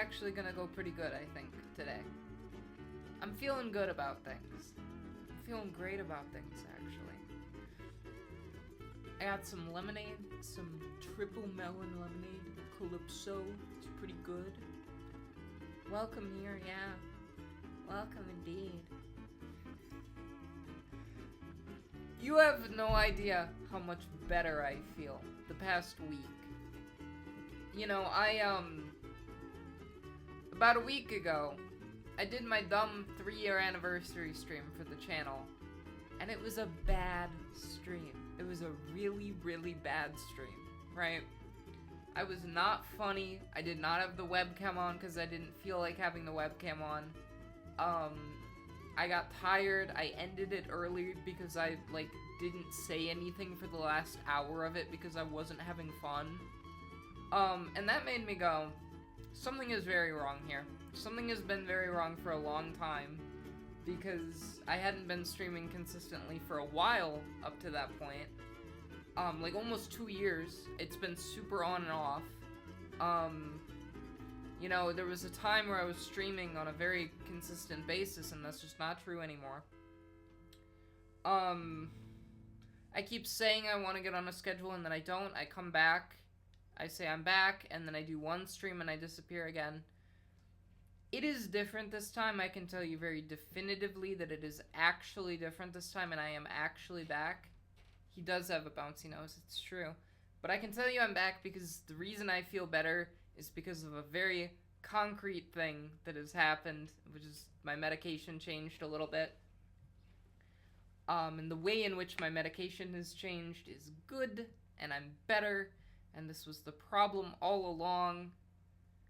actually gonna go pretty good, I think, today. I'm feeling good about things. I'm feeling great about things, actually. I got some lemonade, some triple melon lemonade, Calypso. It's pretty good. Welcome here, yeah. Welcome indeed. You have no idea how much better I feel the past week. You know, about a week ago, I did my dumb 3-year anniversary stream for the channel, and it was a bad stream. It was a really, really bad stream, right? I was not funny. I did not have the webcam on because I didn't feel like having the webcam on. I got tired. I ended it early because I, didn't say anything for the last hour of it because I wasn't having fun. And that made me go, something is very wrong here. Something has been very wrong for a long time because I hadn't been streaming consistently for a while up to that point. Almost 2 years. It's been super on and off. You know, there was a time where I was streaming on a very consistent basis, and that's just not true anymore. I keep saying I want to get on a schedule, and then I don't. I come back, I say I'm back, and then I do one stream, and I disappear again. It is different this time. I can tell you very definitively that it is actually different this time, and I am actually back. He does have a bouncy nose, it's true. But I can tell you I'm back because the reason I feel better is because of a very concrete thing that has happened, which is my medication changed a little bit. And the way in which my medication has changed is good, and I'm better, and this was the problem all along.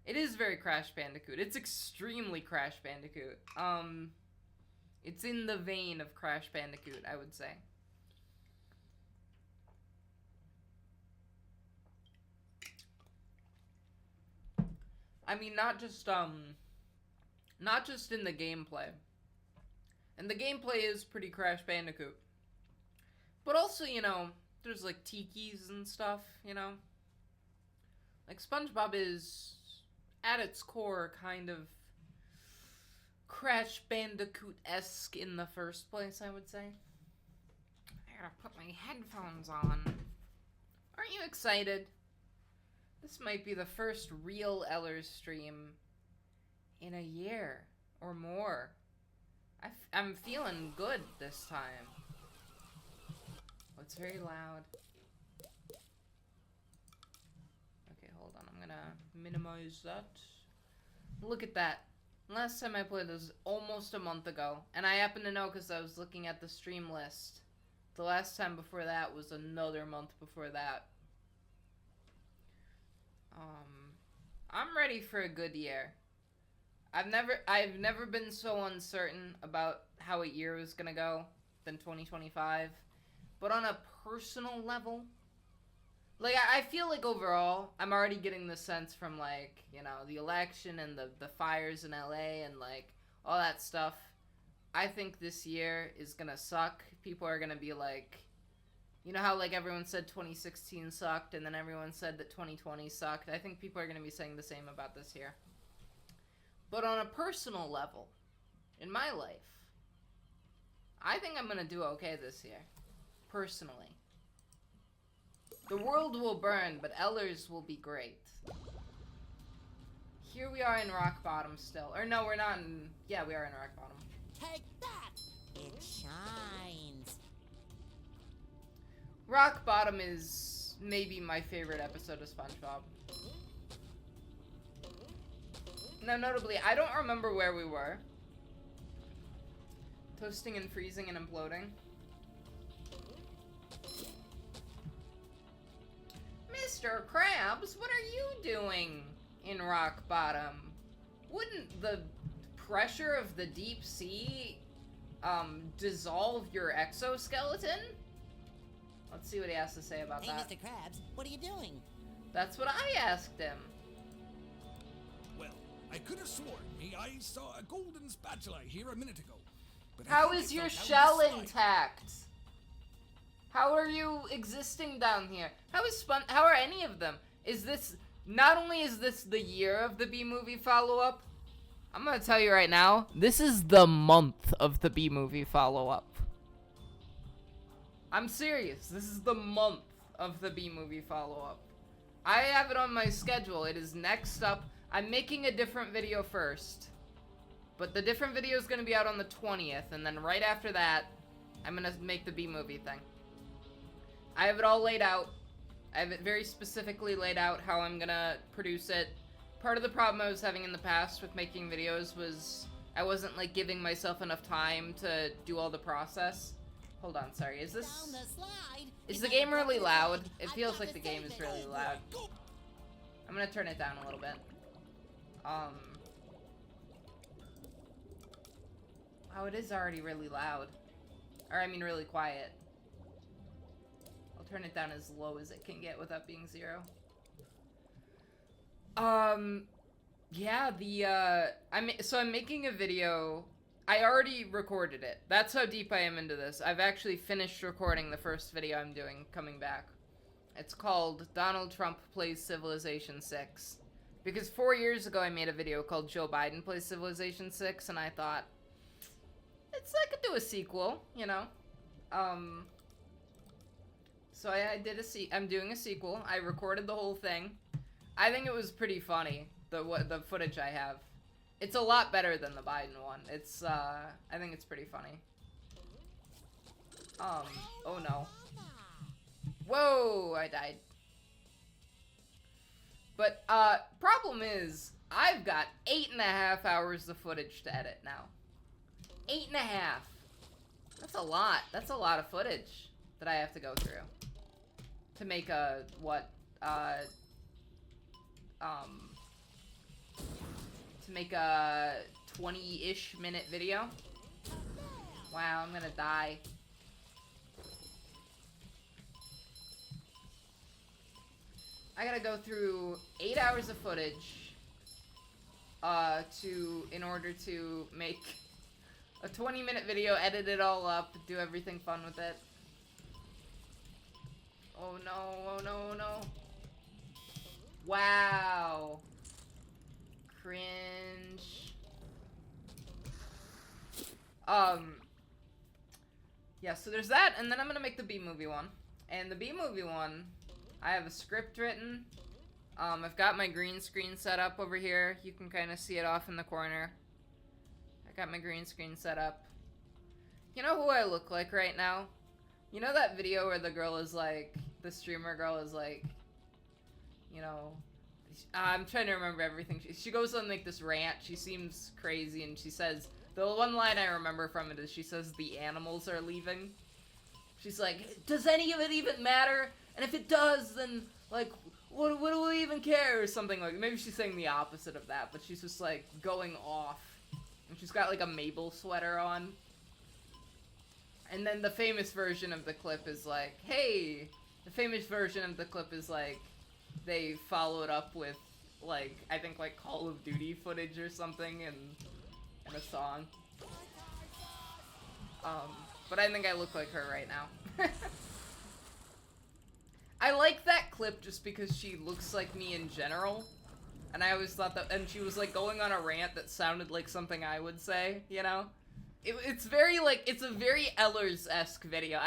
It is very Crash Bandicoot. It's extremely Crash Bandicoot. It's in the vein of Crash Bandicoot, I would say. I mean, not just in the gameplay. And the gameplay is pretty Crash Bandicoot. But also, you know, there's tikis and stuff, you know? SpongeBob is, at its core, kind of Crash Bandicoot-esque in the first place, I would say. I gotta put my headphones on. Aren't you excited? This might be the first real Ellers stream in a year or more. I'm feeling good this time. Oh, it's very loud. Okay, hold on. I'm gonna minimize that. Look at that. Last time I played this was almost a month ago. And I happen to know because I was looking at the stream list. The last time before that was another month before that. I'm ready for a good year. I've never been so uncertain about how a year was gonna go than 2025. But on a personal level, I feel like overall, I'm already getting the sense from, you know, the election and the fires in LA and, all that stuff. I think this year is gonna suck. People are gonna be you know how, everyone said 2016 sucked, and then everyone said that 2020 sucked? I think people are going to be saying the same about this year. But on a personal level, in my life, I think I'm going to do okay this year. Personally. The world will burn, but Ellers will be great. Here we are in rock bottom still. Or no, we're not in... Yeah, we are in rock bottom. Take that! It shines. Rock Bottom is maybe my favorite episode of SpongeBob. Now, notably, I don't remember where we were. Toasting and freezing and imploding. Mr. Krabs, what are you doing in Rock Bottom? Wouldn't the pressure of the deep sea, dissolve your exoskeleton? Let's see what he has to say about that. Hey, Mr. Krabs, what are you doing? That's what I asked him. Well, I could have sworn I saw a golden spatula here a minute ago. But how is your shell intact? How are you existing down here? How are any of them? Is this not only is this the year of the B-movie follow-up, I'm gonna tell you right now, this is the month of the B-movie follow-up. I'm serious. This is the month of the B-movie follow-up. I have it on my schedule. It is next up. I'm making a different video first. But the different video is going to be out on the 20th. And then right after that, I'm going to make the B-movie thing. I have it all laid out. I have it very specifically laid out how I'm going to produce it. Part of the problem I was having in the past with making videos was I wasn't, like, giving myself enough time to do all the process. Hold on, sorry. Is this... Is the game really loud? It feels like the game is really loud. I'm gonna turn it down a little bit. Oh, it is already really loud. Or, I mean, really quiet. I'll turn it down as low as it can get without being 0. Yeah, I'm making a video. I already recorded it. That's how deep I am into this. I've actually finished recording the first video I'm doing coming back. It's called Donald Trump Plays Civilization 6. Because 4 years ago I made a video called Joe Biden Plays Civilization 6, and I thought, I could do a sequel, you know? So I'm doing a sequel. I recorded the whole thing. I think it was pretty funny, the footage I have. It's a lot better than the Biden one. I think it's pretty funny. Oh no. Whoa, I died. But, problem is, I've got 8.5 hours of footage to edit now. 8.5. That's a lot. That's a lot of footage that I have to go through. To make a, to make a 20-ish minute video. Wow, I'm gonna die. I gotta go through 8 hours of footage in order to make a 20-minute video, edit it all up, do everything fun with it. Oh no, oh no, oh no. Wow. Cringe. Yeah, so there's that, and then I'm gonna make the B-movie one. And the B-movie one, I have a script written. I've got my green screen set up over here. You can kind of see it off in the corner. I got my green screen set up. You know who I look like right now? You know that video where the girl is like, the streamer girl is like, you know, I'm trying to remember everything. She goes on like this rant. She seems crazy, and she says, the one line I remember from it is she says the animals are leaving. She's like, does any of it even matter? And if it does, then like, what do we even care? Or something like, maybe she's saying the opposite of that, but she's just like going off. And she's got like a Mabel sweater on. And then the famous version of the clip is like, hey, the famous version of the clip is like, they followed up with like, I think like Call of Duty footage or something in a song. But I think I look like her right now. I like that clip just because she looks like me in general. And I always thought that, and she was like going on a rant that sounded like something I would say, you know? It's very like, it's a very Ellers-esque video.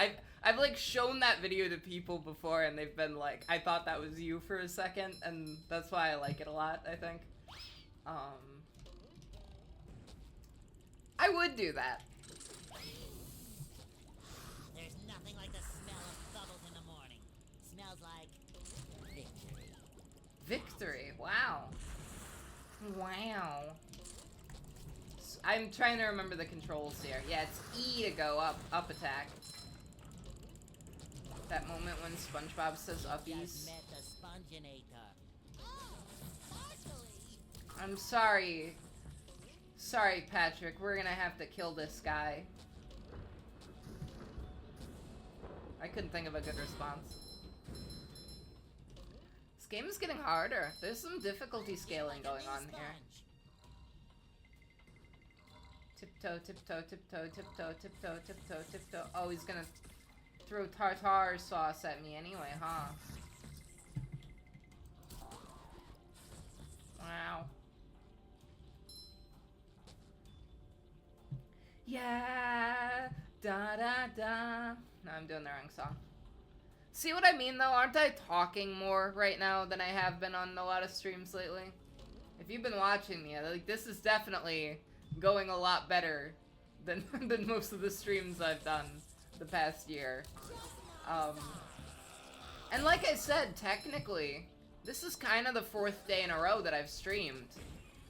I've like shown that video to people before and they've been like, I thought that was you for a second, and that's why I like it a lot, I think. I would do that. There's nothing like the smell of bubbles in the morning. Smells like victory. Victory, wow. Wow. I'm trying to remember the controls here. Yeah, it's E to go up attack. That moment when SpongeBob says uppies. Just met the Sponginator. I'm sorry. Sorry, Patrick. We're gonna have to kill this guy. I couldn't think of a good response. This game is getting harder. There's some difficulty scaling going on here. Tiptoe, tiptoe, tiptoe, tiptoe, tiptoe, tiptoe, tiptoe. Oh, he's gonna throw tartar sauce at me anyway, huh? Wow. Yeah. Da da da. No, I'm doing the wrong song. See what I mean, though? Aren't I talking more right now than I have been on a lot of streams lately? If you've been watching me, like, this is definitely going a lot better than than most of the streams I've done the past year. And like I said, technically, this is kind of the 4th day in a row that I've streamed.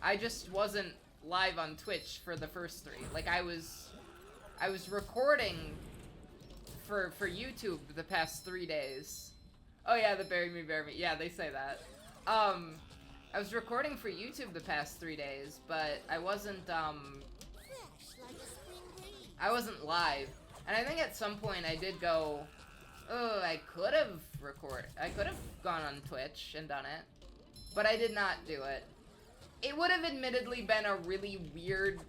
I just wasn't live on Twitch for the first 3. Like, I was recording for YouTube the past 3 days. Oh yeah, the bury me. Yeah, they say that. I was recording for YouTube the past 3 days, but I wasn't live. And I think at some point I did go, oh, I could have gone on Twitch and done it, but I did not do it. It would have admittedly been a really weird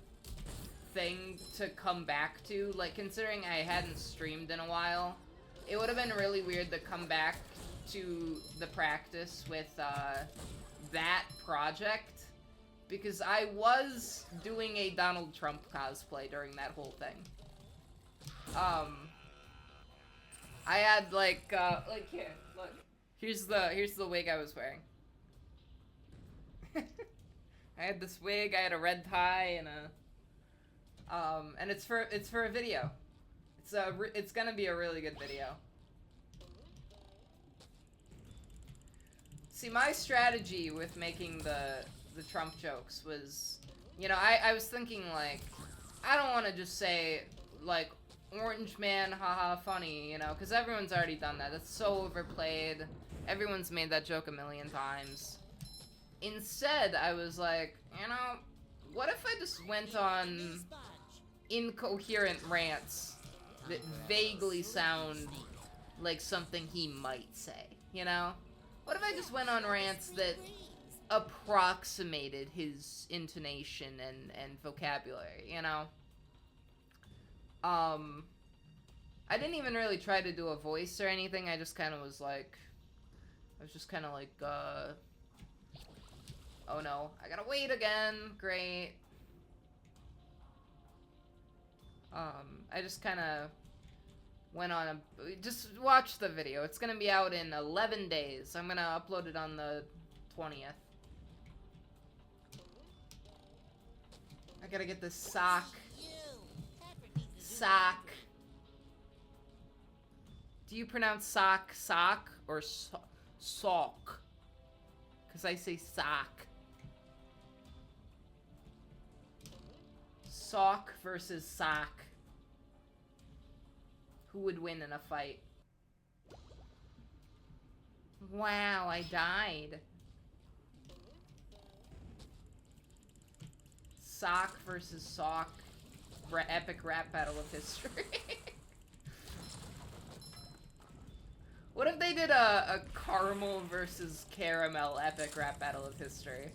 thing to come back to, like, considering I hadn't streamed in a while. It would have been really weird to come back to the practice with that project, because I was doing a Donald Trump cosplay during that whole thing. I had like here, look. Here's the wig I was wearing. I had this wig, I had a red tie and and it's for a video. It's gonna be a really good video. See, my strategy with making the Trump jokes was, you know, I was thinking, like, I don't want to just say, like, Orange Man, haha, funny, you know, because everyone's already done that. That's so overplayed. Everyone's made that joke a million times. Instead, I was like, you know, what if I just went on incoherent rants that vaguely sound like something he might say, you know? What if I just went on rants that approximated his intonation and vocabulary, you know? I didn't even really try to do a voice or anything. I just kind of was like, oh no, I gotta wait again. Great. I just kind of went on just watch the video. It's gonna be out in 11 days. I'm gonna upload it on the 20th. I gotta get this sock. Sock. Do you pronounce sock or sock? Because I say sock. Sock versus sock. Who would win in a fight? Wow, I died. Sock versus sock. Epic rap battle of history. What if they did a caramel versus caramel epic rap battle of history?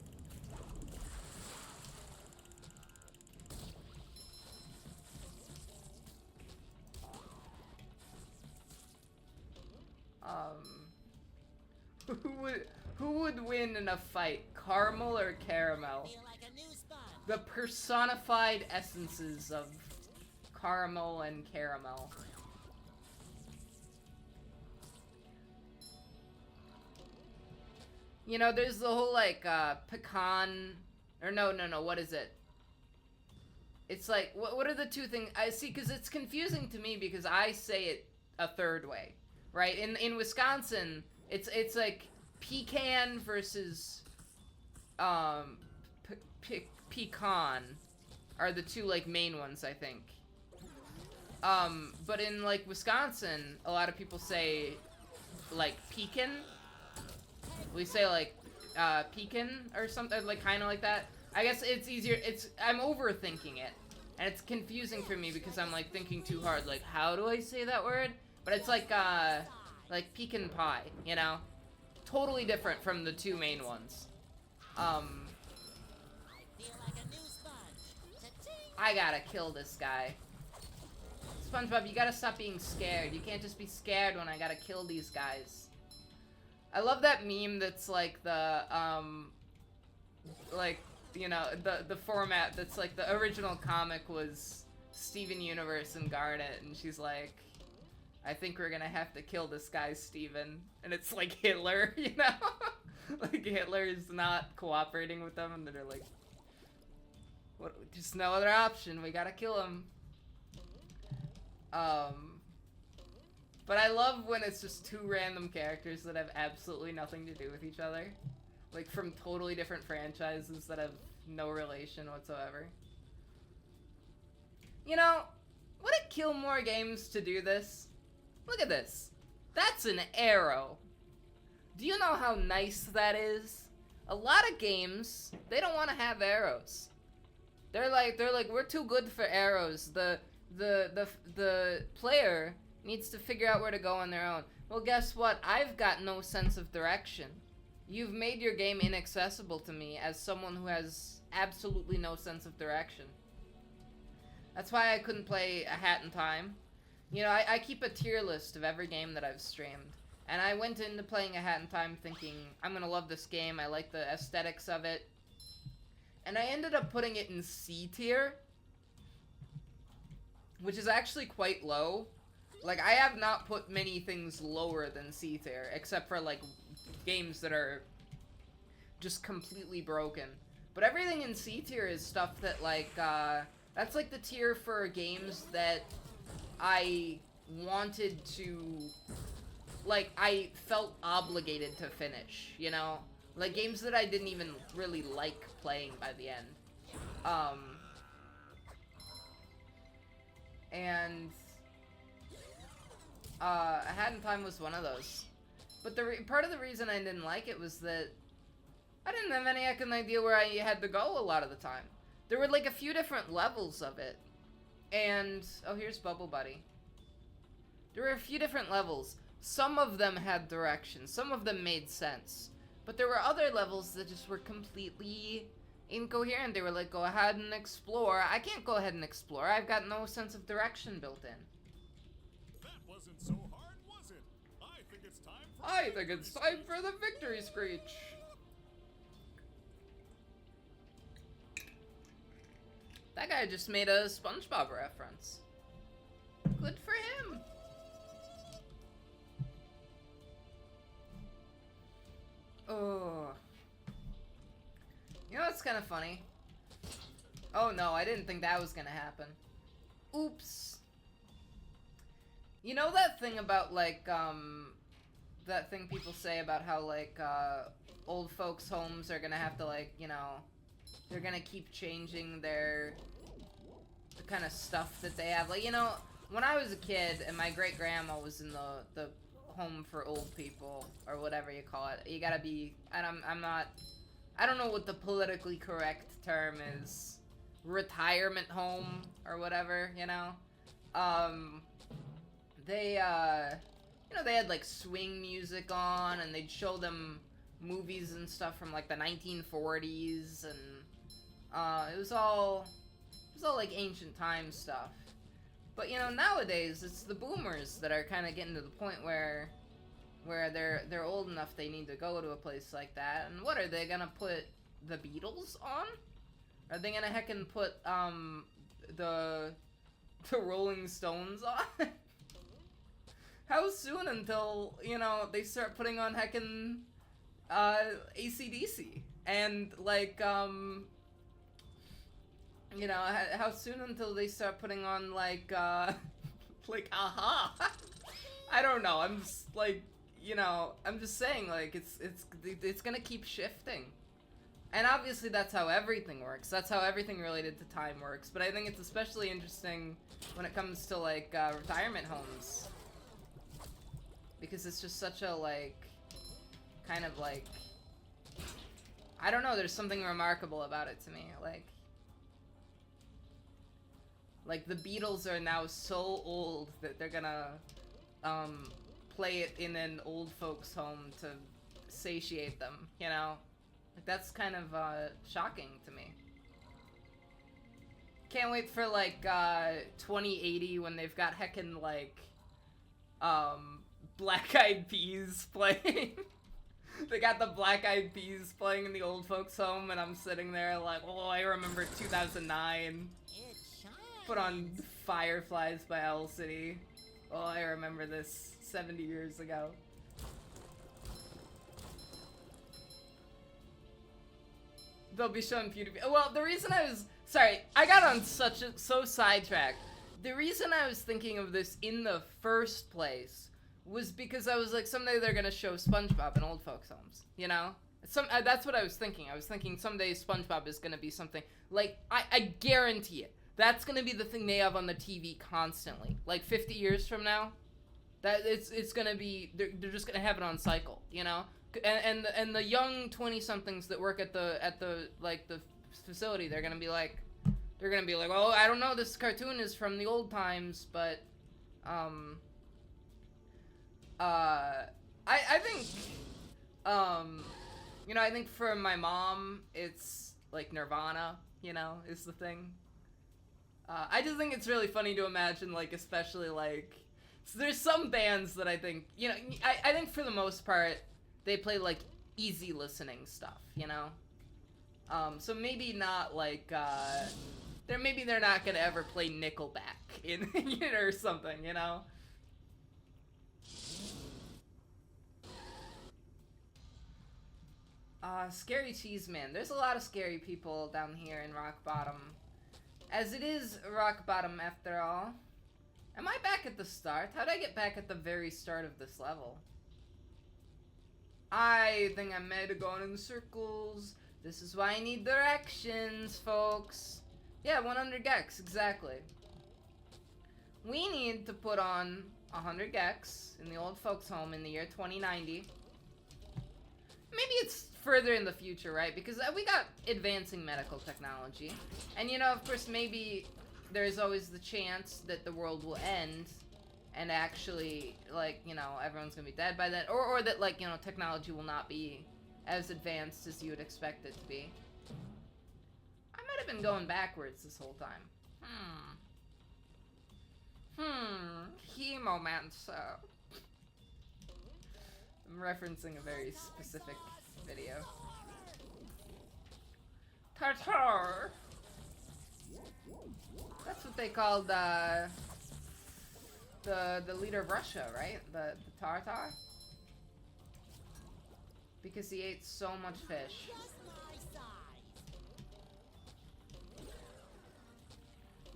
Who would win in a fight, caramel or caramel? The personified essences of caramel and caramel. You know, there's the whole, like, pecan... Or no, what is it? It's like, what are the two things? I see, because it's confusing to me because I say it a third way, right? In Wisconsin, it's like pecan versus, pecan are the two, like, main ones, I think. But in, like, Wisconsin, a lot of people say, like, pecan. We say, like, pecan or something, like, kind of like that. I guess it's easier, I'm overthinking it. And it's confusing for me because I'm, like, thinking too hard. Like, how do I say that word? But it's like pecan pie, you know? Totally different from the two main ones. I gotta kill this guy. SpongeBob, you gotta stop being scared. You can't just be scared when I gotta kill these guys. I love that meme that's like the like, you know, the format that's like the original comic was Steven Universe and Garnet, and she's like, I think we're gonna have to kill this guy, Steven. And it's like Hitler, you know? Like Hitler is not cooperating with them, and they're like, what, just no other option, we gotta kill him. But I love when it's just two random characters that have absolutely nothing to do with each other. Like, from totally different franchises that have no relation whatsoever. You know, would it kill more games to do this? Look at this. That's an arrow. Do you know how nice that is? A lot of games, they don't want to have arrows. They're like, we're too good for arrows. The player needs to figure out where to go on their own. Well, guess what? I've got no sense of direction. You've made your game inaccessible to me as someone who has absolutely no sense of direction. That's why I couldn't play A Hat in Time. You know, I keep a tier list of every game that I've streamed. And I went into playing A Hat in Time thinking, I'm gonna love this game, I like the aesthetics of it. And I ended up putting it in C tier, which is actually quite low. Like, I have not put many things lower than C tier, except for, like, games that are just completely broken. But everything in C tier is stuff that, like, that's, like, the tier for games that I wanted to, like, I felt obligated to finish, you know? Like, games that I didn't even really like playing by the end. And A Hat in Time was one of those. But part of the reason I didn't like it was that I didn't have any heckin' idea where I had to go a lot of the time. There were like a few different levels of it. And, oh, here's Bubble Buddy. There were a few different levels. Some of them had direction. Some of them made sense. But there were other levels that just were completely incoherent. They were like, go ahead and explore. I can't go ahead and explore. I've got no sense of direction built in. That wasn't so hard, was it? I think it's time for the victory screech. That guy just made a SpongeBob reference. Good for him. Oh. You know what's kind of funny? Oh no, I didn't think that was gonna happen. Oops. You know that thing about, like, that thing people say about how, like, old folks' homes are gonna have to, like, you know, they're gonna keep changing the kind of stuff that they have. Like, you know, when I was a kid and my great-grandma was in the home for old people, or whatever you call it, you gotta be, and I don't know what the politically correct term is, retirement home, or whatever, you know? They, you know, they had, like, swing music on, and they'd show them movies and stuff from, like, the 1940s, and, it was all, like, ancient time stuff. But, you know, nowadays, it's the boomers that are kind of getting to the point where they're old enough they need to go to a place like that. And what, are they gonna put the Beatles on? Are they gonna heckin' put, the Rolling Stones on? How soon until, you know, they start putting on heckin', AC/DC? And, like, you know, how soon until they start putting on, like, like, aha! I don't know, I'm just, like, you know, I'm just saying, like, it's gonna keep shifting. And obviously that's how everything works. That's how everything related to time works. But I think it's especially interesting when it comes to, like, retirement homes. Because it's just such a, like, kind of, like, I don't know, there's something remarkable about it to me. Like, the Beatles are now so old that they're gonna, play it in an old folks' home to satiate them, you know? Like, that's kind of, shocking to me. Can't wait for, like, 2080 when they've got heckin', like, Black Eyed Peas playing. They got the Black Eyed Peas playing in the old folks home, and I'm sitting there like, oh, I remember 2009. It shines. Put on Fireflies by Owl City. Oh, I remember this 70 years ago. They'll be showing PewDiePie. Well, the reason I was... Sorry, I got on so sidetracked. The reason I was thinking of this in the first place was because I was like, someday they're gonna show SpongeBob in old folks' homes, you know? That's what I was thinking. I was thinking someday SpongeBob is gonna be something... Like, I guarantee it. That's gonna be the thing they have on the TV constantly. Like, 50 years from now, that it's gonna be... They're just gonna have it on cycle, you know? And the young 20-somethings that work at the facility, they're gonna be like, oh, I don't know, this cartoon is from the old times, but I think you know, I think for my mom it's like Nirvana, you know, is the thing. I just think it's really funny to imagine, like, especially like, so there's some bands that I think, you know, I think for the most part they play like easy listening stuff, you know? So maybe not like, they're not gonna ever play Nickelback in it or something, you know? Scary Cheese Man. There's a lot of scary people down here in Rock Bottom. As it is Rock Bottom after all. Am I back at the start? How'd I get back at the very start of this level? I think I might have gone in circles. This is why I need directions, folks. Yeah, 100 gex, exactly. We need to put on 100 gex in the old folks' home in the year 2090. Maybe it's further in the future, right? Because we got advancing medical technology. And, you know, of course, maybe there's always the chance that the world will end and actually, like, you know, everyone's gonna be dead by then. Or that, like, you know, technology will not be as advanced as you would expect it to be. I might have been going backwards this whole time. Hemomancer. I'm referencing a very specific video. Tartar! That's what they called, the leader of Russia, right? The Tartar? Because he ate so much fish.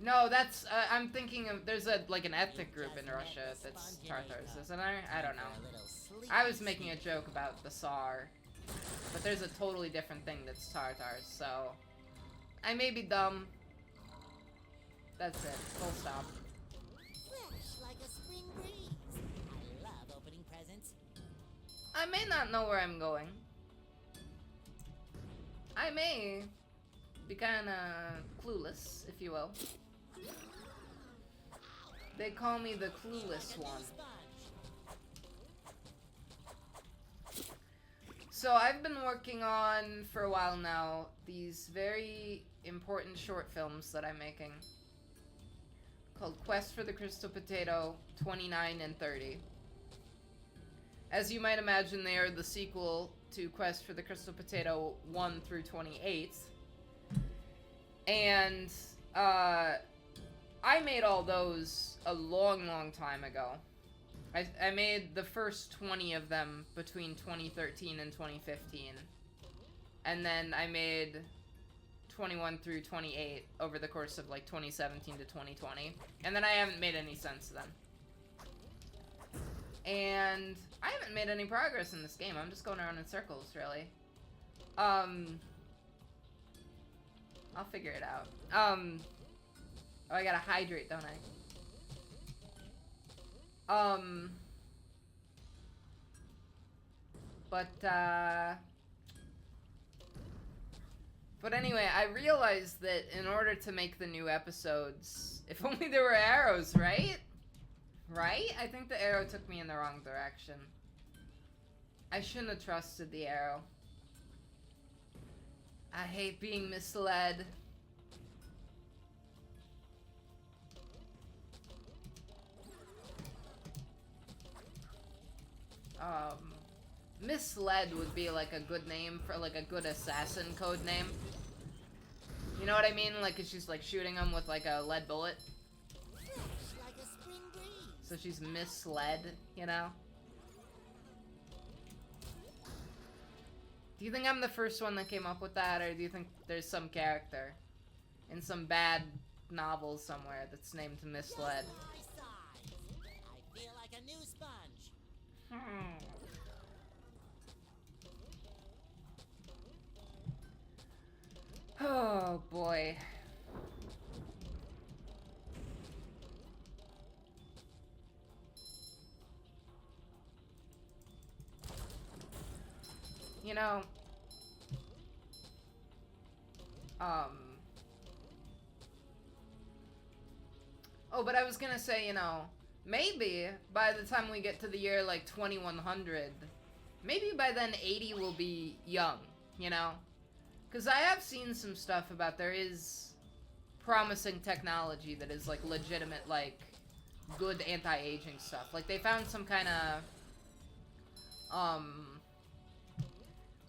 No, that's, I'm thinking of, there's like an ethnic group in Russia that's Tartars, isn't there? I don't know. I was making a joke about the Tsar, but there's a totally different thing that's Tartars, so I may be dumb. That's it. Full stop. Fresh like a spring breeze. I love opening presents. I may not know where I'm going. I may be kinda clueless, if you will. They call me the clueless one. So I've been working on, for a while now, these very important short films that I'm making. Called Quest for the Crystal Potato 29 and 30. As you might imagine, they are the sequel to Quest for the Crystal Potato 1 through 28. And, I made all those a long time ago. I made the first 20 of them between 2013 and 2015. And then I made 21 through 28 over the course of like 2017 to 2020. And then I haven't made any since then. And I haven't made any progress in this game. I'm just going around in circles, really. I'll figure it out. Oh, I gotta hydrate, don't I? But anyway, I realized that in order to make the new episodes, if only there were arrows, right? Right? I think the arrow took me in the wrong direction. I shouldn't have trusted the arrow. I hate being misled. Misled would be like a good name for like a good assassin code name. You know what I mean? Like, 'cause she's like shooting him with like a lead bullet. Fresh like a spring breeze. So she's misled, you know? Do you think I'm the first one that came up with that, or do you think there's some character in some bad novel somewhere that's named Misled? Just my size. I feel like a new sponge. Oh boy. You know, oh, but I was gonna say, you know, maybe by the time we get to the year like 2100, maybe by then 80 will be young, you know? Because I have seen some stuff about there is promising technology that is like legitimate, like good anti-aging stuff. Like they found some kind of,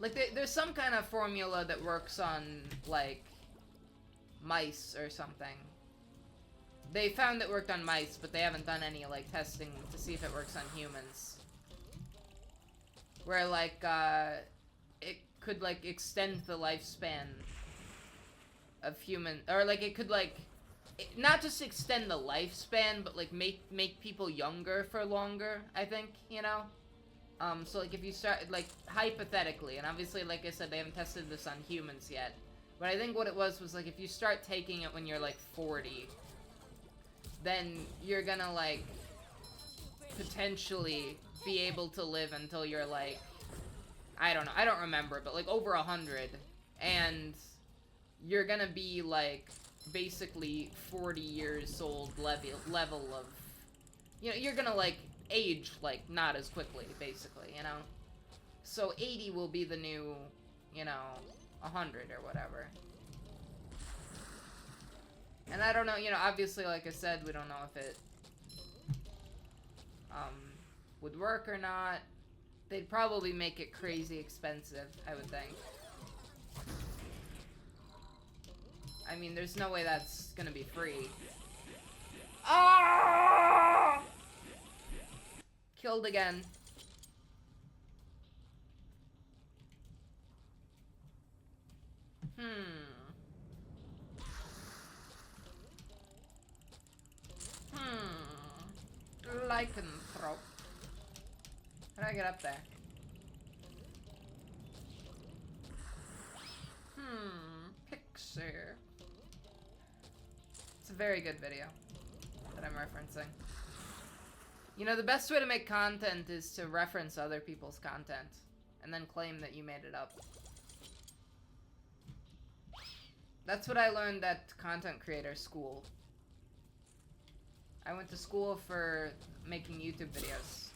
like there's some kind of formula that works on like mice or something. They found it worked on mice, but they haven't done any like testing to see if it works on humans. Where like it could like extend the lifespan of human, or like it could like not just extend the lifespan, but like make people younger for longer, I think, you know? So like if you start, like hypothetically, and obviously like I said, they haven't tested this on humans yet, but I think what it was like if you start taking it when you're like 40, then you're gonna like potentially be able to live until you're like, I don't know, I don't remember, but like over 100, and you're gonna be like basically 40 years old level of, you know, you're gonna like age like not as quickly, basically, you know? So 80 will be the new, you know, 100 or whatever. And I don't know, you know, obviously, like I said, we don't know if it would work or not. They'd probably make it crazy expensive, I would think. I mean, there's no way that's gonna be free. Ah! Killed again. Lycanthrope. How do I get up there? Picture. It's a very good video that I'm referencing. You know, the best way to make content is to reference other people's content and then claim that you made it up. That's what I learned at content creator school. I went to school for making YouTube videos.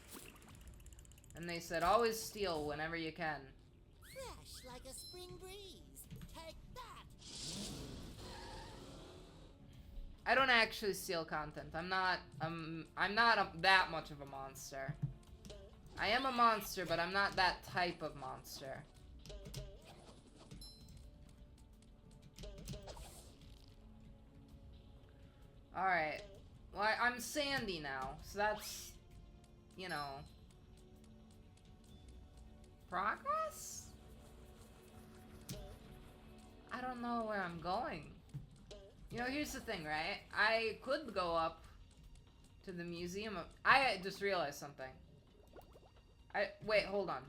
And they said, always steal whenever you can. Fresh like a spring breeze. Take that. I don't actually steal content. I'm not that much of a monster. I am a monster, but I'm not that type of monster. Alright. Well, I'm Sandy now, so that's, you know, progress? I don't know where I'm going. You know, here's the thing, right? I could go up to the museum of... I just realized something. Wait, hold on.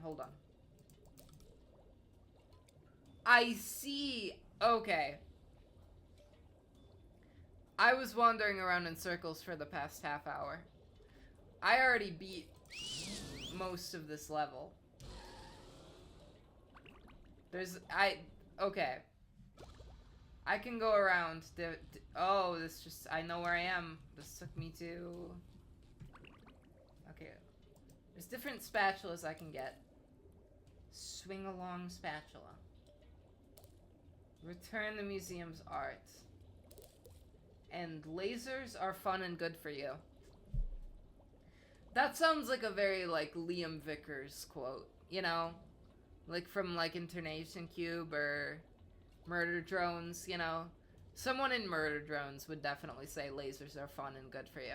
I see... Okay. I was wandering around in circles for the past half hour. I already beat most of this level. Okay. I can go around. Oh, I know where I am. This took me to... Okay. There's different spatulas I can get. Swing along spatula. Return the museum's art. And lasers are fun and good for you. That sounds like a very, like, Liam Vickers quote. you know, like from like Internation Cube or Murder Drones, you know. Someone in Murder Drones would definitely say lasers are fun and good for you.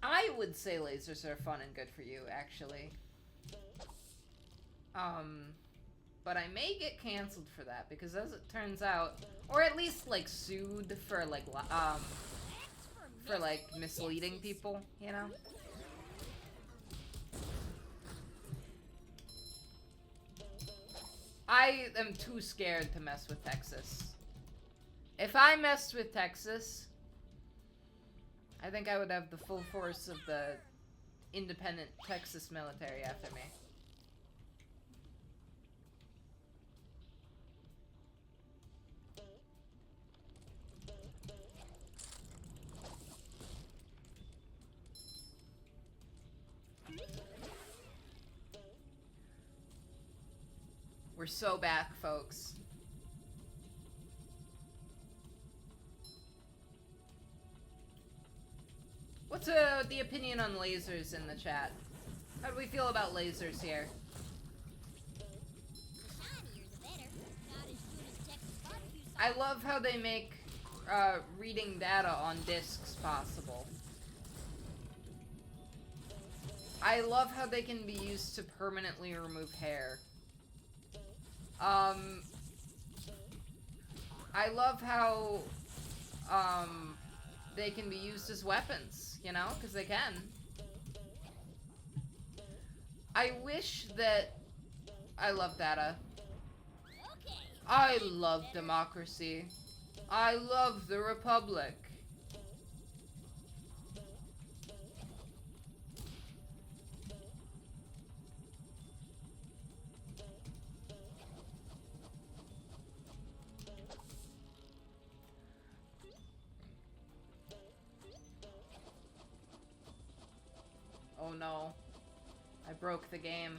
I would say lasers are fun and good for you, actually. But I may get canceled for that because as it turns out, or at least like sued for like misleading people, you know? I am too scared to mess with Texas. If I messed with Texas, I think I would have the full force of the independent Texas military after me. We're so back, folks. What's the opinion on lasers in the chat? How do we feel about lasers here? I love how they make reading data on discs possible. I love how they can be used to permanently remove hair. I love how they can be used as weapons, you know, because they can. I wish that I love data. I love democracy. I love the Republic. Oh no. I broke the game.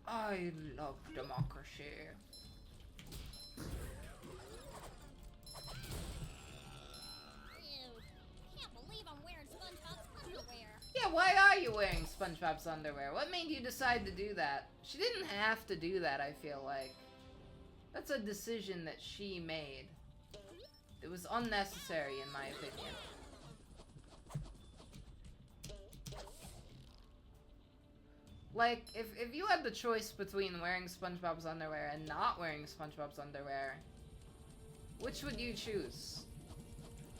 I love democracy. Can't believe I'm wearing SpongeBob's underwear. Yeah, why are you wearing SpongeBob's underwear? What made you decide to do that? She didn't have to do that, I feel like. That's a decision that she made. It was unnecessary, in my opinion. Like, if you had the choice between wearing SpongeBob's underwear and not wearing SpongeBob's underwear, which would you choose?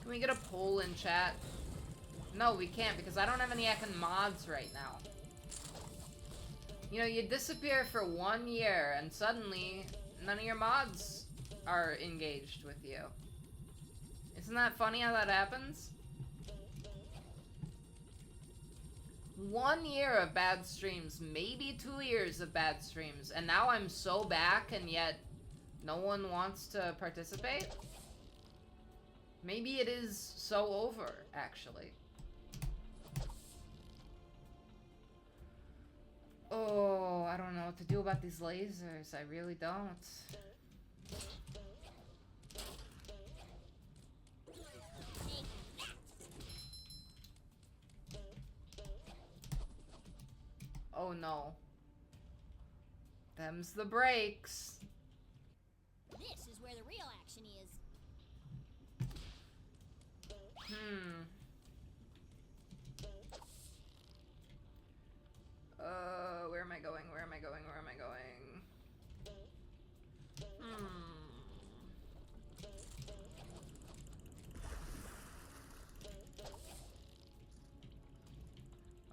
Can we get a poll in chat? No, we can't, because I don't have any heckin' mods right now. You know, you disappear for 1 year, and suddenly, none of your mods are engaged with you. Isn't that funny how that happens? 1 year of bad streams, maybe 2 years of bad streams, and now I'm so back and yet no one wants to participate? Maybe it is so over, actually. Oh, I don't know what to do about these lasers. I really don't. Oh no. Them's the brakes. This is where the real action is. Where am I going? Where am I going? Where am I going?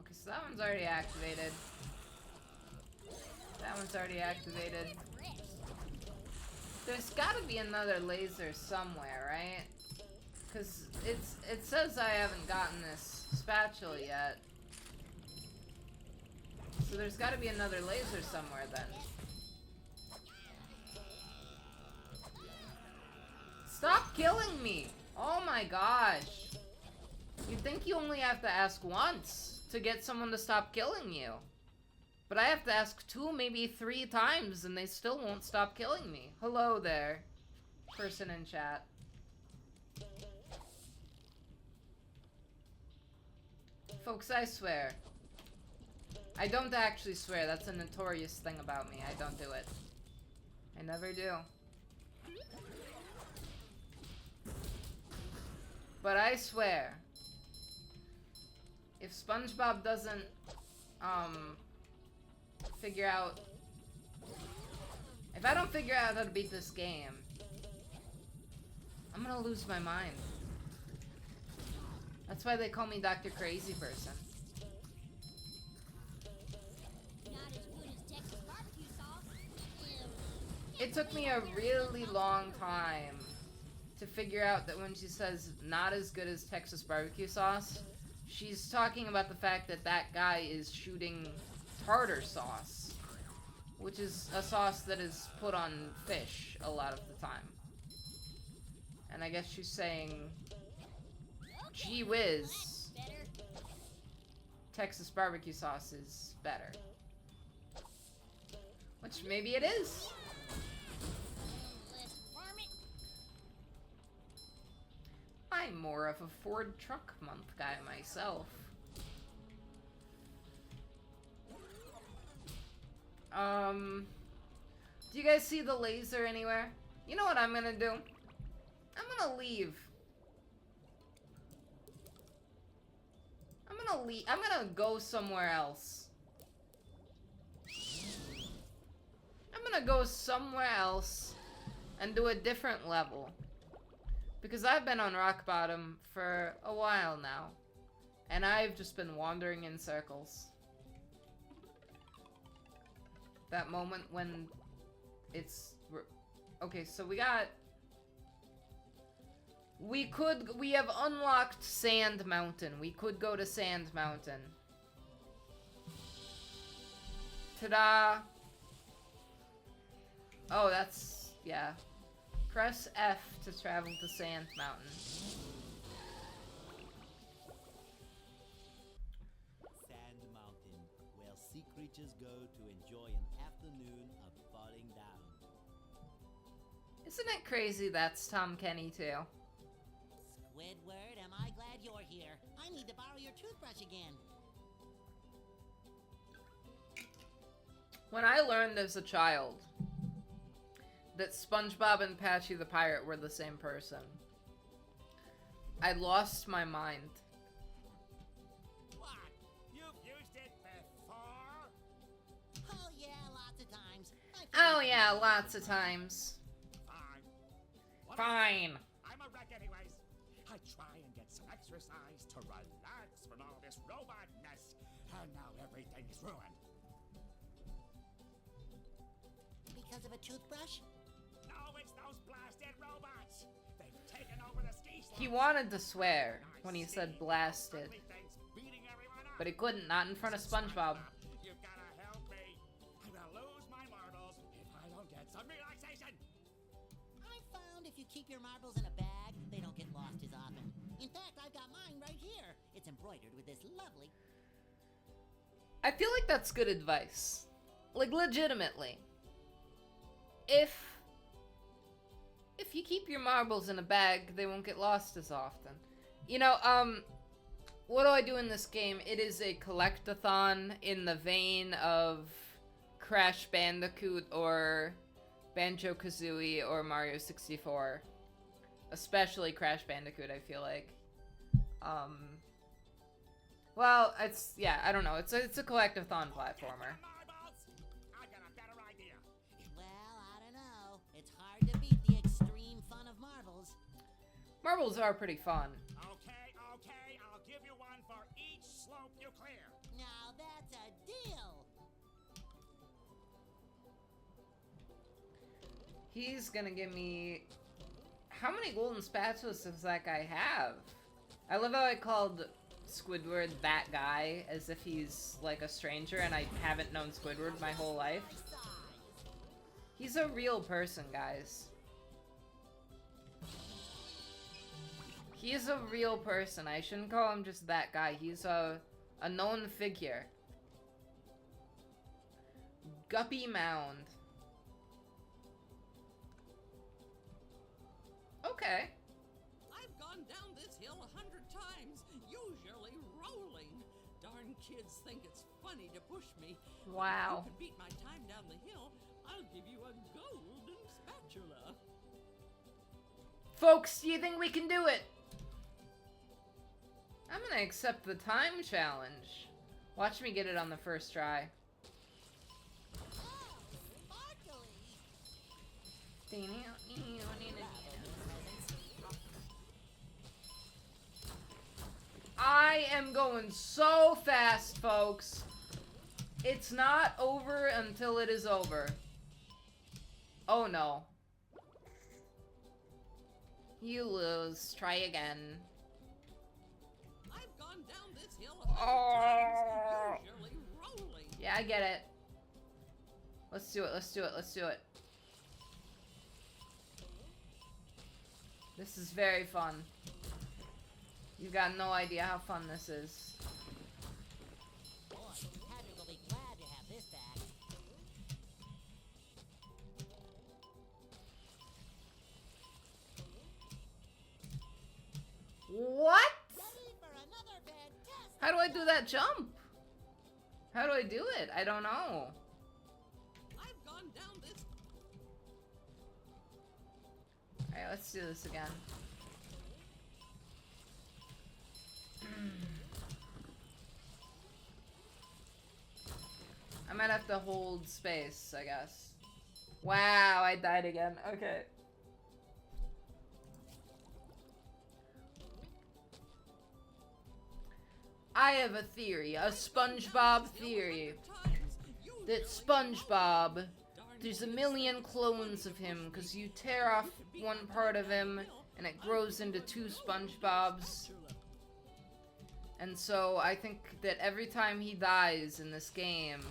Okay, so that one's already activated. That one's already activated. There's gotta be another laser somewhere, right? Because it says I haven't gotten this spatula yet. So there's gotta be another laser somewhere then. Stop killing me! Oh my gosh! You'd think you only have to ask once to get someone to stop killing you. But I have to ask 2, maybe 3 times, and they still won't stop killing me. Hello there, person in chat. Folks, I swear. I don't actually swear. That's a notorious thing about me. I don't do it. I never do. But I swear, if SpongeBob doesn't, figure out... If I don't figure out how to beat this game, I'm gonna lose my mind. That's why they call me Dr. Crazy Person. Not as good as Texas barbecue sauce. It took me a really long time to figure out that when she says not as good as Texas barbecue sauce, she's talking about the fact that that guy is shooting tartar sauce, which is a sauce that is put on fish a lot of the time. And I guess she's saying, gee whiz, Texas barbecue sauce is better. Which maybe it is. I'm more of a Ford Truck Month guy myself. Do you guys see the laser anywhere? You know what I'm gonna do? I'm gonna leave. I'm gonna go somewhere else. I'm gonna go somewhere else and do a different level. Because I've been on rock bottom for a while now. And I've just been wandering in circles. That moment when it's... Okay, so we got... We have unlocked Sand Mountain. We could go to Sand Mountain. Ta-da! Oh, that's... yeah. Press F to travel to Sand Mountain. Sand Mountain, where sea creatures go to enjoy an afternoon of falling down. Isn't it crazy that's Tom Kenny too? Squidward, am I glad you're here. I need to borrow your toothbrush again. When I learned as a child that SpongeBob and Patchy the Pirate were the same person, I lost my mind. What? You've used it before? Oh yeah, lots of times. Oh yeah, lots of times. Fine. What Fine. I'm a wreck anyways. I try and get some exercise to relax from all this robot mess, and now everything is ruined. Because of a toothbrush? No, it's those blasted robots. They've taken over the ski slope. He wanted to swear when he said blasted, Beating everyone up. but he couldn't, not in front of SpongeBob. You've gotta help me. I will lose my marbles if I don't get some relaxation. I found if you keep your marbles in a bag, they don't get lost as often. In fact, I've got mine right here. It's embroidered with this lovely... I feel like that's good advice. Like, legitimately. If you keep your marbles in a bag, they won't get lost as often. You know, what do I do in this game? It is a collect-a-thon in the vein of Crash Bandicoot or Banjo-Kazooie or Mario 64. Especially Crash Bandicoot, I feel like. Well, yeah, I don't know. It's a collect-a-thon platformer. Marbles? I got a better idea. Well, I don't know. It's hard to beat the extreme fun of marbles. Marbles are pretty fun. Okay, I'll give you one for each slope you clear. Now that's a deal. He's gonna give me... How many golden spatulas does that guy have? I love how I called Squidward that guy as if he's like a stranger and I haven't known Squidward my whole life. He's a real person, guys. He is a real person. I shouldn't call him just that guy. He's a A known figure. Guppy Mound. Okay. I've gone down this hill 100 times, usually rolling. Darn kids think it's funny to push me. Wow. If you can beat my time down the hill, I'll give you a golden spatula. Folks, do you think we can do it? I'm gonna accept the time challenge. Watch me get it on the first try. I am going so fast, folks. It's not over until it is over. Oh no. You lose. Try again. I've gone down this hill 100 times, usually rolling. Yeah, I get it. Let's do it, let's do it, let's do it. This is very fun. You've got no idea how fun this is. Boy, Patrick will be glad to have this back. What? Ready for another fantastic How do I do that jump? How do I do it? I don't know. I've gone down this. Alright, let's do this again. I might have to hold space, I guess. Wow, I died again. Okay. I have a theory, a SpongeBob theory. That SpongeBob, there's a million clones of him, because you tear off one part of him, and it grows into two SpongeBobs. And so I think that every time he dies in this game,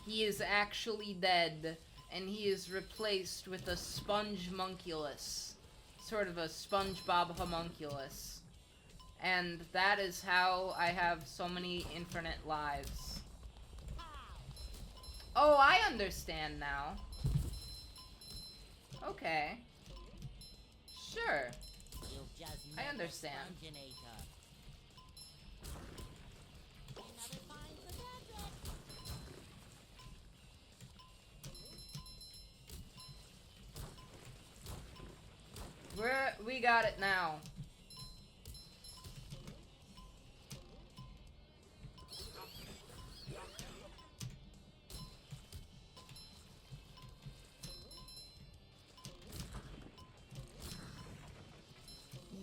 he is actually dead, and he is replaced with a sponge monculus. Sort of a SpongeBob homunculus. And that is how I have so many infinite lives. Oh, I understand now. Okay. Sure. You've just I met understand. the Sponginator. Another find for Patrick. We got it now.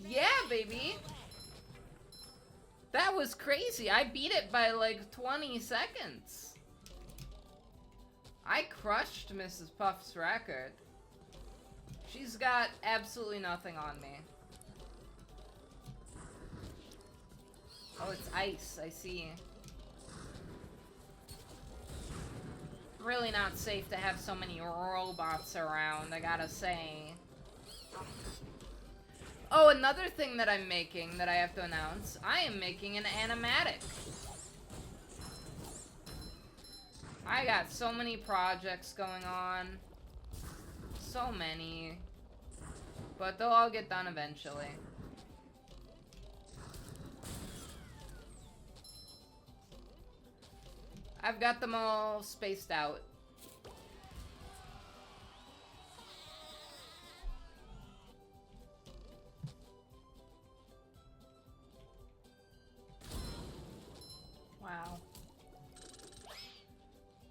Yeah, baby. That was crazy. I beat it by like 20 seconds. I crushed Mrs. Puff's record. She's got absolutely nothing on me. Oh, it's ice. I see. Really not safe to have so many robots around, I gotta say. Oh, another thing that I'm making that I have to announce. I am making an animatic. I got so many projects going on. So many. But they'll all get done eventually. I've got them all spaced out. Wow.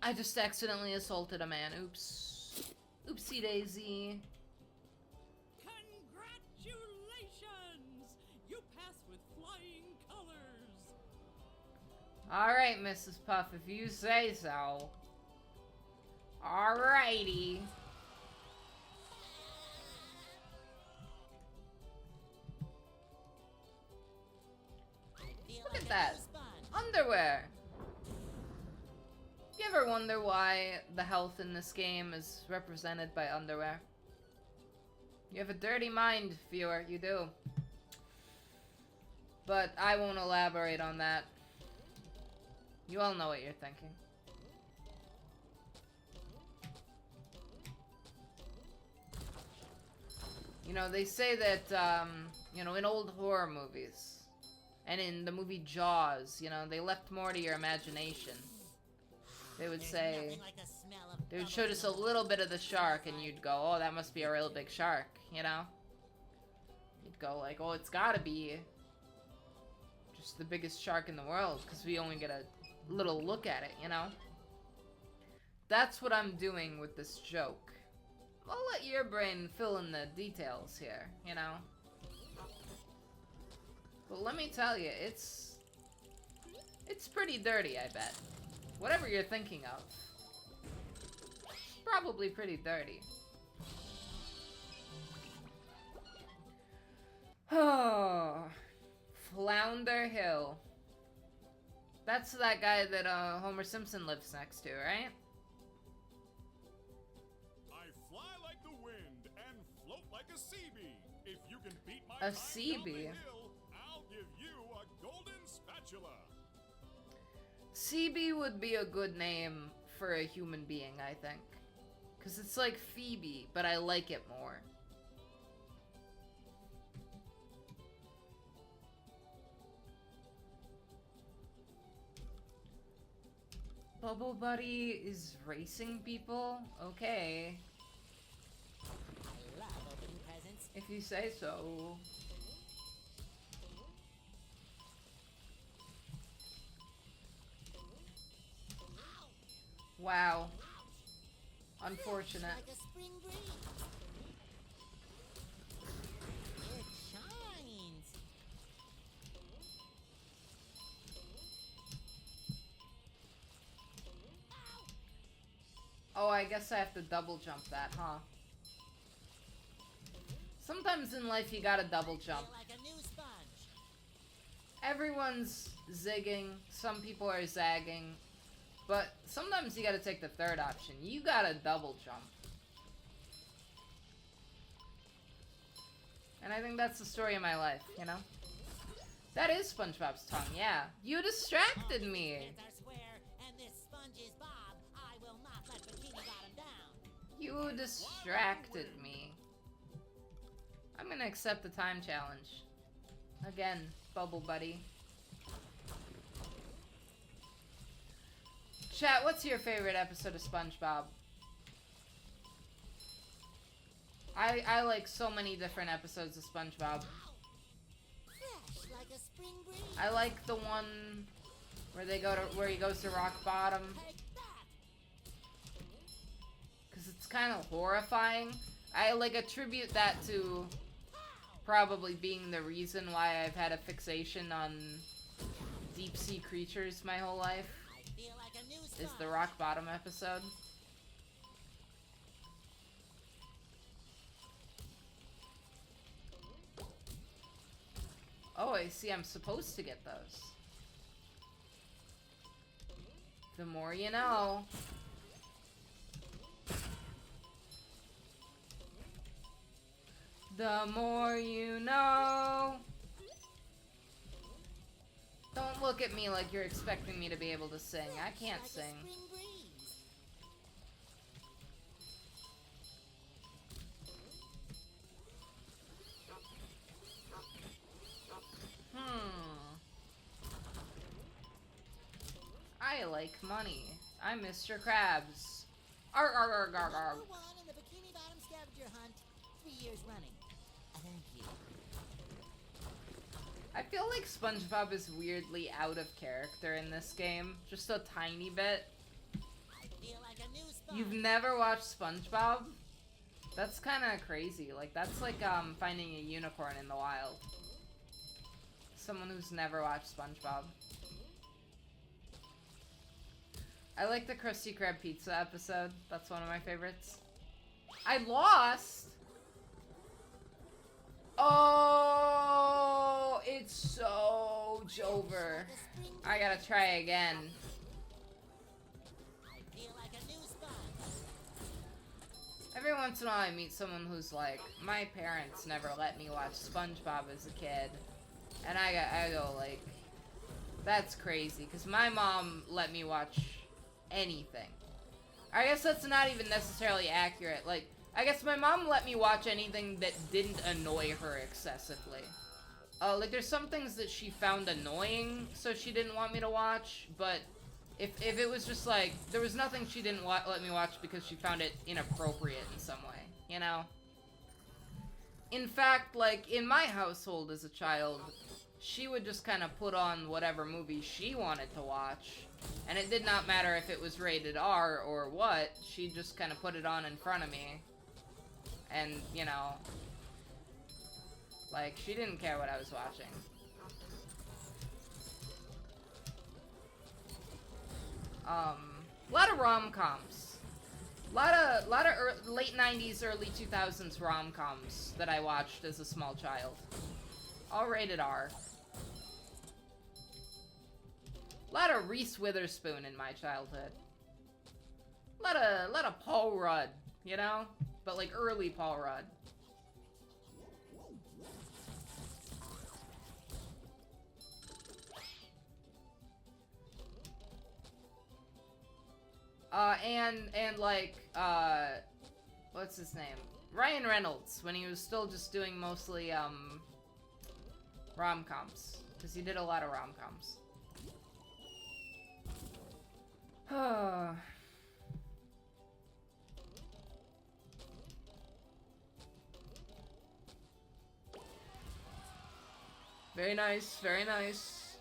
I just accidentally assaulted a man. Oops. Oopsie daisy. Congratulations! You passed with flying colors. Alright, Mrs. Puff, if you say so. Alrighty. Look at that. Underwear. You ever wonder why the health in this game is represented by underwear? You have a dirty mind, viewer. You do. But I won't elaborate on that. You all know what you're thinking. You know, they say that, you know, in old horror movies, and in the movie Jaws, you know, they left more to your imagination. They would say, they would show just a little bit of the shark, and you'd go, oh, that must be a real big shark, you know? You'd go like, oh, it's gotta be just the biggest shark in the world, because we only get a little look at it, you know? That's what I'm doing with this joke. I'll let your brain fill in the details here, you know? But let me tell you, it's pretty dirty, I bet. Whatever you're thinking of. It's probably pretty dirty. Oh, Flounder Hill. That's that guy that Homer Simpson lives next to, right? I fly like the wind and float like a sea bee. If you can beat my A climb sea down the bee? hill, I'll give you a golden spatula. CB would be a good name for a human being, I think. Because it's like Phoebe, but I like it more. Bubble Buddy is racing people? Okay. I love opening presents. If you say so. Wow. Unfortunate. Like a spring breeze. It shines. Oh, I guess I have to double jump that, huh? Sometimes in life you gotta double jump. Feel like a new sponge. Everyone's zigging, some people are zagging, but sometimes you gotta take the third option. You gotta double jump. And I think that's the story of my life, you know? That is SpongeBob's tongue, yeah. You distracted me. That's our square, and this sponge is Bob. I will not let Bikini Bottom down. You distracted me. I'm gonna accept the time challenge. Again, Bubble Buddy. Chat, what's your favorite episode of SpongeBob? I like so many different episodes of SpongeBob. Fresh like a spring breeze. I like the one where he goes to rock bottom, Take that. because it's kind of horrifying. I like attribute that to probably being the reason why I've had a fixation on deep sea creatures my whole life. I feel like a new Is sponge. the rock bottom episode. Oh, I see, I'm supposed to get those. The more you know. The more you know. Don't look at me like you're expecting me to be able to sing. I can't Like a sing. spring breeze. I like money. I'm Mr. Krabs. Arg, arg, arg, arg, arg. Number one in the Bikini Bottom scavenger hunt. 3 years running. Thank you. I feel like SpongeBob is weirdly out of character in this game. Just a tiny bit. I feel like a new sponge. You've never watched SpongeBob? That's kind of crazy. Like, that's like finding a unicorn in the wild. Someone who's never watched SpongeBob. I like the Krusty Krab pizza episode. That's one of my favorites. I lost! Oh, it's so Jover. I gotta try again. I feel like a new sponge. Every once in a while I meet someone who's like, my parents never let me watch SpongeBob as a kid. And I go like, That's crazy, because my mom let me watch anything. I guess that's not even necessarily accurate. Like, I guess my mom let me watch anything that didn't annoy her excessively. Like, there's some things that she found annoying, so she didn't want me to watch, but if it was just like, there was nothing she didn't let me watch because she found it inappropriate in some way, you know? In fact, like, in my household as a child, she would just kind of put on whatever movie she wanted to watch, and it did not matter if it was rated R or what, she just kind of put it on in front of me, and, you know, like, she didn't care what I was watching. A lot of rom-coms. A lot of late 90s, early 2000s rom-coms that I watched as a small child. All rated R. A lot of Reese Witherspoon in my childhood. A lot of Paul Rudd, you know? But like early Paul Rudd. And like, what's his name? Ryan Reynolds, when he was still just doing mostly, rom-coms. Because he did a lot of rom-coms. Very nice, very nice.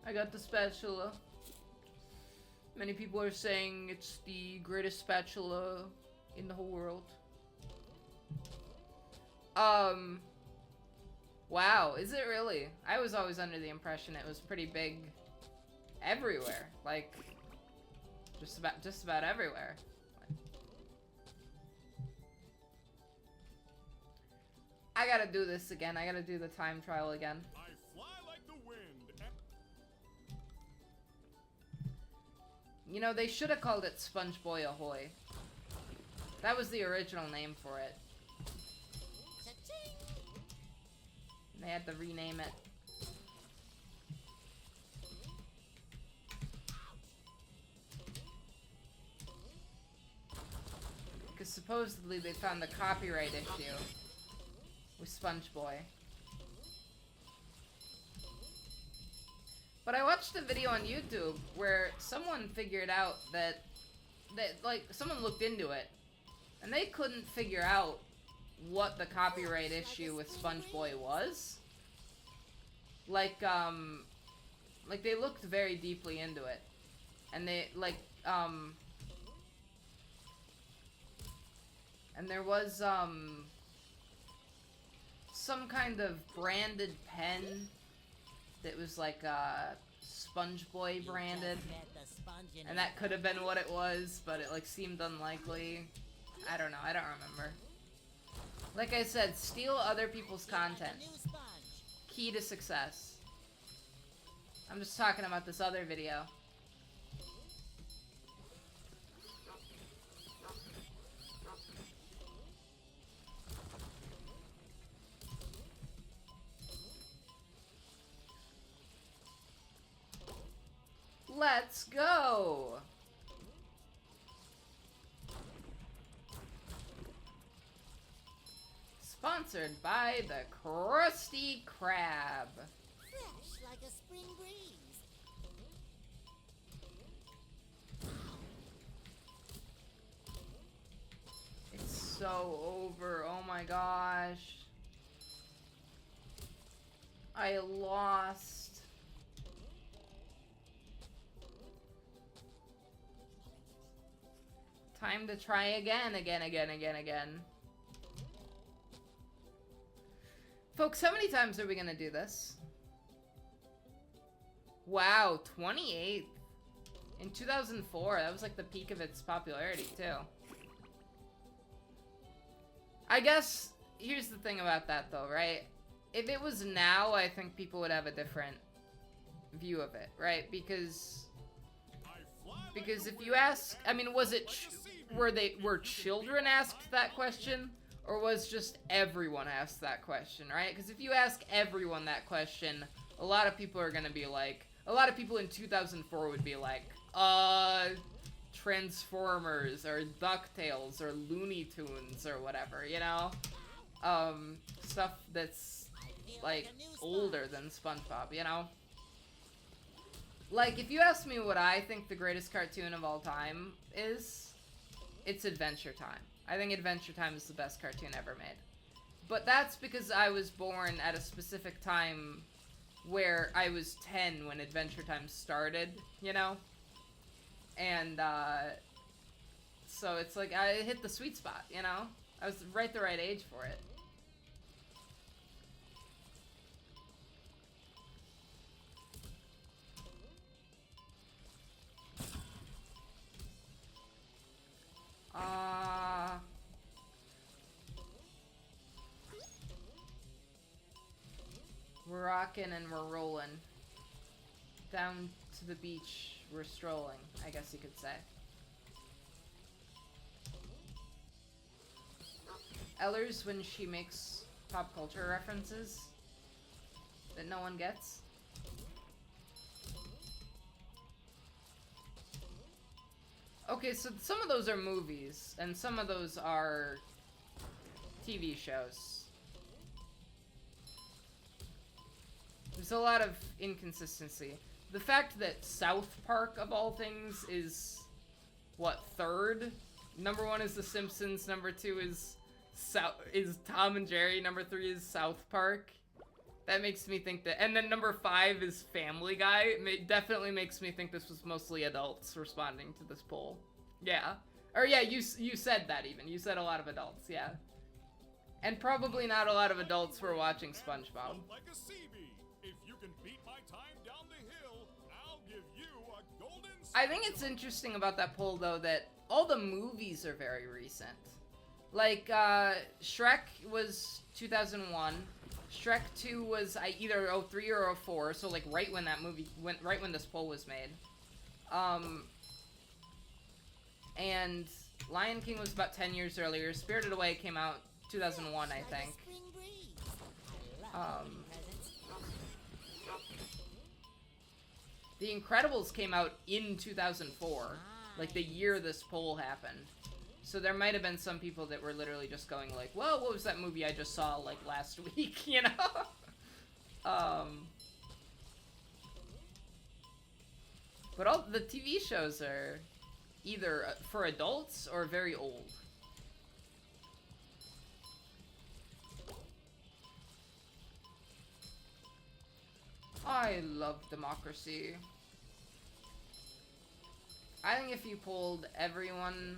I got the spatula. Many people are saying it's the greatest spatula in the whole world. Wow, is it really? I was always under the impression it was pretty big everywhere. Like, just about everywhere. I gotta do this again. I gotta do the time trial again. I fly like the wind. You know, they should have called it Sponge Boy Ahoy. That was the original name for it. They had to rename it. Because supposedly they found the copyright issue with Sponge Boy. But I watched a video on YouTube where someone figured out that like, someone looked into it, and they couldn't figure out what the copyright issue with Sponge Boy was. Like they looked very deeply into it. And they, like, and there was, some kind of branded pen that was, like, Sponge Boy branded. And that could have been what it was, but it, like, seemed unlikely. I don't know, I don't remember. Like I said, steal other people's content. Key to success. I'm just talking about this other video. Let's go! Sponsored by the Krusty Krab. Fresh like a spring breeze. It's so over. Oh my gosh. I lost. Time to try again. Folks, how many times are we gonna do this? Wow, 28th. In 2004, that was like the peak of its popularity, too. I guess, here's the thing about that, though, right? If it was now, I think people would have a different view of it, right? Because if you ask, I mean, was it, were children asked that question? Or was just everyone asked that question, right? Because if you ask everyone that question, a lot of people are gonna be like, a lot of people in 2004 would be like, Transformers, or DuckTales, or Looney Tunes, or whatever, you know? Stuff that's, like, older than SpongeBob, you know? Like, if you ask me what I think the greatest cartoon of all time is, it's Adventure Time. I think Adventure Time is the best cartoon ever made. But that's because I was born at a specific time where I was 10 when Adventure Time started, you know? And, so it's like, I hit the sweet spot, you know? I was right the right age for it. We're rocking and we're rolling. Down to the beach, we're strolling, I guess you could say. Ellers, when she makes pop culture references that no one gets. Okay, so some of those are movies, and some of those are TV shows. There's a lot of inconsistency. The fact that South Park, of all things, is, what, third? Number 1 is The Simpsons, number 2 is Tom and Jerry, number 3 is South Park. That makes me think that, and then number 5 is Family Guy. It definitely makes me think this was mostly adults responding to this poll. Yeah. Or yeah, you said that even. You said a lot of adults, yeah. And probably not a lot of adults were watching SpongeBob. Like a CB. If you can beat my time down the hill, I'll give you a golden I think it's interesting about that poll, though, that all the movies are very recent. Like, Shrek was 2001. Shrek 2 was either 03 or 04, so like right when that movie right when this poll was made. And Lion King was about 10 years earlier. Spirited Away came out 2001, I think. The Incredibles came out in 2004, like the year this poll happened. So there might have been some people that were literally just going like, "Whoa, what was that movie I just saw like last week?" You know. But all the TV shows are either for adults or very old. I love democracy. I think if you polled everyone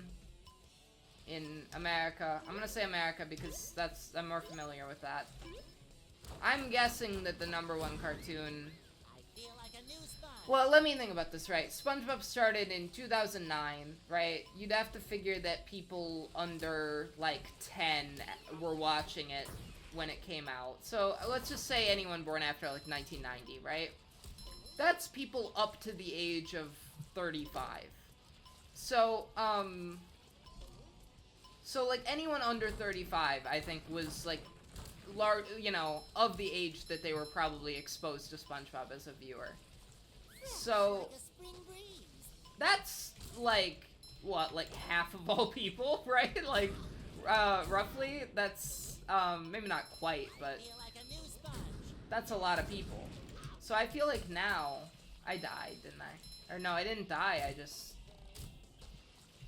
in America, I'm gonna say America because I'm more familiar with that. I'm guessing that the number 1 cartoon. I feel like a new sponge. Well, let me think about this, right? SpongeBob started in 2009, right? You'd have to figure that people under, like, 10 were watching it when it came out. So, let's just say anyone born after, like, 1990, right? That's people up to the age of 35. So, like, anyone under 35, I think, was, like, you know, of the age that they were probably exposed to SpongeBob as a viewer. So, Like a spring breeze. that's, like, what, like, half of all people, right? Like, roughly, that's, maybe not quite, but Feel like a new sponge. that's a lot of people. So I feel like now, I died, didn't I? Or no, I didn't die, I just...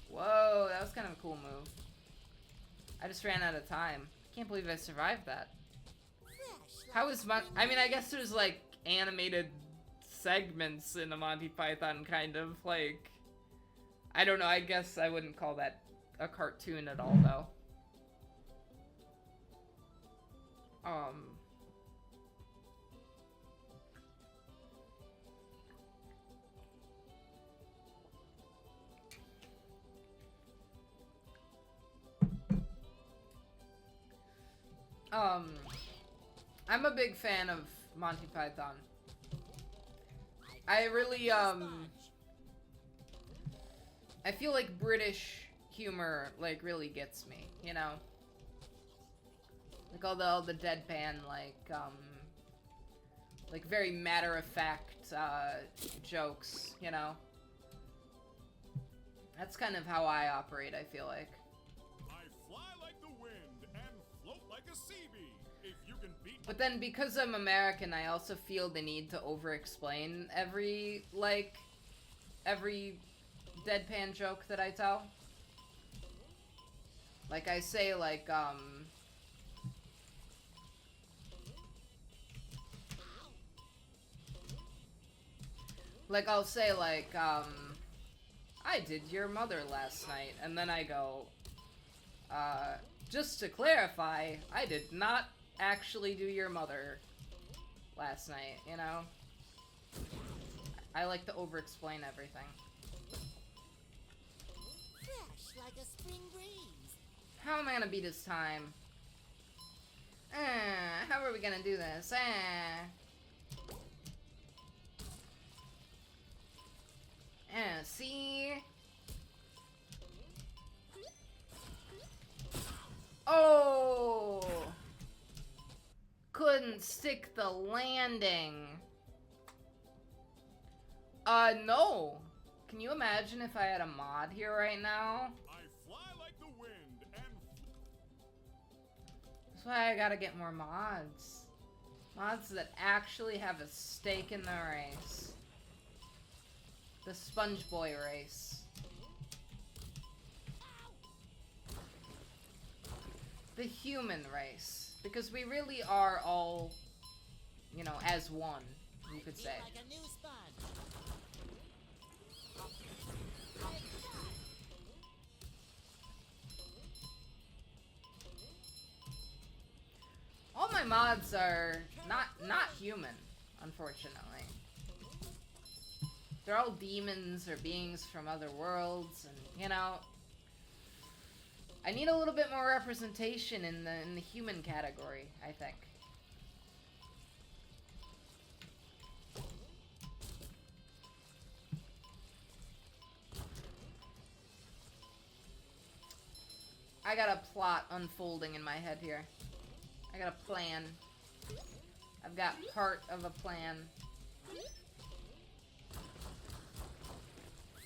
Whoa, that was kind of a cool move. I just ran out of time. Can't believe I survived that. Fresh. How is I mean, I guess there's, like, animated segments in a Monty Python, kind of, like... I don't know, I guess I wouldn't call that a cartoon at all, though. I'm a big fan of Monty Python. I really, I feel like British humor, like, really gets me, you know? Like all the deadpan, like very matter-of-fact, jokes, you know? That's kind of how I operate, I feel like. I fly like the wind and float like a sea bee. If you can beat But then, because I'm American, I also feel the need to over-explain every deadpan joke that I tell. Like, I say, like, I'll say, like, I did your mother last night, and then I go, just to clarify, I did not actually do your mother last night, you know? I like to over-explain everything. Fresh like a spring breeze. How am I gonna beat this time? How are we gonna do this? See? Oh! Couldn't stick the landing. No. Can you imagine if I had a mod here right now? I fly like the wind and That's why I gotta get more mods. Mods that actually have a stake in the race. The Sponge Boy race. The human race. Because we really are all, you know, as one, you could say. Like a new sponge. All my mods are not human, unfortunately. They're all demons or beings from other worlds, and you know, I need a little bit more representation in the human category, I think. I got a plot unfolding in my head here. I got a plan. I've got part of a plan.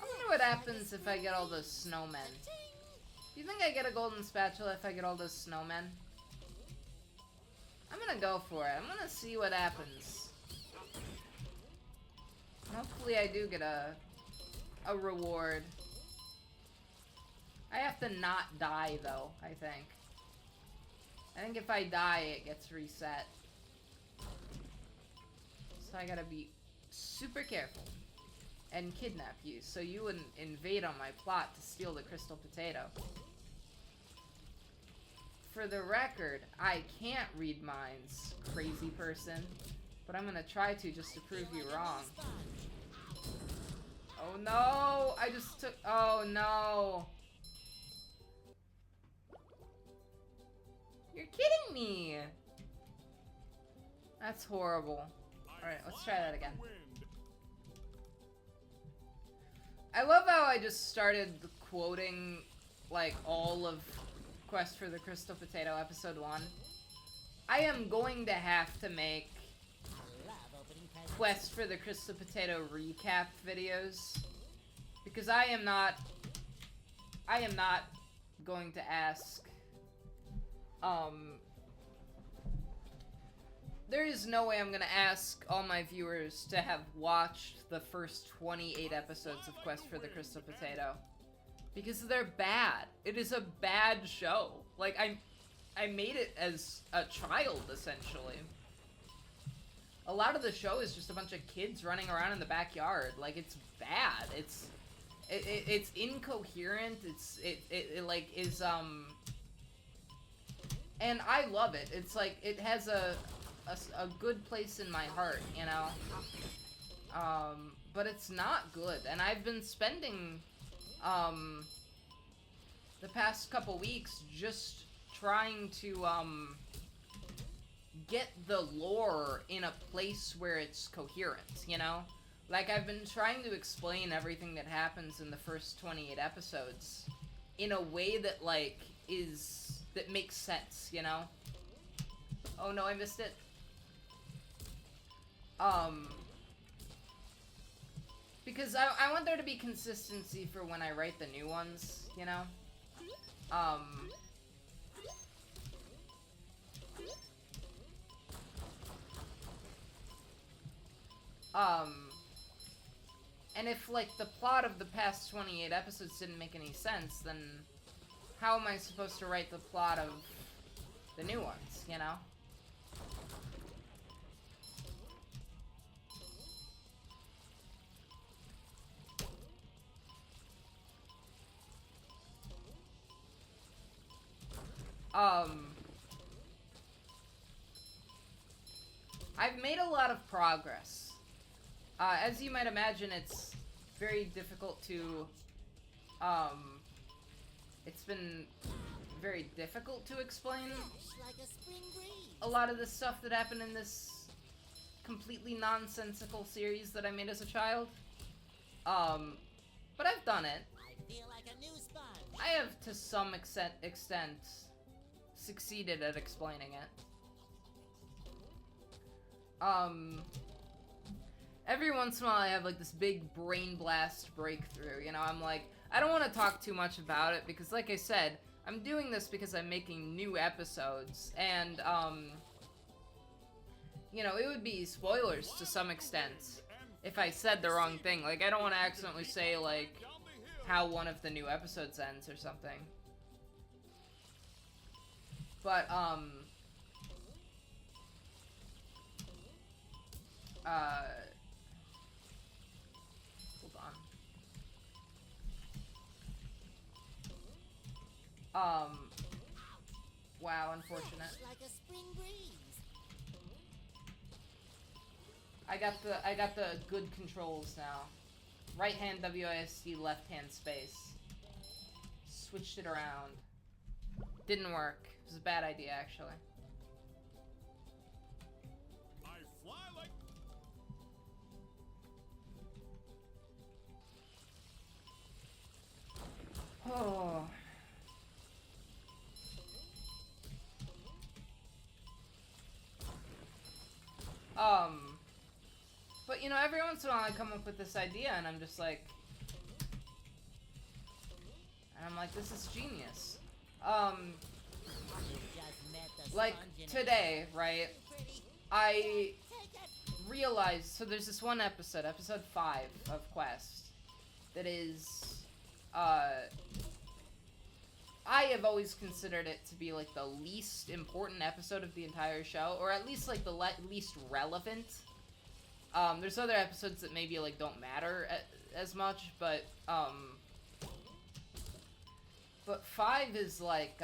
I wonder what happens if I get all those snowmen. Do you think I get a golden spatula if I get all those snowmen? I'm gonna go for it. I'm gonna see what happens. Hopefully I do get a reward. I have to not die though, I think. I think if I die, it gets reset. So I gotta be super careful and kidnap you so you wouldn't invade on my plot to steal the crystal potato. For the record, I can't read minds, crazy person. But I'm gonna try to just to prove you wrong. Oh no! I just took... Oh no! You're kidding me! That's horrible. Alright, let's try that again. I love how I just started quoting, like, all of Quest for the Crystal Potato Episode 1. I am going to have to make I love opening presents. Quest for the Crystal Potato recap videos. Because I am not going to ask, there is no way I'm gonna ask all my viewers to have watched the first 28 episodes of Quest for the Crystal Potato. Because they're bad. It is a bad show. Like, I made it as a child, essentially. A lot of the show is just a bunch of kids running around in the backyard. Like, it's bad. It's incoherent. It like, is, and I love it. It's like, it has a good place in my heart, you know? But it's not good. And I've been spending, the past couple weeks just trying to, get the lore in a place where it's coherent, you know? Like, I've been trying to explain everything that happens in the first 28 episodes in a way that, like, that makes sense, you know? Oh no, I missed it. Because I want there to be consistency for when I write the new ones, you know? And if, like, the plot of the past 28 episodes didn't make any sense, then how am I supposed to write the plot of the new ones, you know? I've made a lot of progress. As you might imagine, it's very difficult to, it's been very difficult to explain Like a spring breeze. a lot of the stuff that happened in this completely nonsensical series that I made as a child. But I've done it. I feel like a new sponge. I have, to some extent, succeeded at explaining it. Every once in a while I have, like, this big brain blast breakthrough, you know? I'm like, I don't want to talk too much about it, because, like I said, I'm doing this because I'm making new episodes, and, you know, it would be spoilers to some extent if I said the wrong thing. Like, I don't want to accidentally say, like, how one of the new episodes ends or something. But, hold on. Wow, unfortunate. Like a spring breeze. I got the good controls now. Right hand WASD, left hand space. Switched it around. Didn't work. It was a bad idea, actually. I fly like... Oh. But you know, every once in a while I come up with this idea and I'm just like, this is genius. Just met the Like sponge in today, right? Pretty. I Take it. realized, so there's this one episode, episode 5 of Quest, that is, I have always considered it to be, like, the least important episode of the entire show, or at least, like, the least relevant. There's other episodes that maybe, like, don't matter as much, but 5 is, like,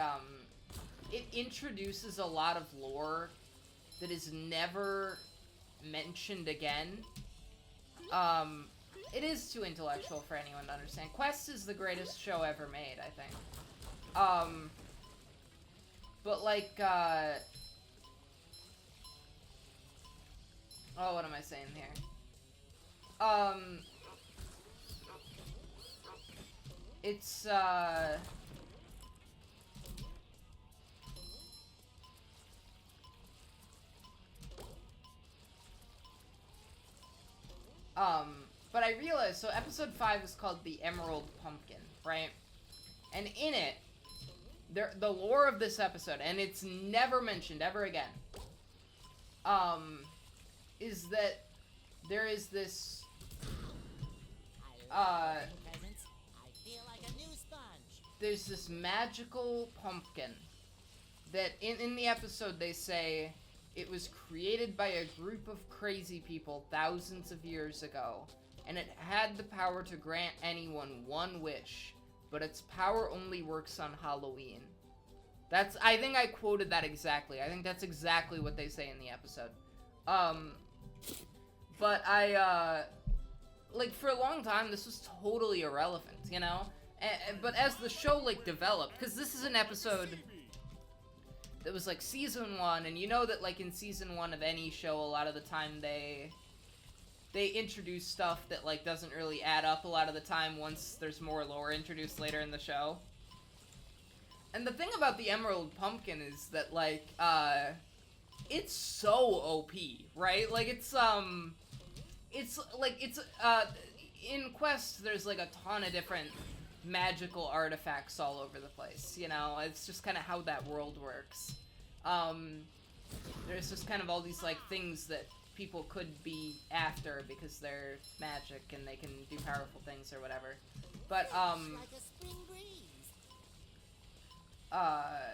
it introduces a lot of lore that is never mentioned again. It is too intellectual for anyone to understand. Quest is the greatest show ever made, I think. But like, oh, what am I saying here? It's, but I realized, so episode 5 is called The Emerald Pumpkin, right? And in it, the lore of this episode, and it's never mentioned ever again, is that there is this, I love presents. I feel like a new sponge. there's this magical pumpkin that in the episode they say it was created by a group of crazy people thousands of years ago, and it had the power to grant anyone one wish, but its power only works on Halloween. I think I quoted that exactly. I think that's exactly what they say in the episode. But like, for a long time, this was totally irrelevant, you know? But as the show, like, developed, because this is an episode that was, like, season 1, and you know that, like, in season 1 of any show, a lot of the time they introduce stuff that, like, doesn't really add up a lot of the time once there's more lore introduced later in the show. And the thing about the Emerald Pumpkin is that, like, it's so OP, right? Like, it's in Quest, there's, like, a ton of different magical artifacts all over the place, you know? It's just kind of how that world works. There's just kind of all these, like, things that people could be after because they're magic and they can do powerful things or whatever. But, Like a spring breeze. I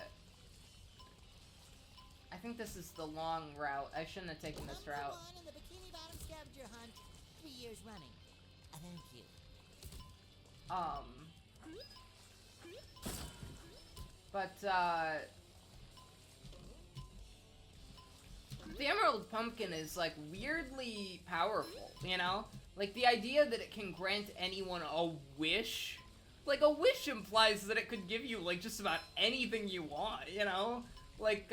think this is the long route. I shouldn't have taken this route. Number 1 in the Bikini Bottom scavenger hunt, 3 years running. Thank you. The Emerald Pumpkin is, like, weirdly powerful, you know? Like, the idea that it can grant anyone a wish, like, a wish implies that it could give you, like, just about anything you want, you know? Like,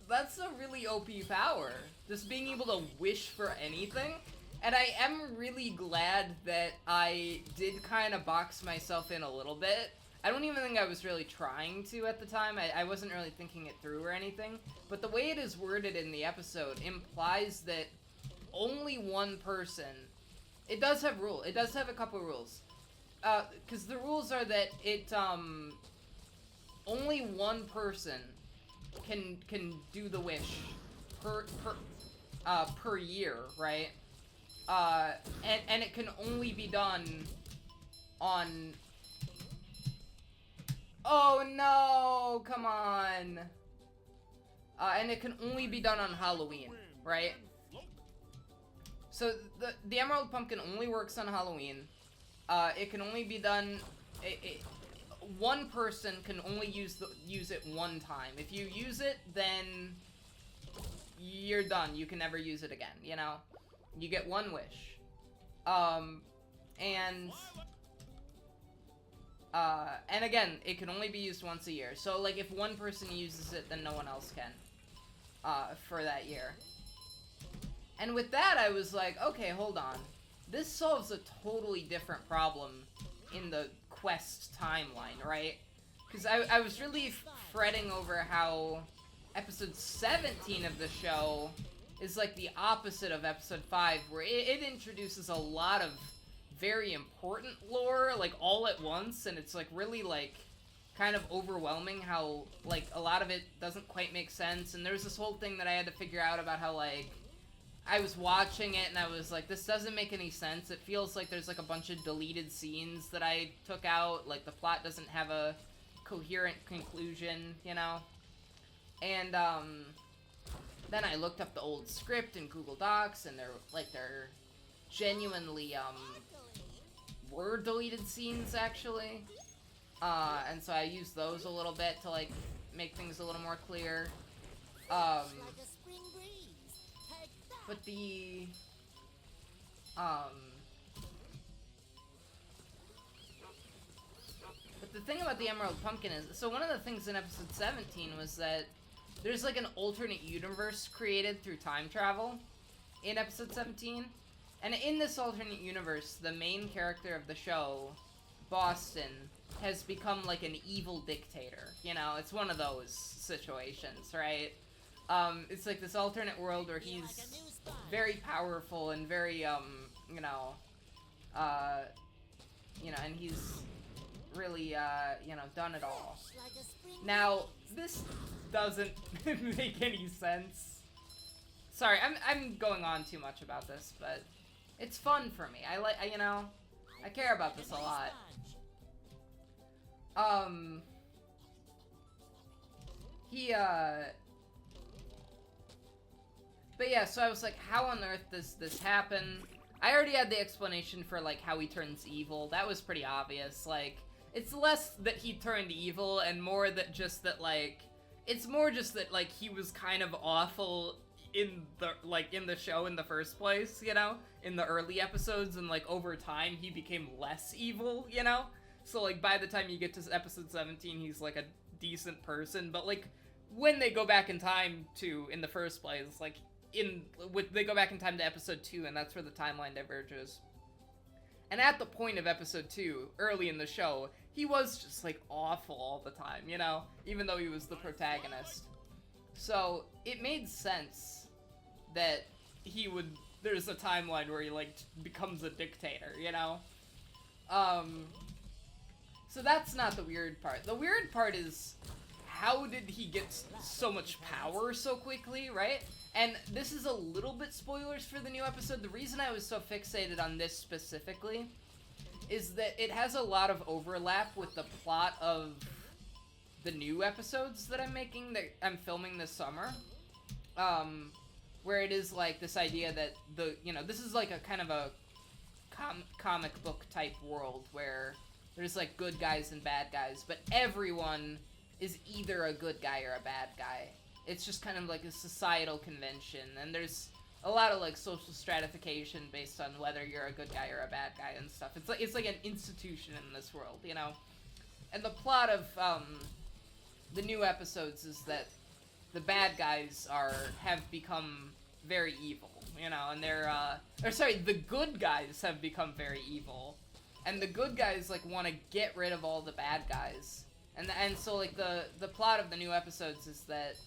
that's a really OP power. Just being able to wish for anything. And I am really glad that I did kind of box myself in a little bit. I don't even think I was really trying to at the time. I wasn't really thinking it through or anything. But the way it is worded in the episode implies that only one person... It does have rule. It does have a couple rules. Because the rules are that it, only one person can do the wish per year, right? And it can only be done on... Oh no, come on. And it can only be done on Halloween, right? So the Emerald Pumpkin only works on Halloween. It can only be done... one person can only use it one time. If you use it, then you're done. You can never use it again, you know? You get one wish. And again, it can only be used once a year. So, like, if one person uses it, then no one else can, for that year. And with that, I was like, okay, hold on. This solves a totally different problem in the Quest timeline, right? Because I was really fretting over how episode 17 of the show is like the opposite of episode 5, where it introduces a lot of very important lore, like, all at once, and it's, like, really, like, kind of overwhelming how, like, a lot of it doesn't quite make sense, and there's this whole thing that I had to figure out about how, like, I was watching it, and I was like, this doesn't make any sense. It feels like there's, like, a bunch of deleted scenes that I took out, like, the plot doesn't have a coherent conclusion, you know? And, then I looked up the old script in Google Docs, and they're genuinely, were deleted scenes, actually. And so I used those a little bit to, like, make things a little more clear. Like a spring breeze. Take that. But the thing about the Emerald Pumpkin is, so one of the things in episode 17 was that there's, like, an alternate universe created through time travel in episode 17. And in this alternate universe, the main character of the show, Boston, has become, like, an evil dictator. You know, it's one of those situations, right? It's like this alternate world where he's very powerful and very, and he's really, done it all. Like a spring Now, this doesn't make any sense. Sorry, I'm going on too much about this, but it's fun for me. I care about this a lot. But yeah, so I was like, how on earth does this happen? I already had the explanation for, like, how he turns evil. That was pretty obvious. Like, it's less that he turned evil and more that just that, like, it's more just that, like, he was kind of awful in the show in the first place, you know? In the early episodes, and, like, over time, he became less evil, you know? So, like, by the time you get to episode 17, he's, like, a decent person, but, like, when they go back in time in the first place, like, they go back in time to episode 2, and that's where the timeline diverges. And at the point of episode 2, early in the show, he was just, like, awful all the time, you know? Even though he was the protagonist. So it made sense that he would. There's a timeline where he like becomes a dictator, you know. So that's not the weird part. The weird part is how did he get so much power so quickly, right? And this is a little bit spoilers for the new episode. The reason I was so fixated on this specifically is that it has a lot of overlap with the plot of the new episodes that I'm filming this summer. Where it is like this idea that this is like a kind of a comic book type world where there's like good guys and bad guys, but everyone is either a good guy or a bad guy. It's just kind of like a societal convention, and there's a lot of like social stratification based on whether you're a good guy or a bad guy and stuff. It's like an institution in this world, you know. And the plot of the new episodes is that the bad guys have become very evil, you know, and the good guys have become very evil, and the good guys like want to get rid of all the bad guys, and so like the plot of the new episodes is that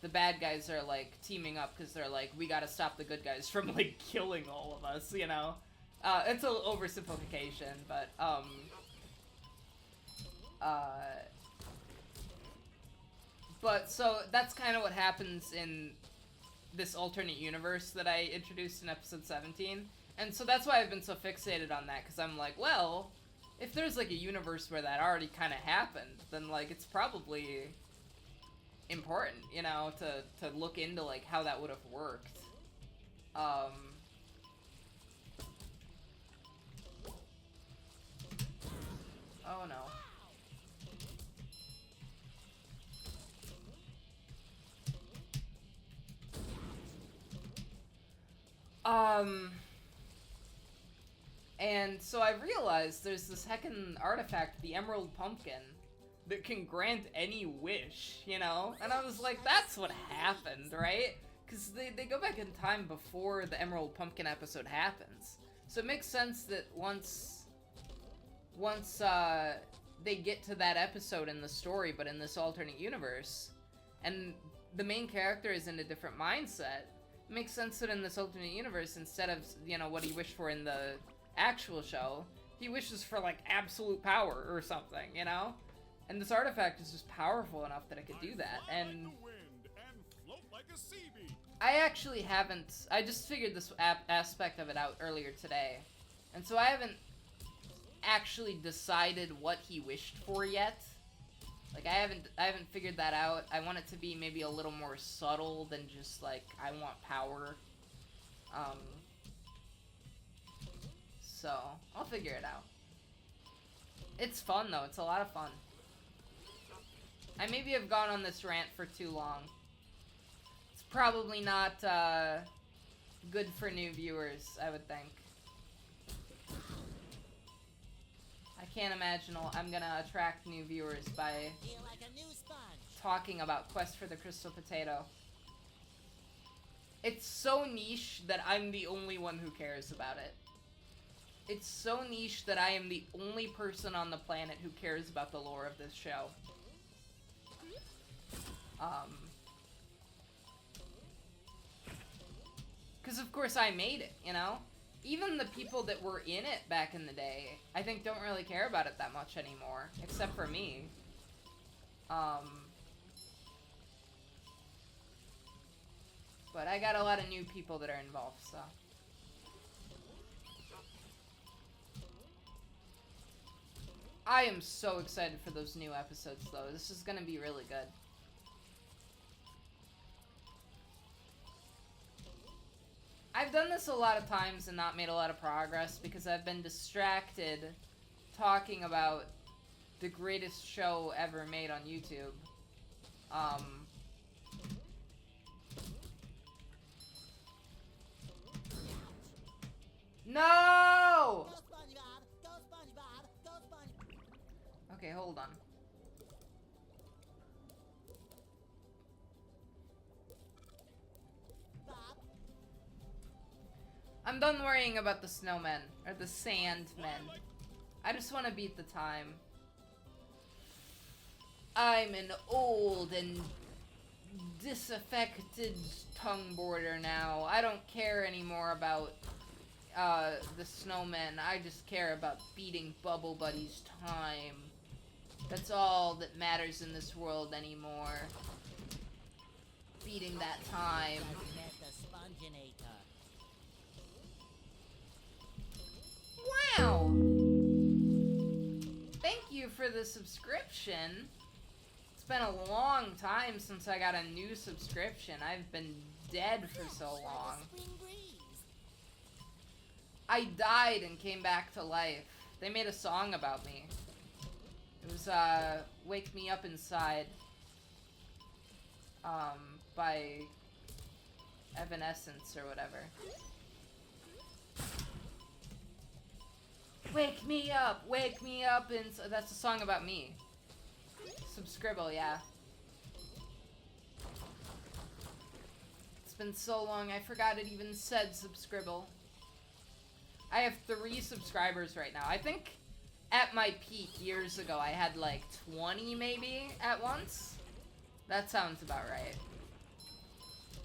the bad guys are like teaming up because they're like, we gotta stop the good guys from like killing all of us, you know. It's a little oversimplification, but but so that's kind of what happens in this alternate universe that I introduced in episode 17. And so that's why I've been so fixated on that, because I'm like, well, if there's like a universe where that already kind of happened, then like it's probably important, you know, to look into like how that would have worked. Oh no. And so I realized there's this heckin' artifact, the Emerald Pumpkin, that can grant any wish, you know? And I was like, that's what happened, right? Because they go back in time before the Emerald Pumpkin episode happens. So it makes sense that once they get to that episode in the story, but in this alternate universe, and the main character is in a different mindset, it makes sense that in this alternate universe, instead of, you know, what he wished for in the actual show, he wishes for, like, absolute power or something, you know? And this artifact is just powerful enough that it could do that, and I actually haven't, I just figured this aspect of it out earlier today, and so I haven't actually decided what he wished for yet. Like, I haven't figured that out. I want it to be maybe a little more subtle than just, like, I want power. So, I'll figure it out. It's fun, though. It's a lot of fun. I maybe have gone on this rant for too long. It's probably not, good for new viewers, I would think. I can't imagine I'm gonna attract new viewers by Feel like a new sponge. talking about Quest for the Crystal Potato. It's so niche that I'm the only one who cares about it. It's so niche that I am the only person on the planet who cares about the lore of this show. Because of course I made it, you know? Even the people that were in it back in the day, I think don't really care about it that much anymore, except for me. But I got a lot of new people that are involved, so. I am so excited for those new episodes, though. This is gonna be really good. I've done this a lot of times and not made a lot of progress because I've been distracted talking about the greatest show ever made on YouTube. No! Go SpongeBob! Go SpongeBob! Go SpongeBob! Okay, hold on. Bob. I'm done worrying about the snowmen, or the sandmen. I just want to beat the time. I'm an old and disaffected tongue border now. I don't care anymore about the snowmen. I just care about beating Bubble Buddy's time. That's all that matters in this world anymore. Beating that time. Just met the Sponginator. Wow! Thank you for the subscription. It's been a long time since I got a new subscription. I've been dead for so long. Spring breeze. I died and came back to life. They made a song about me. It was, Wake Me Up Inside. By Evanescence or whatever. Wake me up, and that's a song about me. Subscribble, yeah. It's been so long, I forgot it even said subscribble. I have 3 subscribers right now. I think at my peak years ago, I had like 20 maybe at once. That sounds about right.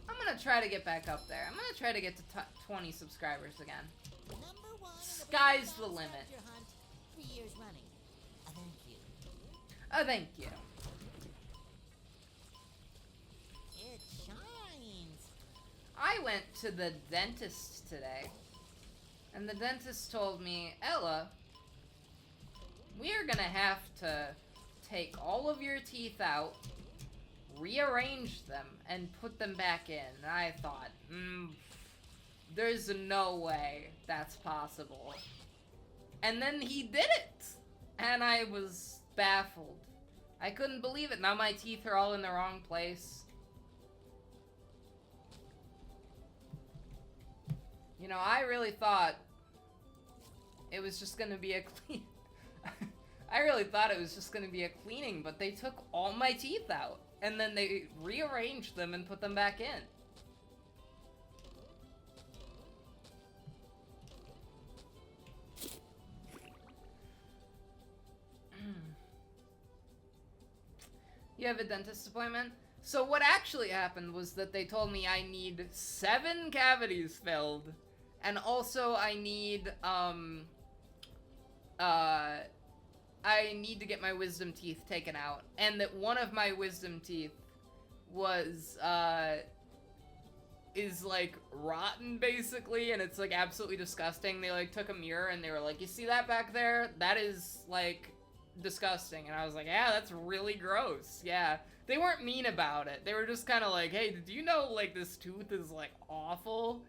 I'm gonna try to get back up there. I'm gonna try to get to 20 subscribers again. Number 1 Sky's the limit. Hunt, 3 years running. Thank you. Oh, thank you. It shines. I went to the dentist today, and the dentist told me, Ella, we're gonna have to take all of your teeth out, rearrange them, and put them back in. And I thought, there's no way that's possible. And then he did it! And I was baffled. I couldn't believe it. Now my teeth are all in the wrong place. You know, I really thought it was just gonna be a clean... I really thought it was just gonna be a cleaning, but they took all my teeth out. And then they rearranged them and put them back in. You have a dentist appointment? So what actually happened was that they told me I need 7 cavities filled. And also I need, I need to get my wisdom teeth taken out. And that one of my wisdom teeth was, is, like, rotten, basically. And it's, like, absolutely disgusting. They, like, took a mirror and they were like, you see that back there? That is, like, disgusting. And I was like, yeah, that's really gross. Yeah. They weren't mean about it. They were just kind of like, hey, did you know, like, this tooth is, like, awful?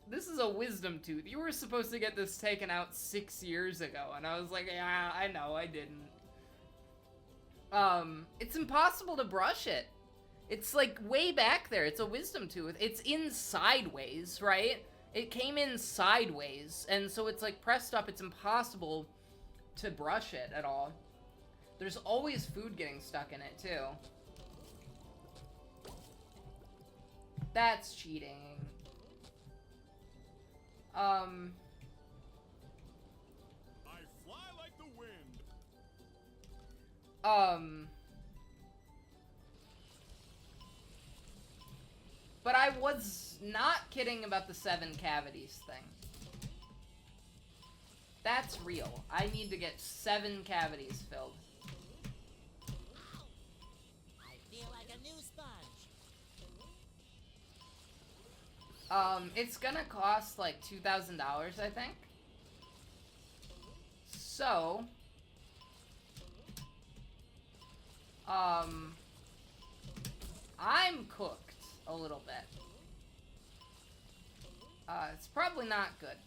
This is a wisdom tooth. You were supposed to get this taken out 6 years ago. And I was like, yeah, I know, I didn't. It's impossible to brush it. It's, like, way back there. It's a wisdom tooth. It's in sideways, right? It came in sideways. And so it's, like, pressed up. It's impossible to brush it at all. There's always food getting stuck in it, too. That's cheating. I fly like the wind. But I was not kidding about the 7 cavities thing. That's real. I need to get 7 cavities filled. I feel like a new sponge. It's gonna cost like $2,000, I think. So, I'm cooked a little bit. It's probably not good.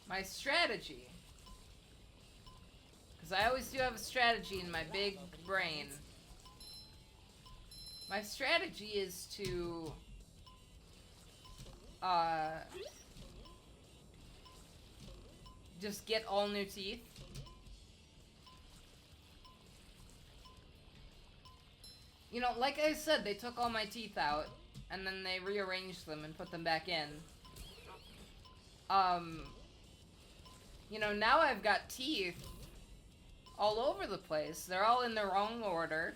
My strategy, because I always do have a strategy in my big brain. My strategy is to, just get all new teeth. You know, like I said, they took all my teeth out, and then they rearranged them and put them back in. You know, now I've got teeth all over the place. They're all in the wrong order.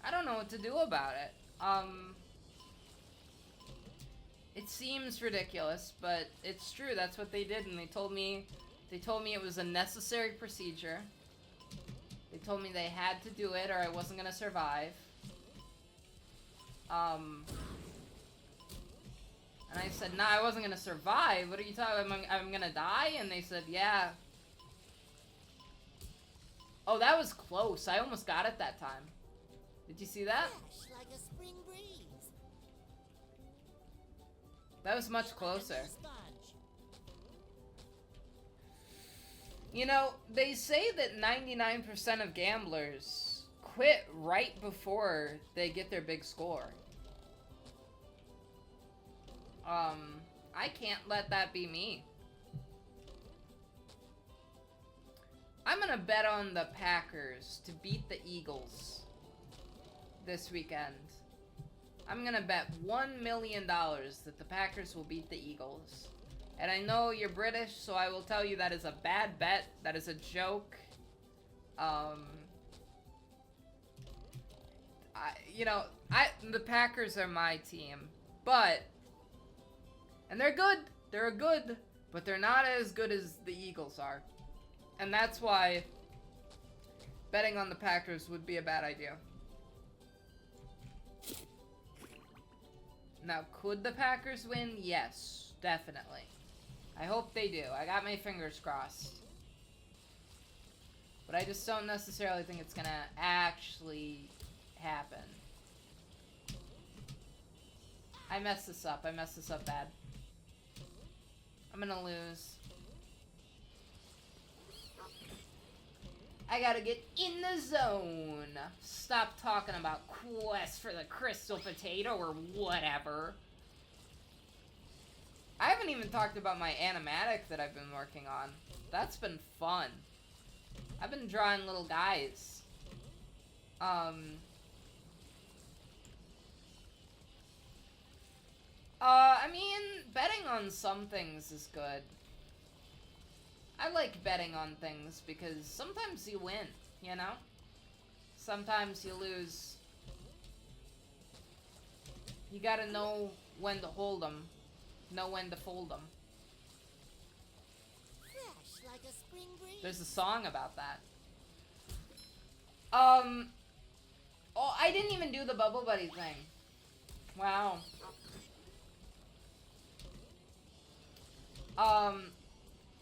I don't know what to do about it. It seems ridiculous, but it's true. That's what they did, and they told me it was a necessary procedure. They told me they had to do it or I wasn't gonna survive. And I said, nah, I wasn't gonna survive. What are you talking about? I'm gonna die? And they said, yeah. Oh, that was close. I almost got it that time. Did you see that? Fresh like a spring breeze. That was much closer. Like a sponge. You know, they say that 99% of gamblers quit right before they get their big score. I can't let that be me. I'm gonna bet on the Packers to beat the Eagles this weekend. I'm gonna bet $1 million that the Packers will beat the Eagles. And I know you're British, so I will tell you that is a bad bet. That is a joke. The Packers are my team, and they're good. They're good, but they're not as good as the Eagles are. And that's why betting on the Packers would be a bad idea. Now, could the Packers win? Yes, definitely. I hope they do. I got my fingers crossed. But I just don't necessarily think it's gonna actually happen. I messed this up. I messed this up bad. I'm gonna lose. I gotta get in the zone. Stop talking about quest for the crystal potato or whatever. I haven't even talked about my animatic that I've been working on. That's been fun. I've been drawing little guys. I mean, betting on some things is good. I like betting on things because sometimes you win, you know? Sometimes you lose. You gotta know when to hold 'em, know when to fold 'em. Fresh like a spring breeze. There's a song about that. Oh, I didn't even do the Bubble Buddy thing. Wow.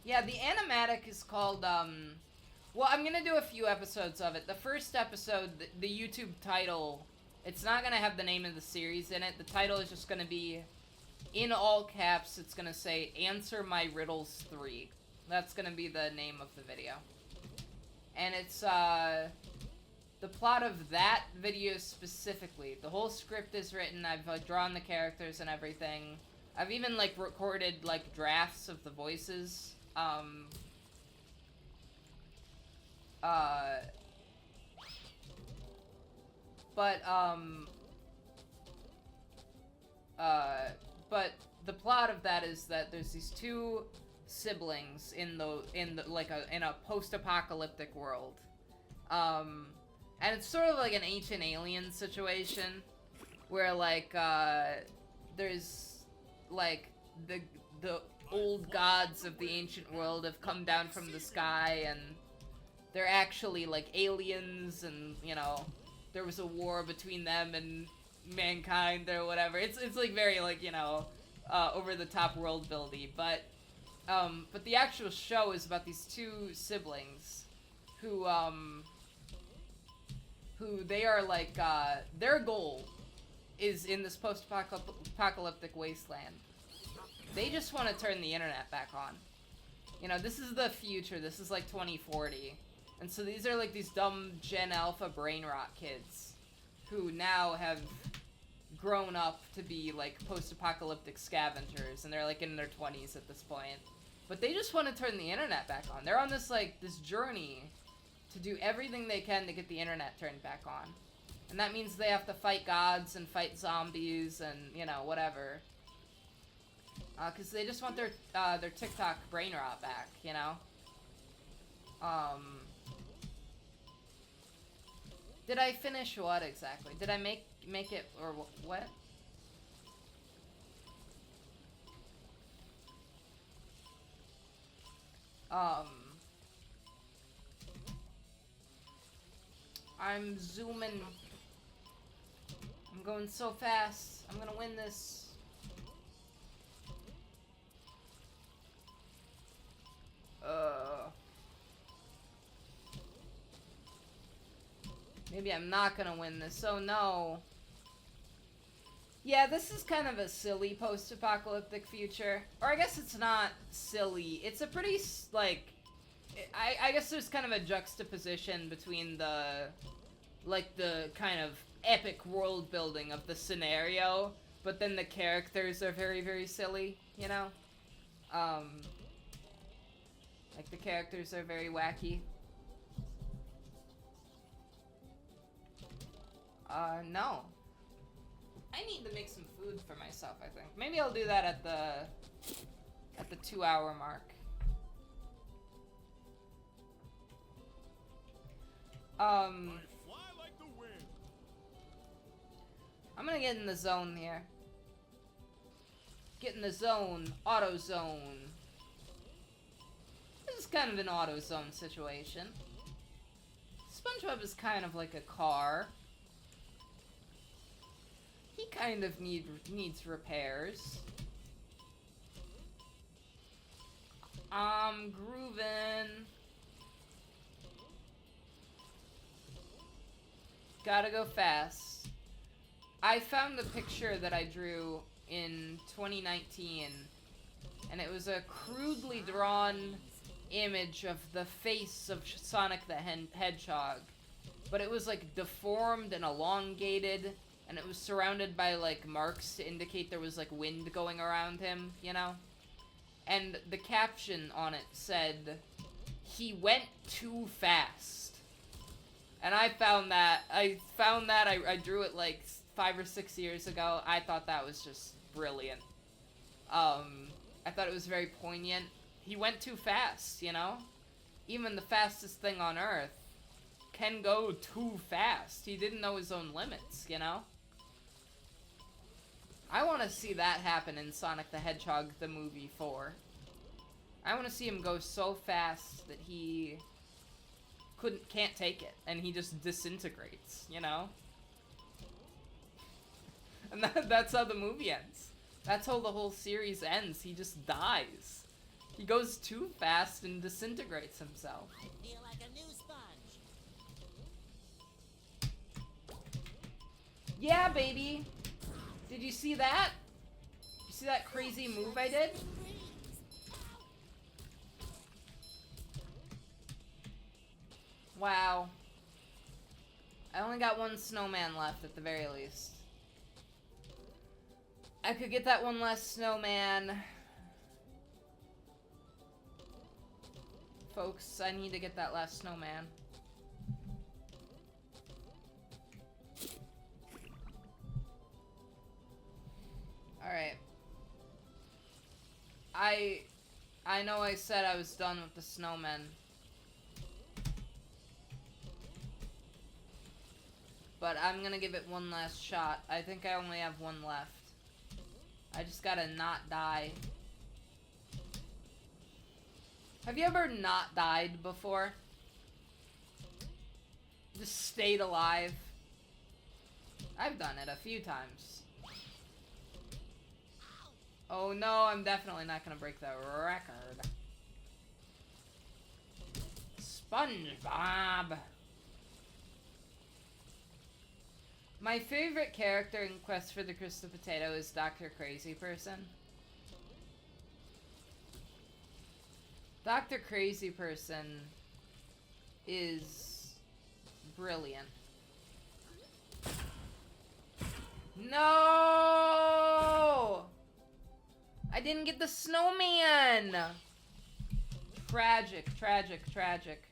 Yeah, the animatic is called, well, I'm gonna do a few episodes of it. The first episode, the YouTube title, it's not gonna have the name of the series in it. The title is just gonna be, in all caps, it's gonna say, Answer My Riddles 3. That's gonna be the name of the video. And it's, the plot of that video specifically. The whole script is written, I've drawn the characters and everything. I've even, like, recorded, like, drafts of the voices. But the plot of that is that there's these two siblings in a post-apocalyptic world. And it's sort of like an Ancient Alien situation where, like, there's, like, the old gods of the ancient world have come down from the sky, and they're actually, like, aliens, and, you know, there was a war between them and mankind or whatever. It's like, very, like, you know, over-the-top world-buildy, but the actual show is about these two siblings who they are, like, their goal is in this post-apocalyptic wasteland. They just want to turn the internet back on. You know, this is the future. This is like 2040. And so these are like these dumb Gen Alpha brain rot kids who now have grown up to be like post-apocalyptic scavengers, and they're like in their 20s at this point. But they just want to turn the internet back on. They're on this like this journey to do everything they can to get the internet turned back on. And that means they have to fight gods and fight zombies and, you know, whatever. Cause they just want their TikTok brain rot back, you know? Did I finish what exactly? Did I make it, or what? I'm zooming. I'm going so fast. I'm gonna win this. Maybe I'm not gonna win this. Oh no. Yeah, this is kind of a silly post-apocalyptic future. Or I guess it's not silly. It's a pretty, like... I guess there's kind of a juxtaposition between the... like, the kind of epic world building of the scenario, but then the characters are very, very silly, you know? Like, the characters are very wacky. No. I need to make some food for myself, I think. Maybe I'll do that at the 2-hour mark. I fly like the wind. I'm gonna get in the zone here. Get in the zone. Auto zone. This is kind of an auto zone situation. SpongeBob is kind of like a car. He kind of needs repairs. I'm grooving. Gotta go fast. I found the picture that I drew in 2019, and it was a crudely drawn image of the face of Sonic the Hedgehog, but it was like deformed and elongated, and it was surrounded by like marks to indicate there was like wind going around him, you know? And the caption on it said, "He went too fast." And I drew it like 5 or 6 years ago. I thought that was just brilliant. I thought it was very poignant. He went too fast, you know? Even the fastest thing on Earth can go too fast. He didn't know his own limits, you know? I want to see that happen in Sonic the Hedgehog the Movie 4. I want to see him go so fast that he can't take it, and he just disintegrates, you know? And that's how the movie ends. That's how the whole series ends. He just dies. He goes too fast and disintegrates himself. I feel like a new sponge. Yeah, baby! Did you see that? You see that crazy move I did? Wow. I only got one snowman left at the very least. I could get that one last snowman. Folks, I need to get that last snowman. Alright. I know I said I was done with the snowmen. But I'm gonna give it one last shot. I think I only have one left. I just gotta not die. Have you ever not died before? Just stayed alive? I've done it a few times. Oh no, I'm definitely not gonna break the record. SpongeBob! My favorite character in Quest for the Crystal Potato is Dr. Crazy Person. Dr. Crazy Person is brilliant. No! I didn't get the snowman! Tragic, tragic, tragic.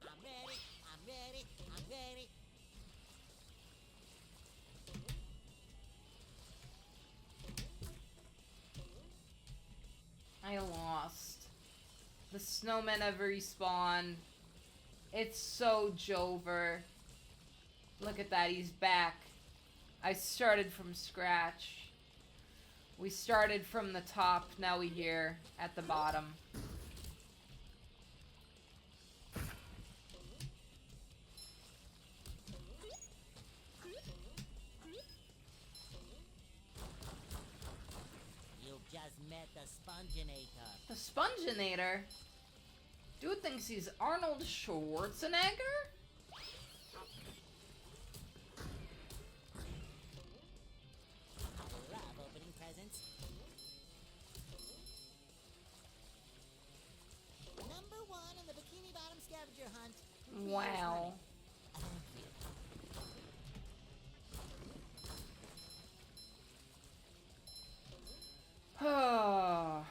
I'm ready, I'm ready, I'm ready. I lost. The snowmen ever respawn. It's so Jover. Look at that, he's back. I started from scratch. We started from the top, now we here at the bottom. You've just met the Sponginator. The Sponginator? Dude thinks he's Arnold Schwarzenegger? I love opening presents. Number 1 in the Bikini Bottom scavenger hunt. Wow. Oh.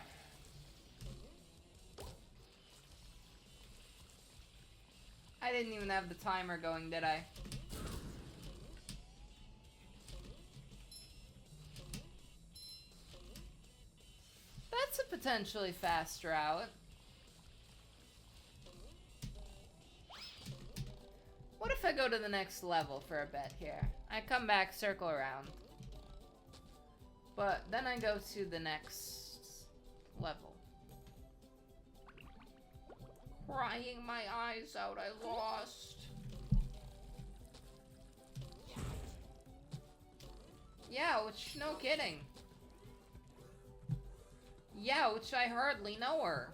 I didn't even have the timer going, did I? That's a potentially fast route. What if I go to the next level for a bit here? I come back, circle around. But then I go to the next level. Crying my eyes out, I lost. Yeah, which, no kidding. Yeah, which I hardly know her.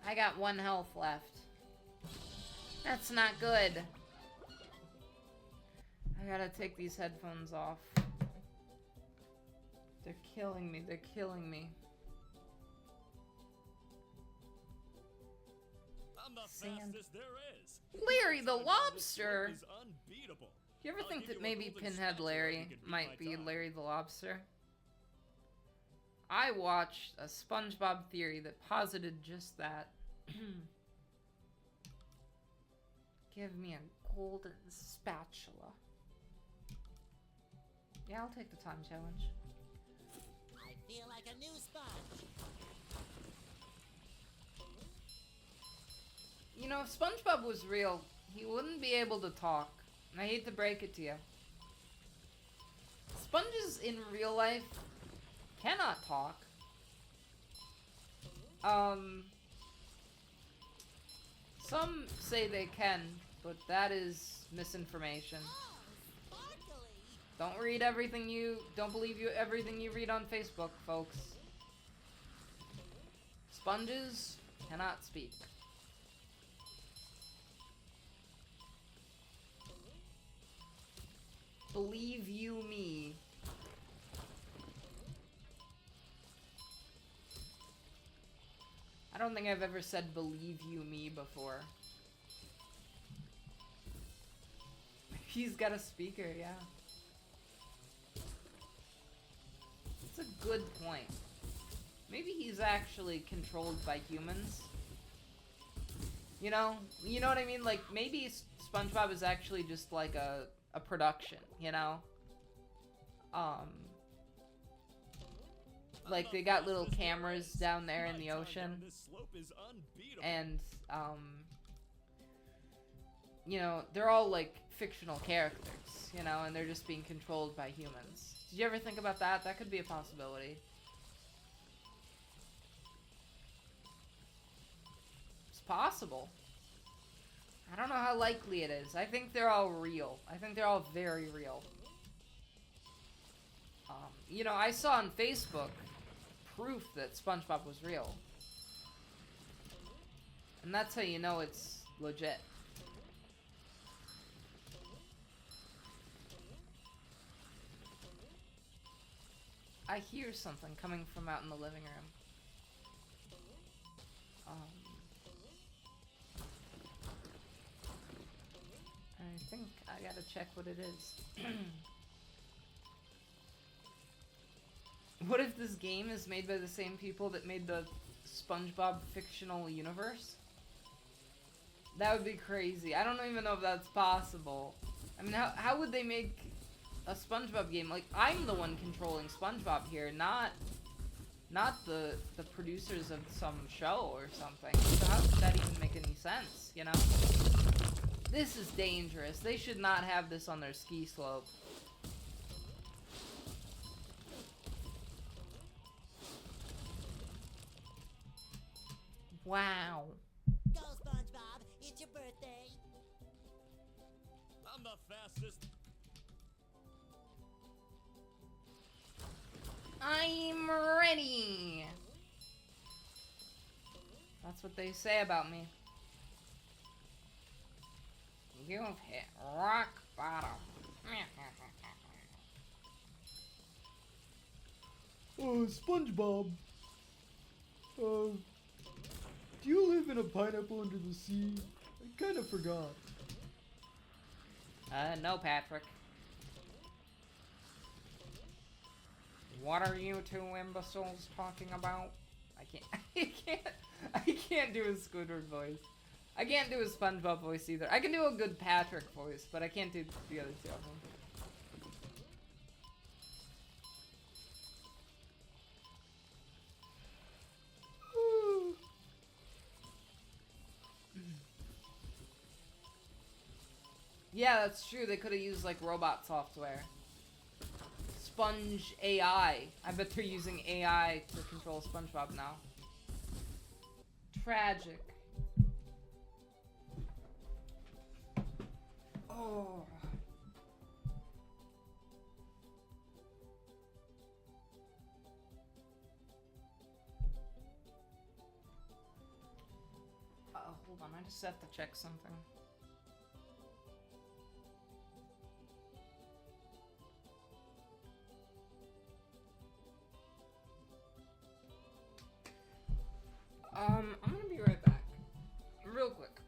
I got 1 health left. That's not good. I gotta take these headphones off. They're killing me, they're killing me. I'm the Sand. fastest there is. Larry the Lobster! This is unbeatable. Do you ever I'll think give that you a maybe golden Pinhead statue Larry if you can beat might my be time. Larry the Lobster? I watched a SpongeBob theory that posited just that. Give me a golden spatula. Yeah, I'll take the time challenge. I feel like a new sponge. You know, if SpongeBob was real, he wouldn't be able to talk. And I hate to break it to you. Sponges in real life cannot talk. Some say they can, but that is misinformation. Oh, sparkly. Don't believe everything you read on Facebook, folks. Sponges cannot speak. Believe you me. I don't think I've ever said believe you me before. He's got a speaker, yeah. That's a good point. Maybe he's actually controlled by humans. You know what I mean? Like, maybe SpongeBob is actually just like a production, you know? Like, they got little cameras down there in the ocean. This slope is unbeatable. And, you know, they're all, like, fictional characters, you know, and they're just being controlled by humans. Did you ever think about that? That could be a possibility. It's possible. I don't know how likely it is. I think they're all real. I think they're all very real. You know, I saw on Facebook proof that SpongeBob was real. And that's how you know it's legit. I hear something coming from out in the living room. I think I gotta check what it is. What if this game is made by the same people that made the SpongeBob fictional universe? That would be crazy. I don't even know if that's possible. I mean, how would they make a SpongeBob game? Like, I'm the one controlling SpongeBob here, not the producers of some show or something. So how does that even make any sense, you know? This is dangerous. They should not have this on their ski slope. Wow. Go, SpongeBob. It's your birthday. I'm the fastest. I'm ready. That's what they say about me. You've hit rock bottom. Oh, SpongeBob. Do you live in a pineapple under the sea? I kind of forgot. No, Patrick. What are you two imbeciles talking about? I can't do a Squidward voice. I can't do a SpongeBob voice either. I can do a good Patrick voice, but I can't do the other two of them. Yeah, that's true. They could have used like robot software. Sponge AI. I bet they're using AI to control SpongeBob now. Tragic. Oh. Hold on. I just have to check something. I'm gonna be right back. Real quick.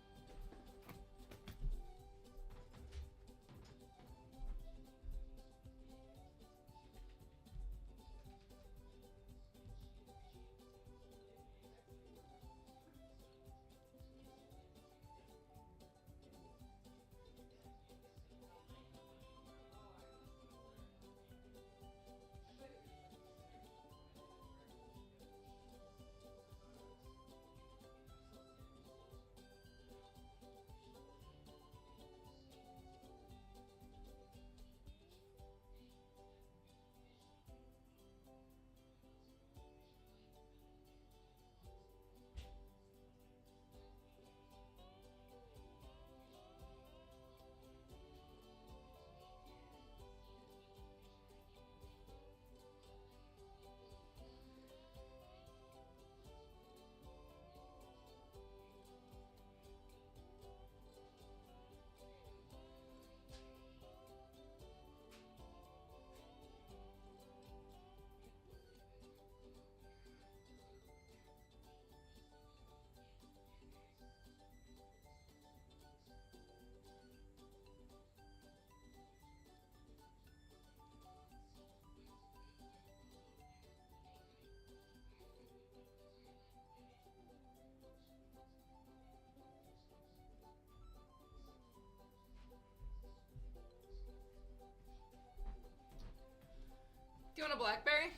Do you want a blackberry?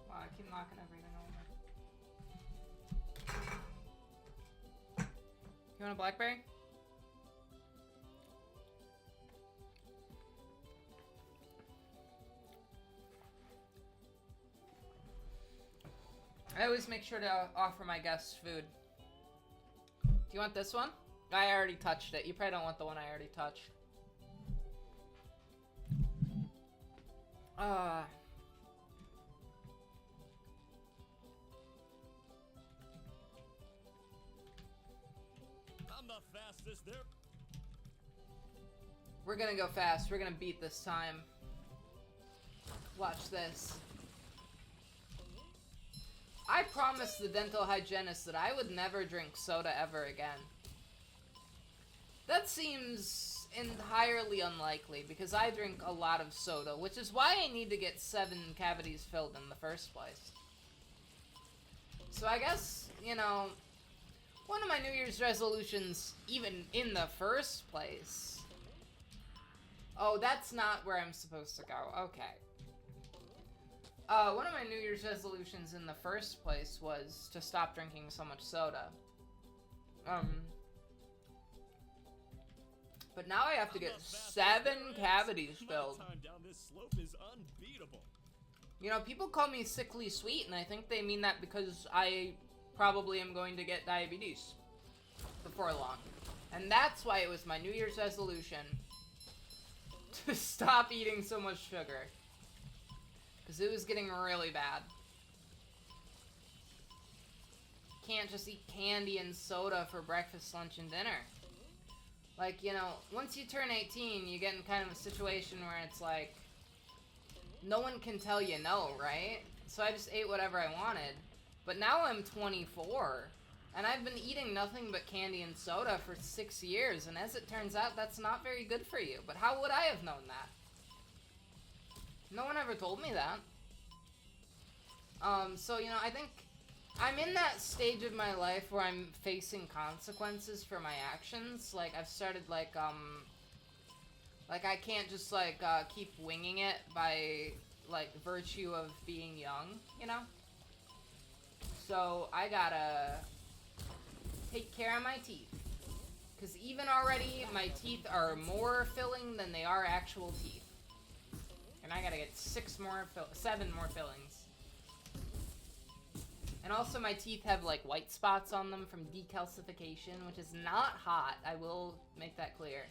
Wow, I keep knocking everything over. You want a blackberry? I always make sure to offer my guests food. Do you want this one? I already touched it. You probably don't want the one I already touched. I'm the fastest there. We're gonna go fast. We're gonna beat this time. Watch this. I promised the dental hygienist that I would never drink soda ever again. That seems entirely unlikely because I drink a lot of soda, which is why I need to get 7 cavities filled in the first place. So I guess, you know, one of my New Year's resolutions, even in the first place... Oh, that's not where I'm supposed to go. Okay. One of my New Year's resolutions in the first place was to stop drinking so much soda. But now I have to get 7 cavities filled. My time down this slope is unbeatable. You know, people call me sickly sweet, and I think they mean that because I probably am going to get diabetes before long. And that's why it was my New Year's resolution to stop eating so much sugar. Because it was getting really bad. Can't just eat candy and soda for breakfast, lunch, and dinner. Like, you know, once you turn 18, you get in kind of a situation where it's like, no one can tell you no, right? So I just ate whatever I wanted. But now I'm 24, and I've been eating nothing but candy and soda for 6 years, and as it turns out, that's not very good for you. But how would I have known that? No one ever told me that. So, you know, I think I'm in that stage of my life where I'm facing consequences for my actions. Like, I've started, like, I can't just, like, keep winging it by, like, virtue of being young, you know? So, I gotta take care of my teeth. Because even already, my teeth are more filling than they are actual teeth. And I gotta get 7 more fillings. And also my teeth have like white spots on them from decalcification, which is not hot. I will make that clear.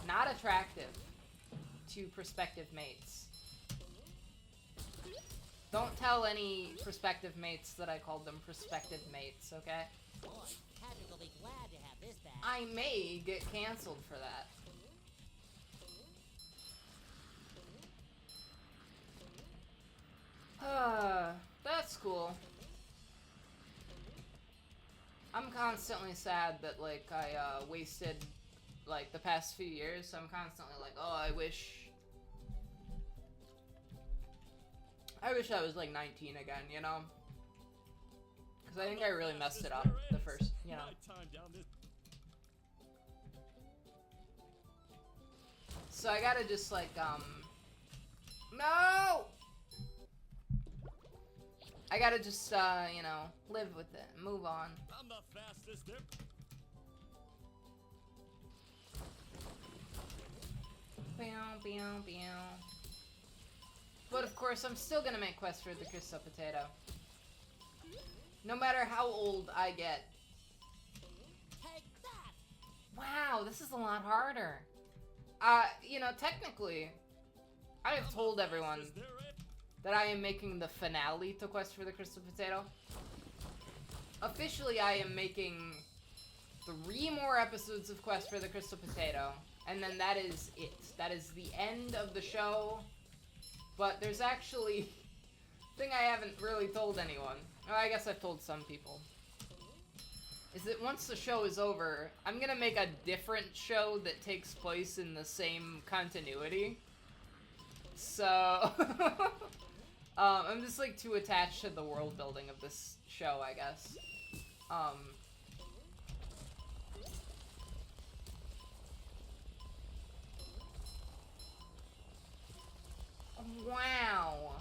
Not attractive to prospective mates. Don't tell any prospective mates that I called them prospective mates, okay? Boy, Patrick will be glad to have this back. I may get canceled for that. That's cool. I'm constantly sad that, like, I, wasted, like, the past few years, so I'm constantly like, oh, I wish I was, like, 19 again, you know? Because I think I really messed it up the first, you know. My time down this So I gotta just, like, no! I gotta just, you know, live with it, move on. I'm the fastest there. But of course, I'm still gonna make Quest for the Crystal Potato. No matter how old I get. Take that! Wow, this is a lot harder. You know, technically, I have told everyone Is there it? that I am making the finale to Quest for the Crystal Potato. Officially, I am making 3 more episodes of Quest for the Crystal Potato, and then that is it. That is the end of the show. But there's actually a thing I haven't really told anyone. Oh, I guess I've told some people. Is that once the show is over, I'm gonna make a different show that takes place in the same continuity. So, I'm just like too attached to the world building of this show, I guess. Wow.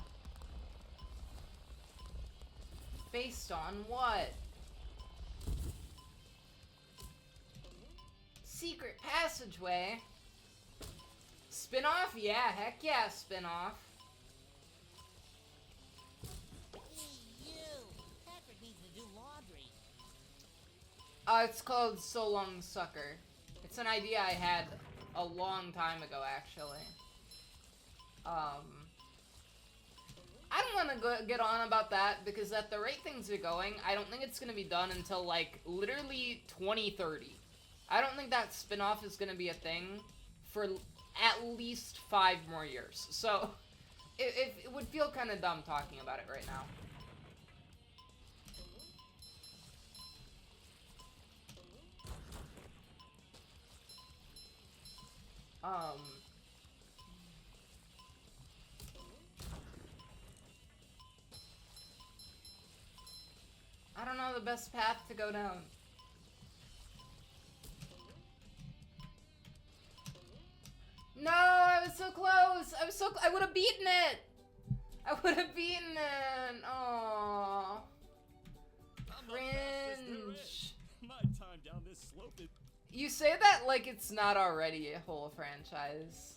Based on what? Secret passageway? Spin-off? Yeah, heck yeah, spin-off. Hey, you! Patrick needs to do laundry. It's called So Long Sucker. It's an idea I had a long time ago, actually. I don't want to get on about that, because at the rate things are going, I don't think it's going to be done until, like, literally 2030. I don't think that spin-off is going to be a thing for at least 5 more years. So, it would feel kind of dumb talking about it right now. I I don't know the best path to go down. No, I was so close. I would have beaten it. I would have beaten it. Aww. Cringe. My time down this slope is... You say that like it's not already a whole franchise.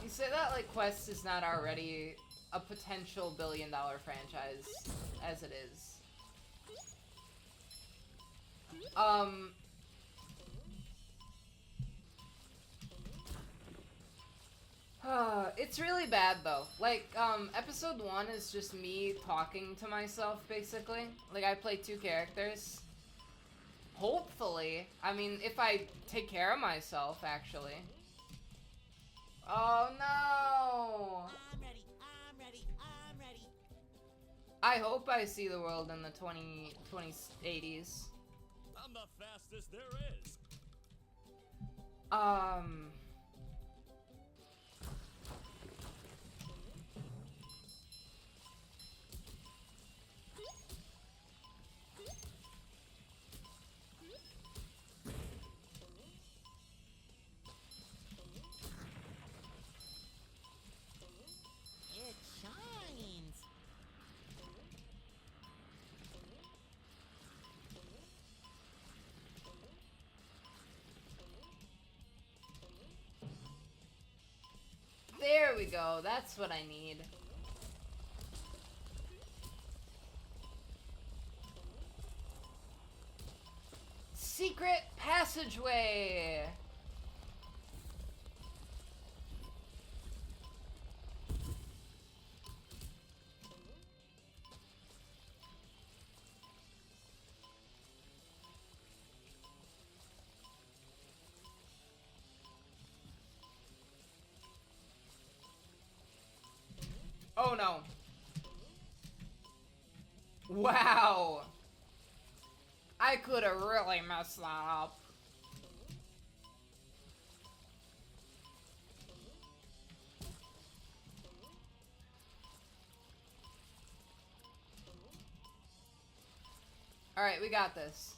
You say that like Quest is not already a potential billion-dollar franchise, as it is. It's really bad though. Like, episode 1 is just me talking to myself, basically. Like, I play 2 characters. Hopefully. I mean, if I take care of myself, actually. Oh no! I'm ready, I'm ready, I'm ready. I hope I see the world in the 2080s. I'm the fastest there is. It shines. There we go. That's what I need. Secret passageway. Oh no. Wow. I could have really messed that up. Alright, we got this.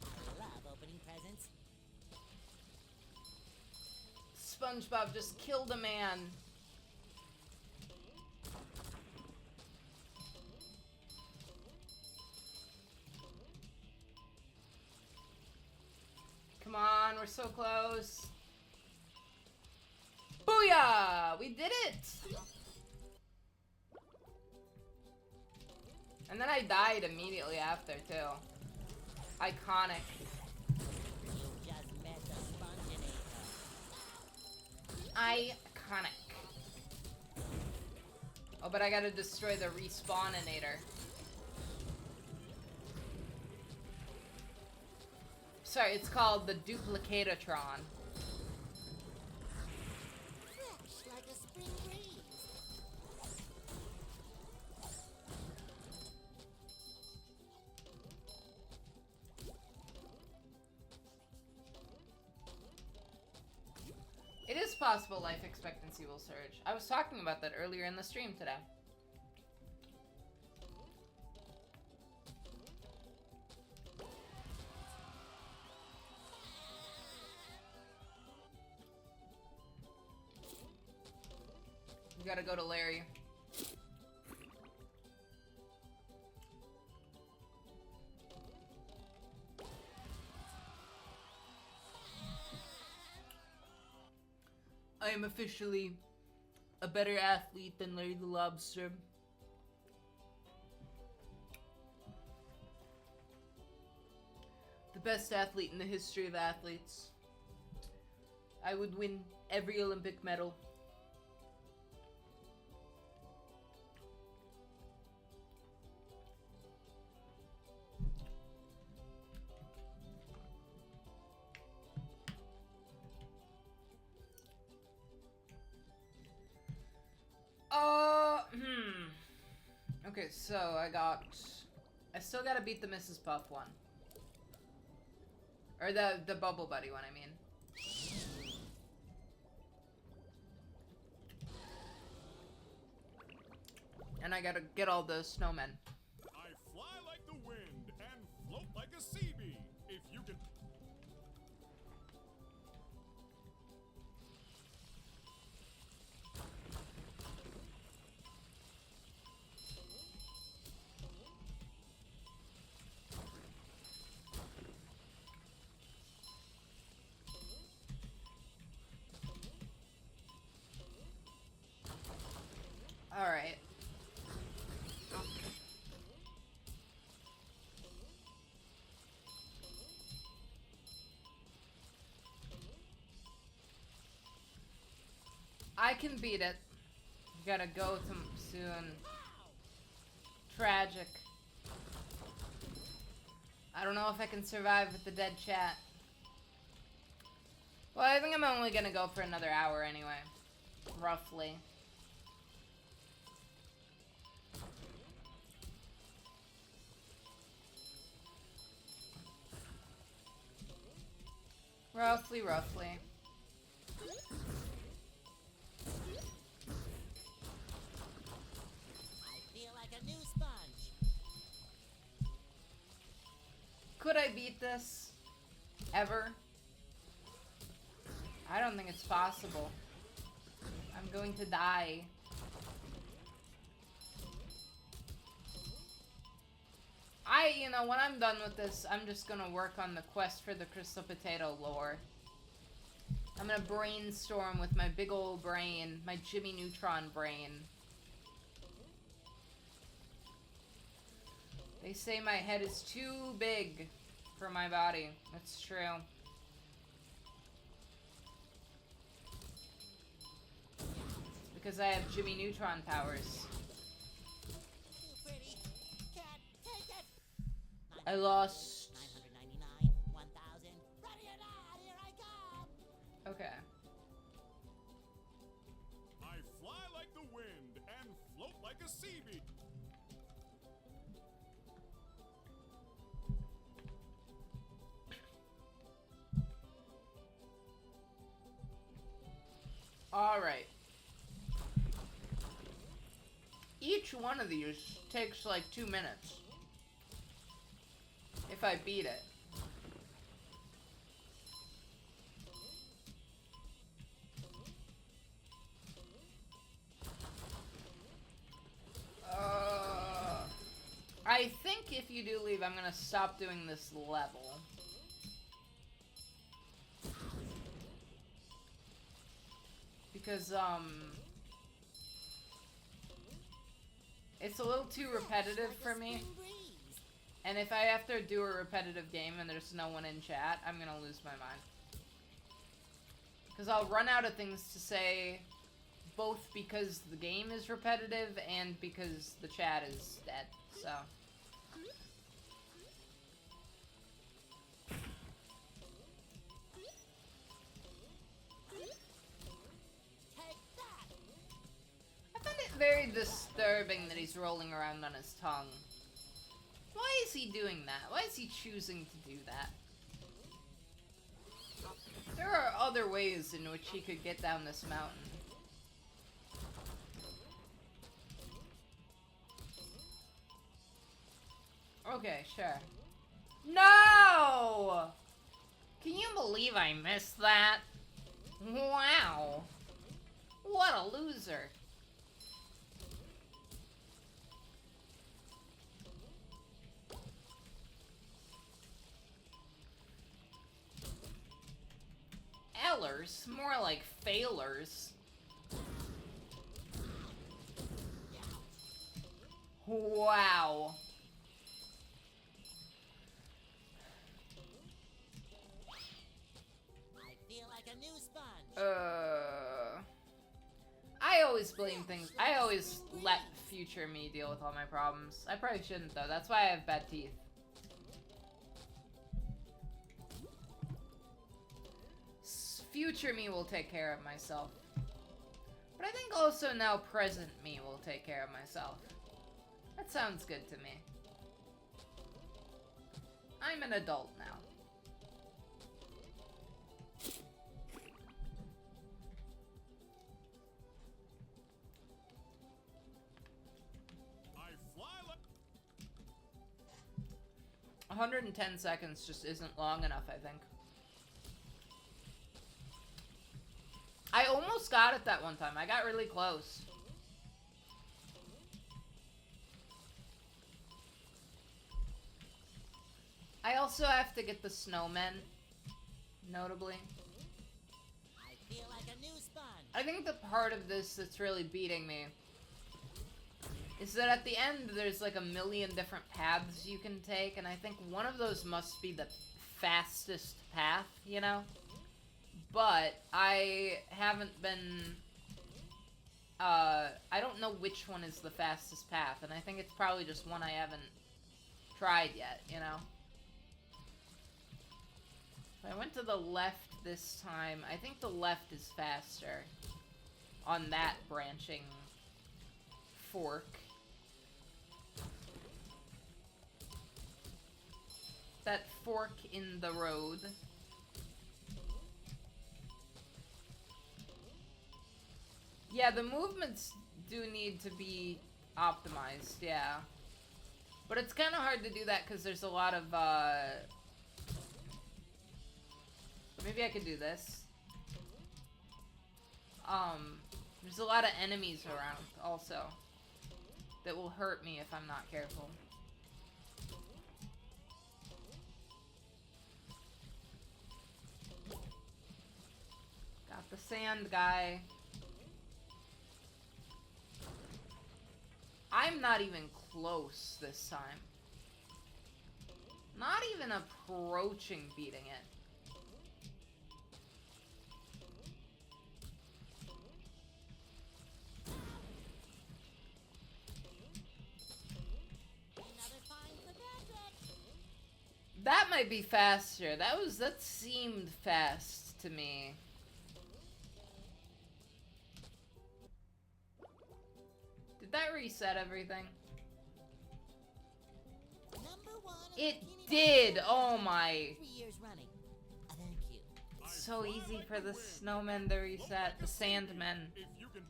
I love opening presents. SpongeBob just killed a man. Come on, we're so close. Booyah! We did it! And then I died immediately after, too. Iconic. You just met the Sponginator. Iconic. Oh, but I gotta destroy the respawninator. Sorry, it's called the Duplicatatron. Fresh like a spring breeze. It is possible life expectancy will surge. I was talking about that earlier in the stream today. We gotta go to Larry. I am officially a better athlete than Larry the Lobster. The best athlete in the history of athletes. I would win every Olympic medal. Okay, so I still gotta beat the Mrs. Puff one. Or the Bubble Buddy one, I mean. And I gotta get all those snowmen. I fly like the wind and float like a sea bee. If you can. Alright. I can beat it. Gotta go to soon. Tragic. I don't know if I can survive with the dead chat. Well, I think I'm only gonna go for another hour anyway. Roughly. Roughly. I feel like a new sponge. Could I beat this? Ever? I don't think it's possible. I'm going to die. You know, when I'm done with this, I'm just gonna work on the quest for the Crystal Potato lore. I'm gonna brainstorm with my big old brain, my Jimmy Neutron brain. They say my head is too big for my body. That's true. Because I have Jimmy Neutron powers. Too pretty. Can't take it. I lost. 999, 1000. Ready or not, here I come. Okay. I fly like the wind and float like a sea bee. Alright. Each one of these takes like 2 minutes. If I beat it. I think if you do leave, I'm gonna stop doing this level. Because, it's a little too repetitive for me. And if I have to do a repetitive game and there's no one in chat, I'm gonna lose my mind. Because I'll run out of things to say, both because the game is repetitive and because the chat is dead, so. I find it very disturbing that he's rolling around on his tongue. Why is he doing that? Why is he choosing to do that? There are other ways in which he could get down this mountain. Okay, sure. No! Can you believe I missed that? Wow. What a loser. Ellers? More like failers. Wow. I feel like a new sponge. I always blame things. I always let future me deal with all my problems. I probably shouldn't, though. That's why I have bad teeth. Future me will take care of myself. But I think also now present me will take care of myself. That sounds good to me. I'm an adult now. 110 seconds just isn't long enough, I think. I almost got it that one time. I got really close. I also have to get the snowmen, notably. I feel like a new sponge. I think the part of this that's really beating me is that at the end there's like a million different paths you can take, and I think one of those must be the fastest path, you know? But I haven't been... I don't know which one is the fastest path, and I think it's probably just one I haven't tried yet, you know? I went to the left this time. I think the left is faster on that branching fork. That fork in the road. Yeah, the movements do need to be optimized, yeah. But it's kind of hard to do that because there's a lot of, maybe I could do this. There's a lot of enemies around, also, that will hurt me if I'm not careful. Got the sand guy. I'm not even close this time. Not even approaching beating it. Another find for Patrick. That might be faster. That seemed fast to me. Did that reset everything? Number 1. It did! Oh my. 3 years running. Thank you. It's so easy for the snowmen to reset. The sandmen. If you can.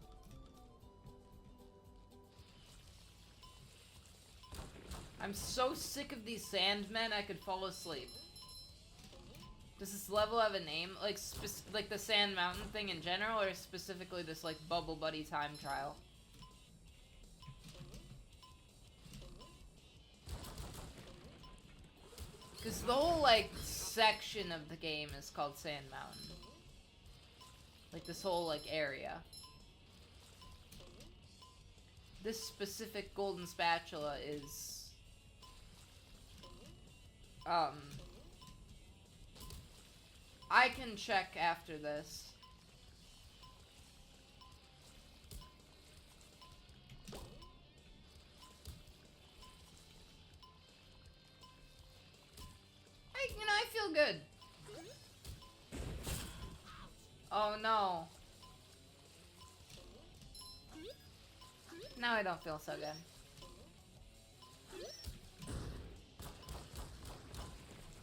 I'm so sick of these sandmen, I could fall asleep. Does this level have a name? Like the Sand Mountain thing in general, or specifically this, like, Bubble Buddy time trial? Because the whole, like, section of the game is called Sand Mountain. Like, this whole, like, area. This specific golden spatula is... I can check after this. I feel good. Oh no. Now I don't feel so good.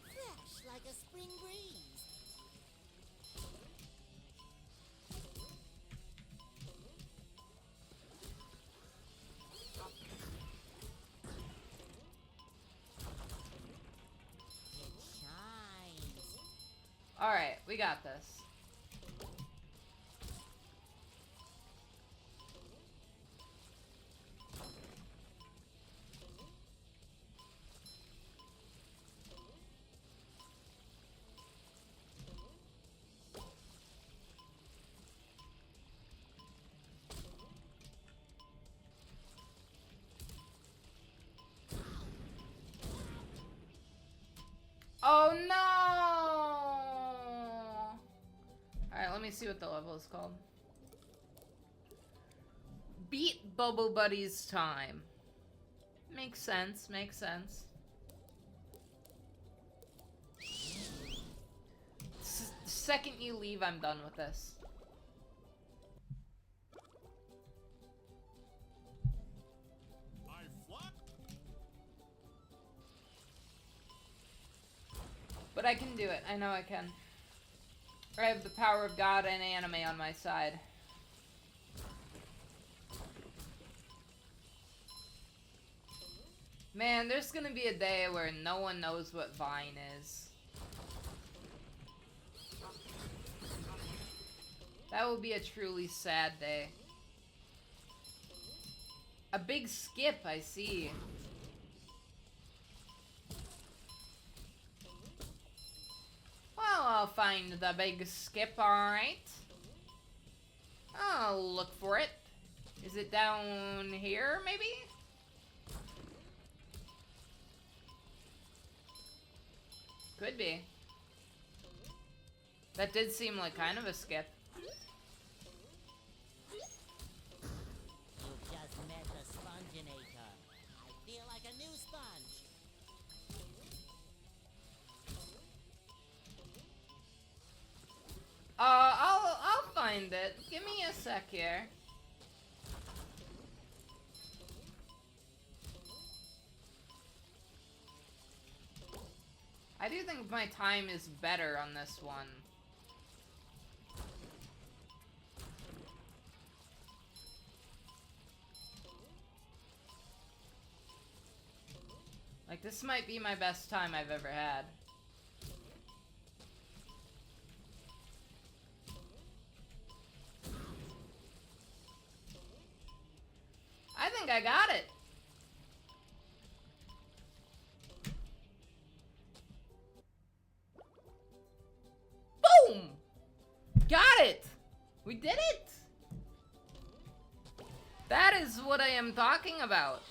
Fresh like a spring breeze. It shines. Alright, we got this. Oh no! Alright, let me see what the level is called. Beat Bubble Buddy's time. Makes sense, makes sense. The second you leave, I'm done with this. I flock. But I can do it. I know I can. I have the power of God and anime on my side. Man, there's gonna be a day where no one knows what Vine is. That will be a truly sad day. A big skip, I see. Well, I'll find the big skip, alright. I'll look for it. Is it down here, maybe? Could be. That did seem like kind of a skip. You just met the Sponginator. I feel like a new sponge. I'll find it. Give me a sec here. I do think my time is better on this one. Like, this might be my best time I've ever had. I think I got it. Boom! Got it! We did it! That is what I am talking about.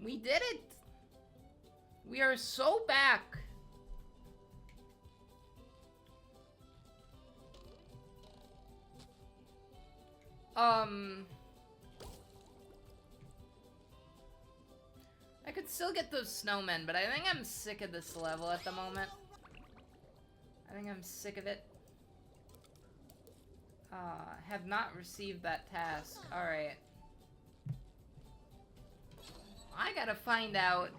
We did it! We are so back. I could still get those snowmen, but I think I'm sick of this level at the moment. I think I'm sick of it. Have not received that task. Alright. I gotta find out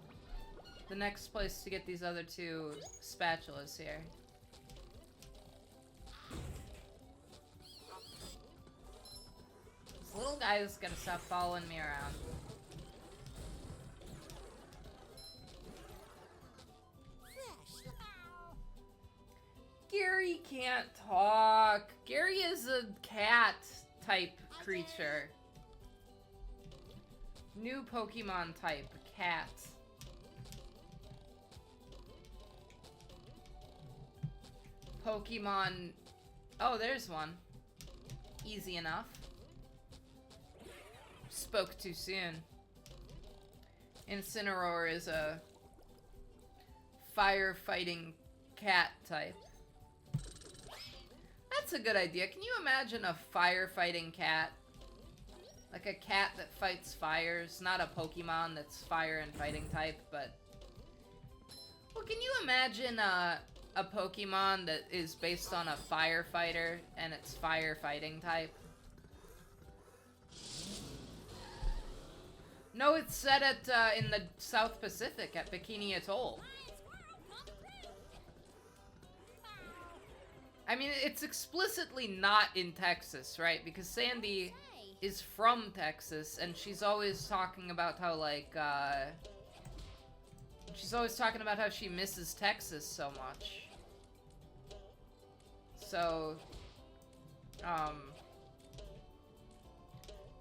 the next place to get these other two spatulas here. This little guy is gonna stop following me around. Gary can't talk. Gary is a cat type creature. New Pokemon type, cat. Pokemon... Oh, there's one. Easy enough. Spoke too soon. Incineroar is a firefighting cat type. That's a good idea. Can you imagine a firefighting cat? Like a cat that fights fires. Not a Pokemon that's fire and fighting type, but... Well, can you imagine a Pokemon that is based on a firefighter and it's firefighting type? No, it's set at, in the South Pacific at Bikini Atoll. I mean, it's explicitly not in Texas, right? Because Sandy is from Texas, and she's always talking about how, like, she's always talking about how she misses Texas so much. So,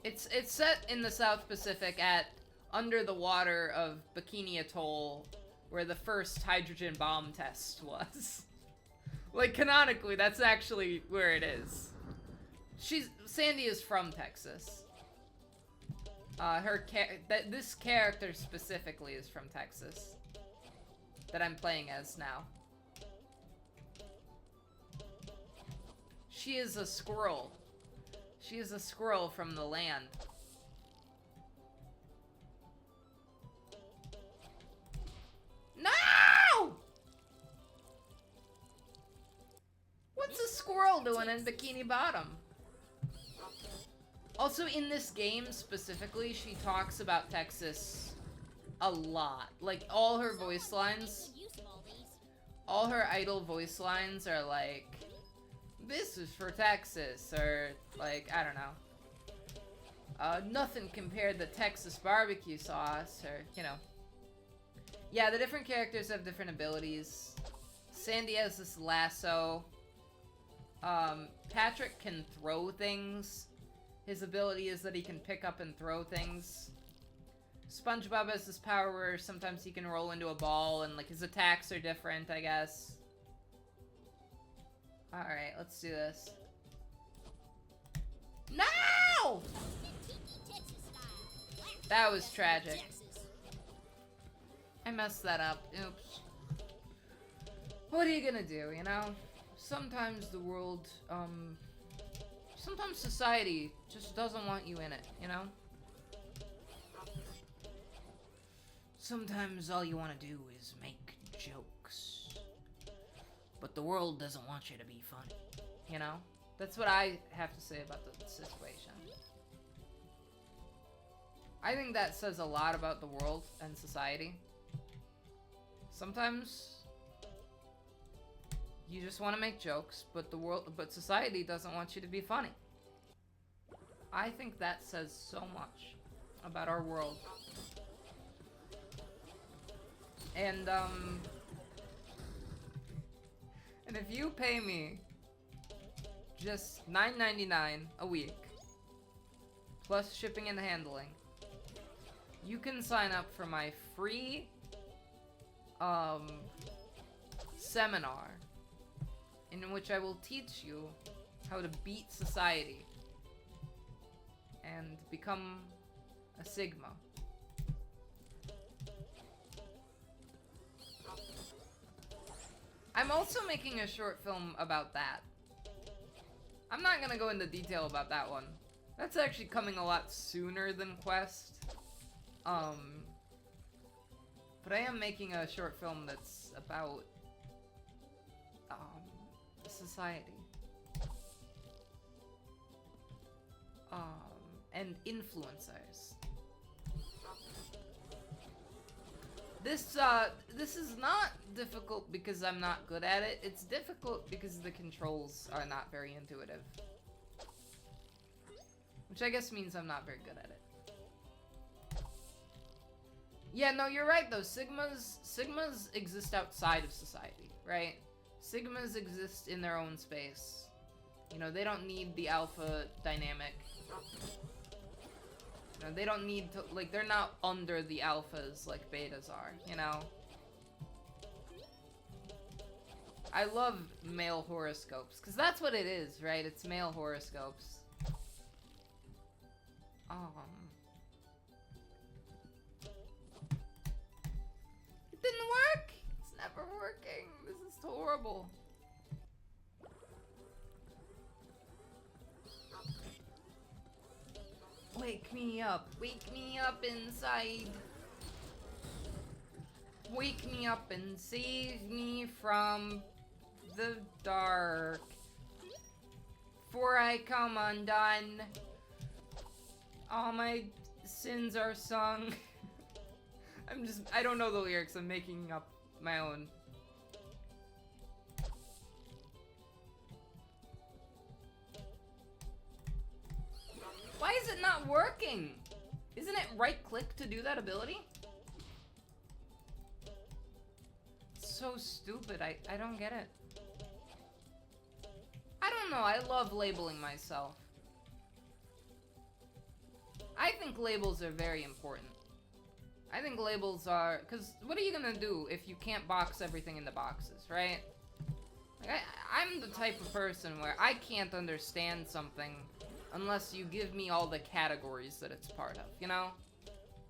it's set in the South Pacific at under the water of Bikini Atoll, where the first hydrogen bomb test was. Like, canonically, that's actually where it is. Sandy is from Texas. This character specifically is from Texas. That I'm playing as now. She is a squirrel. She is a squirrel from the land. No! What's a squirrel doing in Bikini Bottom? Also, in this game specifically, she talks about Texas a lot. Like, all her voice lines, all her idle voice lines are like, this is for Texas, or like, I don't know. Nothing compared to Texas barbecue sauce, or, you know. Yeah, the different characters have different abilities. Sandy has this lasso. Patrick can throw things. His ability is that he can pick up and throw things. SpongeBob has this power where sometimes he can roll into a ball, and, like, his attacks are different, I guess. Alright, let's do this. No! That was tragic. I messed that up. Oops. What are you gonna do, you know? Sometimes the world, sometimes society just doesn't want you in it, you know? Sometimes all you want to do is make jokes. But the world doesn't want you to be funny, you know? That's what I have to say about the situation. I think that says a lot about the world and society. Sometimes you just want to make jokes, but society doesn't want you to be funny. I think that says so much about our world. And if you pay me just $9.99 a week, plus shipping and handling, you can sign up for my free seminar in which I will teach you how to beat society and become a Sigma. I'm also making a short film about that. I'm not gonna go into detail about that one. That's actually coming a lot sooner than Quest. But I am making a short film that's about society. And influencers. This is not difficult because I'm not good at it. It's difficult because the controls are not very intuitive. Which I guess means I'm not very good at it. Yeah, no, you're right though. Sigmas exist outside of society, right? Sigmas exist in their own space. You know, they don't need the alpha dynamic. You know, they don't need to, like, they're not under the alphas like betas are, you know? I love male horoscopes, because that's what it is, right? It's male horoscopes. It didn't work! It's never working. This is horrible. Wake me up inside. Wake me up and save me from the dark. For I come undone. All my sins are sung. I don't know the lyrics, I'm making up my own. Why is it not working? Isn't it right click to do that ability? It's so stupid, I don't get it. I don't know, I love labeling myself. I think labels are very important. I think labels are, because what are you gonna do if you can't box everything into boxes, right? Like I'm the type of person where I can't understand something unless you give me all the categories that it's part of, you know?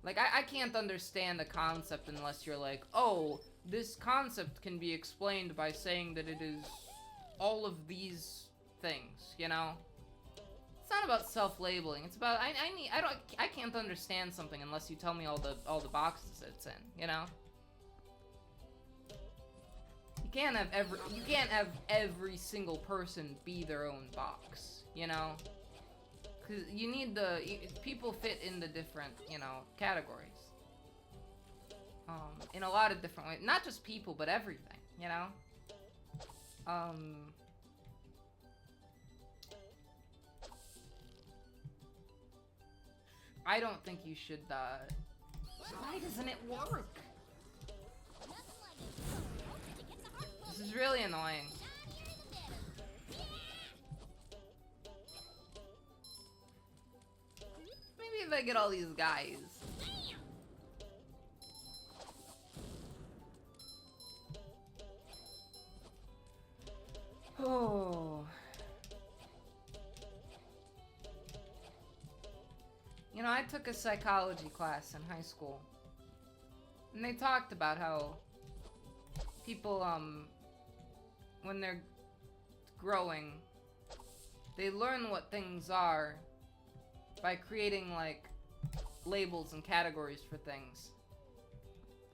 Like, I can't understand a concept unless you're like, oh, this concept can be explained by saying that it is all of these things, you know? It's not about self-labeling, it's about, I can't understand something unless you tell me all the boxes it's in, you know? You can't have every single person be their own box, you know? Because you need people fit into different, you know, categories. In a lot of different ways. Not just people, but everything, you know? I don't think you should, why doesn't it work? This is really annoying. Maybe if I get all these guys. Oh. You know, I took a psychology class in high school. And they talked about how people, when they're growing, they learn what things are by creating, like, labels and categories for things.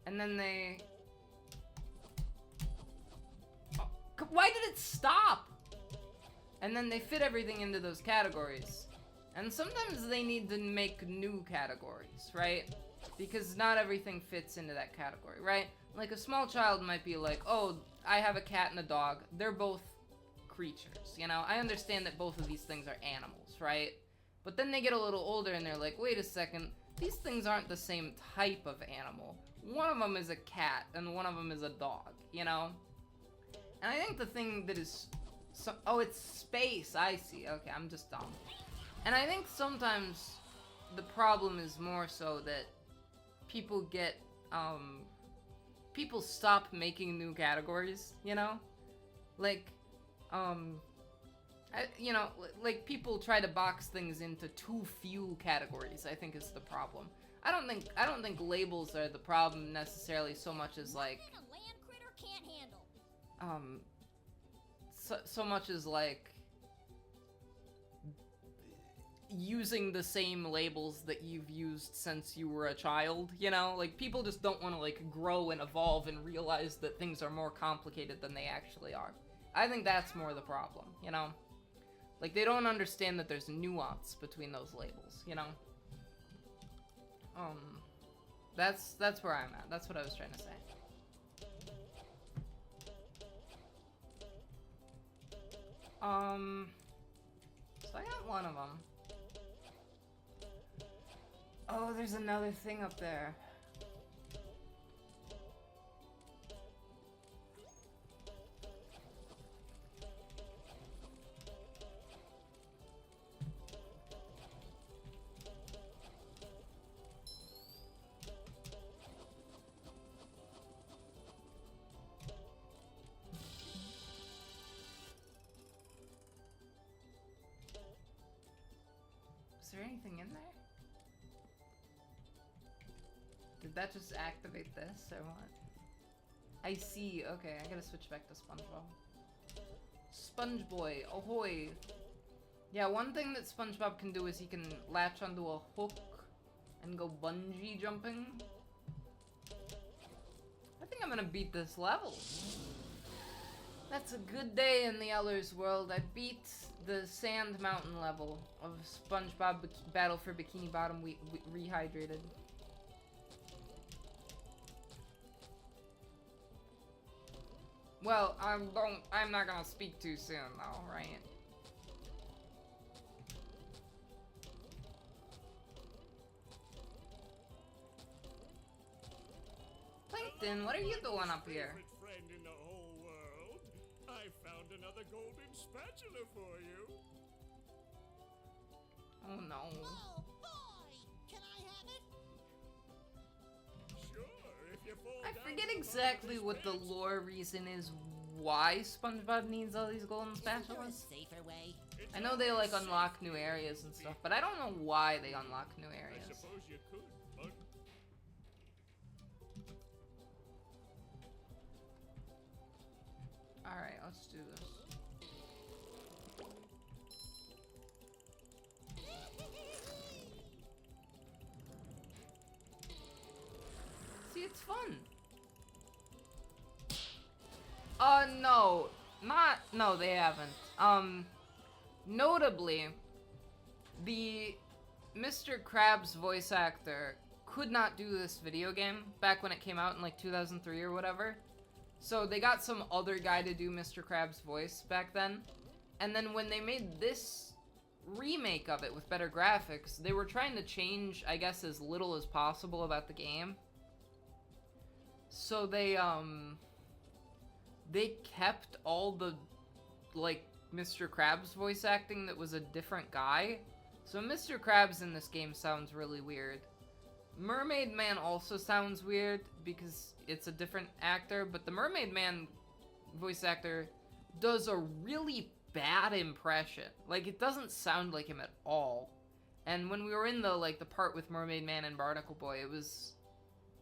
And then they... Oh, why did it stop? And then they fit everything into those categories. And sometimes they need to make new categories, right? Because not everything fits into that category, right? Like, a small child might be like, oh, I have a cat and a dog. They're both creatures, you know? I understand that both of these things are animals, right? But then they get a little older and they're like, wait a second, these things aren't the same type of animal. One of them is a cat and one of them is a dog, you know? And I think the thing that is... oh, it's space, I see. Okay, I'm just dumb. And I think sometimes the problem is more so that people get, people stop making new categories, you know? Like, you know, like people try to box things into too few categories, I think is the problem. I don't think labels are the problem necessarily so much as like, A land critter can't handle. so much as like using the same labels that you've used since you were a child, you know? Like, people just don't want to, like, grow and evolve and realize that things are more complicated than they actually are. I think that's more the problem, you know? Like, they don't understand that there's nuance between those labels, you know? That's where I'm at. That's what I was trying to say. So I got one of them. Oh, there's another thing up there. Is there anything in there? Did that just activate this, or what? I see. Okay, I gotta switch back to SpongeBob. Sponge Boy, ahoy! Yeah, one thing that SpongeBob can do is he can latch onto a hook and go bungee jumping. I think I'm gonna beat this level. That's a good day in the Ellers world. I beat the Sand Mountain level of SpongeBob Battle for Bikini Bottom Rehydrated. Well, I'm not gonna speak too soon though, right? Plankton, what are you doing up here? Favorite friend in the whole world. I found another golden spatula for you. Oh no. Oh boy! Can I have it? Sure, if you fall I down forget the exactly bottom what the of this lore reason is why SpongeBob needs all these golden Isn't there a spatulas. safer way? pit, I know they like unlock new areas and stuff, but I don't know why they unlock new I areas. suppose you could, but Alright, let's do this. See, it's fun. No. No, they haven't. Notably, the Mr. Krabs voice actor could not do this video game back when it came out in like 2003 or whatever. So they got some other guy to do Mr. Krabs' voice back then. And then when they made this remake of it with better graphics. They were trying to change, I guess, as little as possible about the game. So they kept all the, like, Mr. Krabs voice acting that was a different guy. So Mr. Krabs in this game sounds really weird. Mermaid Man also sounds weird because it's a different actor, but the Mermaid Man voice actor does a really bad impression. Like, it doesn't sound like him at all. And when we were in the, like, the part with Mermaid Man and Barnacle Boy, it was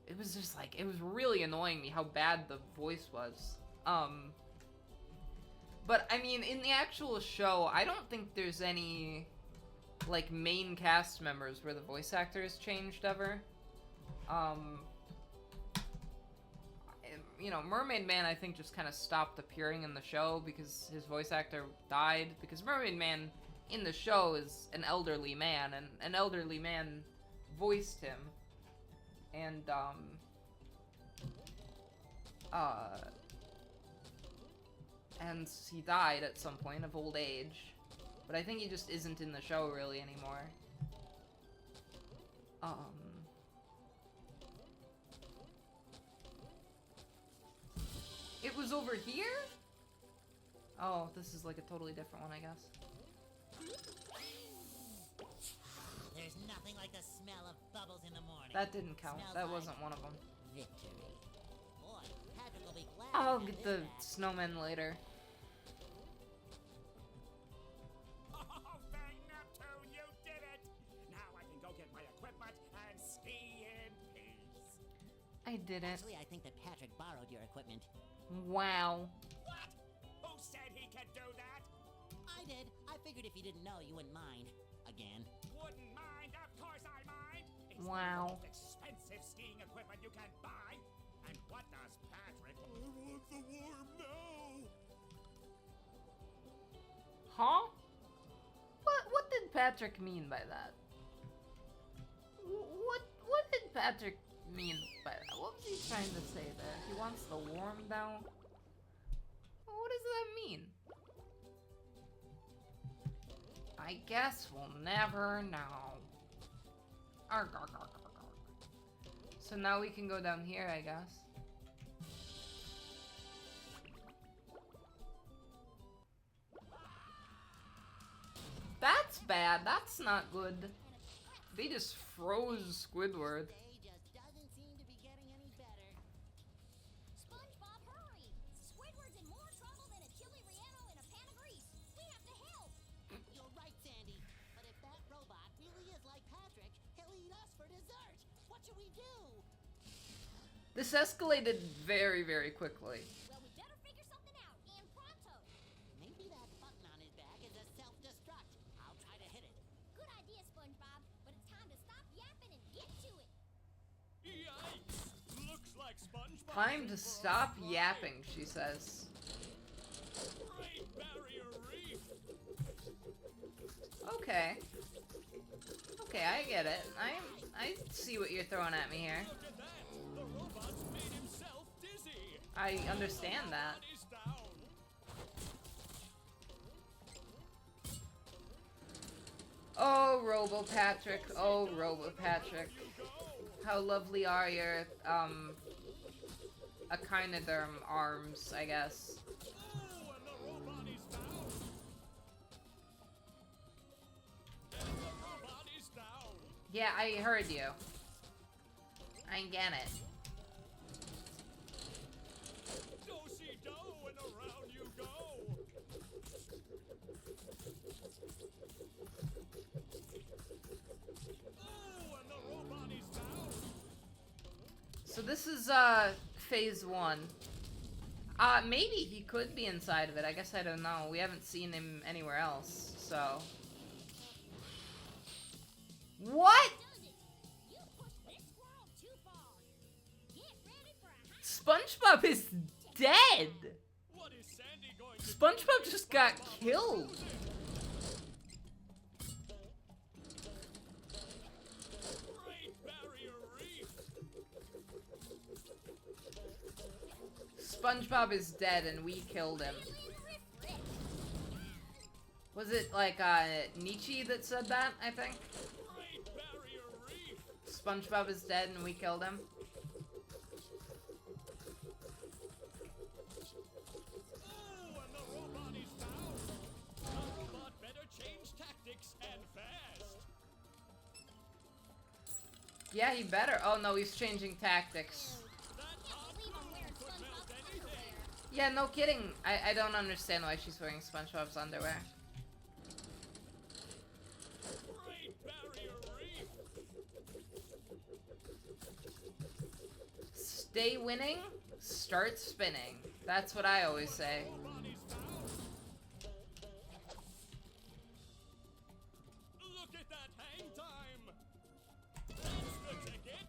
just, like, it was really annoying me how bad the voice was. But, I mean, in the actual show, I don't think there's any, like, main cast members where the voice actors changed ever. You know, Mermaid Man, I think, just kind of stopped appearing in the show because his voice actor died. Because Mermaid Man in the show is an elderly man, and an elderly man voiced him. And, and he died at some point of old age. But I think he just isn't in the show really anymore. It was over here? Oh, this is like a totally different one, I guess. There's nothing like the smell of bubbles in the morning. That didn't count. Smells That like wasn't one of them. victory. Boy, Patrick will be glad. I'll to have get this the back. snowman later. Oh, thank Neptune, you did it! Now I can go get my equipment and ski in peace. I didn't. Actually, I think that Patrick borrowed your equipment. Wow. What? Who said he could do that? I did. I figured if you didn't know, you wouldn't mind. Again. Wouldn't mind, of course I mind. It's Wow. the most expensive skiing equipment you can buy. And what does Patrick? I want the worm now. Huh? What did Patrick mean by that? What did Patrick mean by that? What was he trying to say there? He wants the worm now? What does that mean? I guess we'll never know. Arg, arg, arg, arg, arg. So now we can go down here, I guess. That's bad. That's not good. They just froze Squidward. Day just doesn't seem to be getting any better. SpongeBob, hurry! Squidward's in more trouble than a chili relleno in a pan of grease. We have to help. You're right, Sandy. But if that robot really is like Patrick, he'll eat us for dessert. What should we do? This escalated very, very quickly. Well, we better figure something out, and pronto. Maybe that button on his back is a self-destruct. I'll try to hit it. Good idea, SpongeBob, but it's time to stop yapping and get to it. Yikes! Looks like SpongeBob. Time to stop yapping, she says. Great Barrier Reef. Okay. Okay, I get it. I see what you're throwing at me here. Look at that! The robot's made himself dizzy. I understand that. He's down. Oh, Robo Patrick. Oh, Robo Patrick. How lovely are your, echinoderm arms, I guess. Oh, and the robot is down. And the robot is down. Yeah, I heard you. I get it. Do-si-do and around you go. Oh, and the robot is down. So this is, phase 1. Maybe he could be inside of it. I guess I don't know. We haven't seen him anywhere else, so. What? Does it? You pushed this squirrel too far. Get ready for a hot SpongeBob is dead! What is Sandy going to SpongeBob just got killed! Great Barrier Reef? SpongeBob is dead and we killed him. Was it like Nietzsche that said that, I think? Great Barrier Reef! SpongeBob is dead and we killed him. Oh, and the robot is down! The robot better change tactics and fast! Yeah, he better. Oh no, he's changing tactics. That Can't believe I'm wearing could melt SpongeBob's anything! underwear. Yeah, no kidding. I don't understand why she's wearing SpongeBob's underwear. Great Barrier Reef! Stay winning, start spinning. That's what I always say. Robot is down! Look at that hang time! That's the ticket!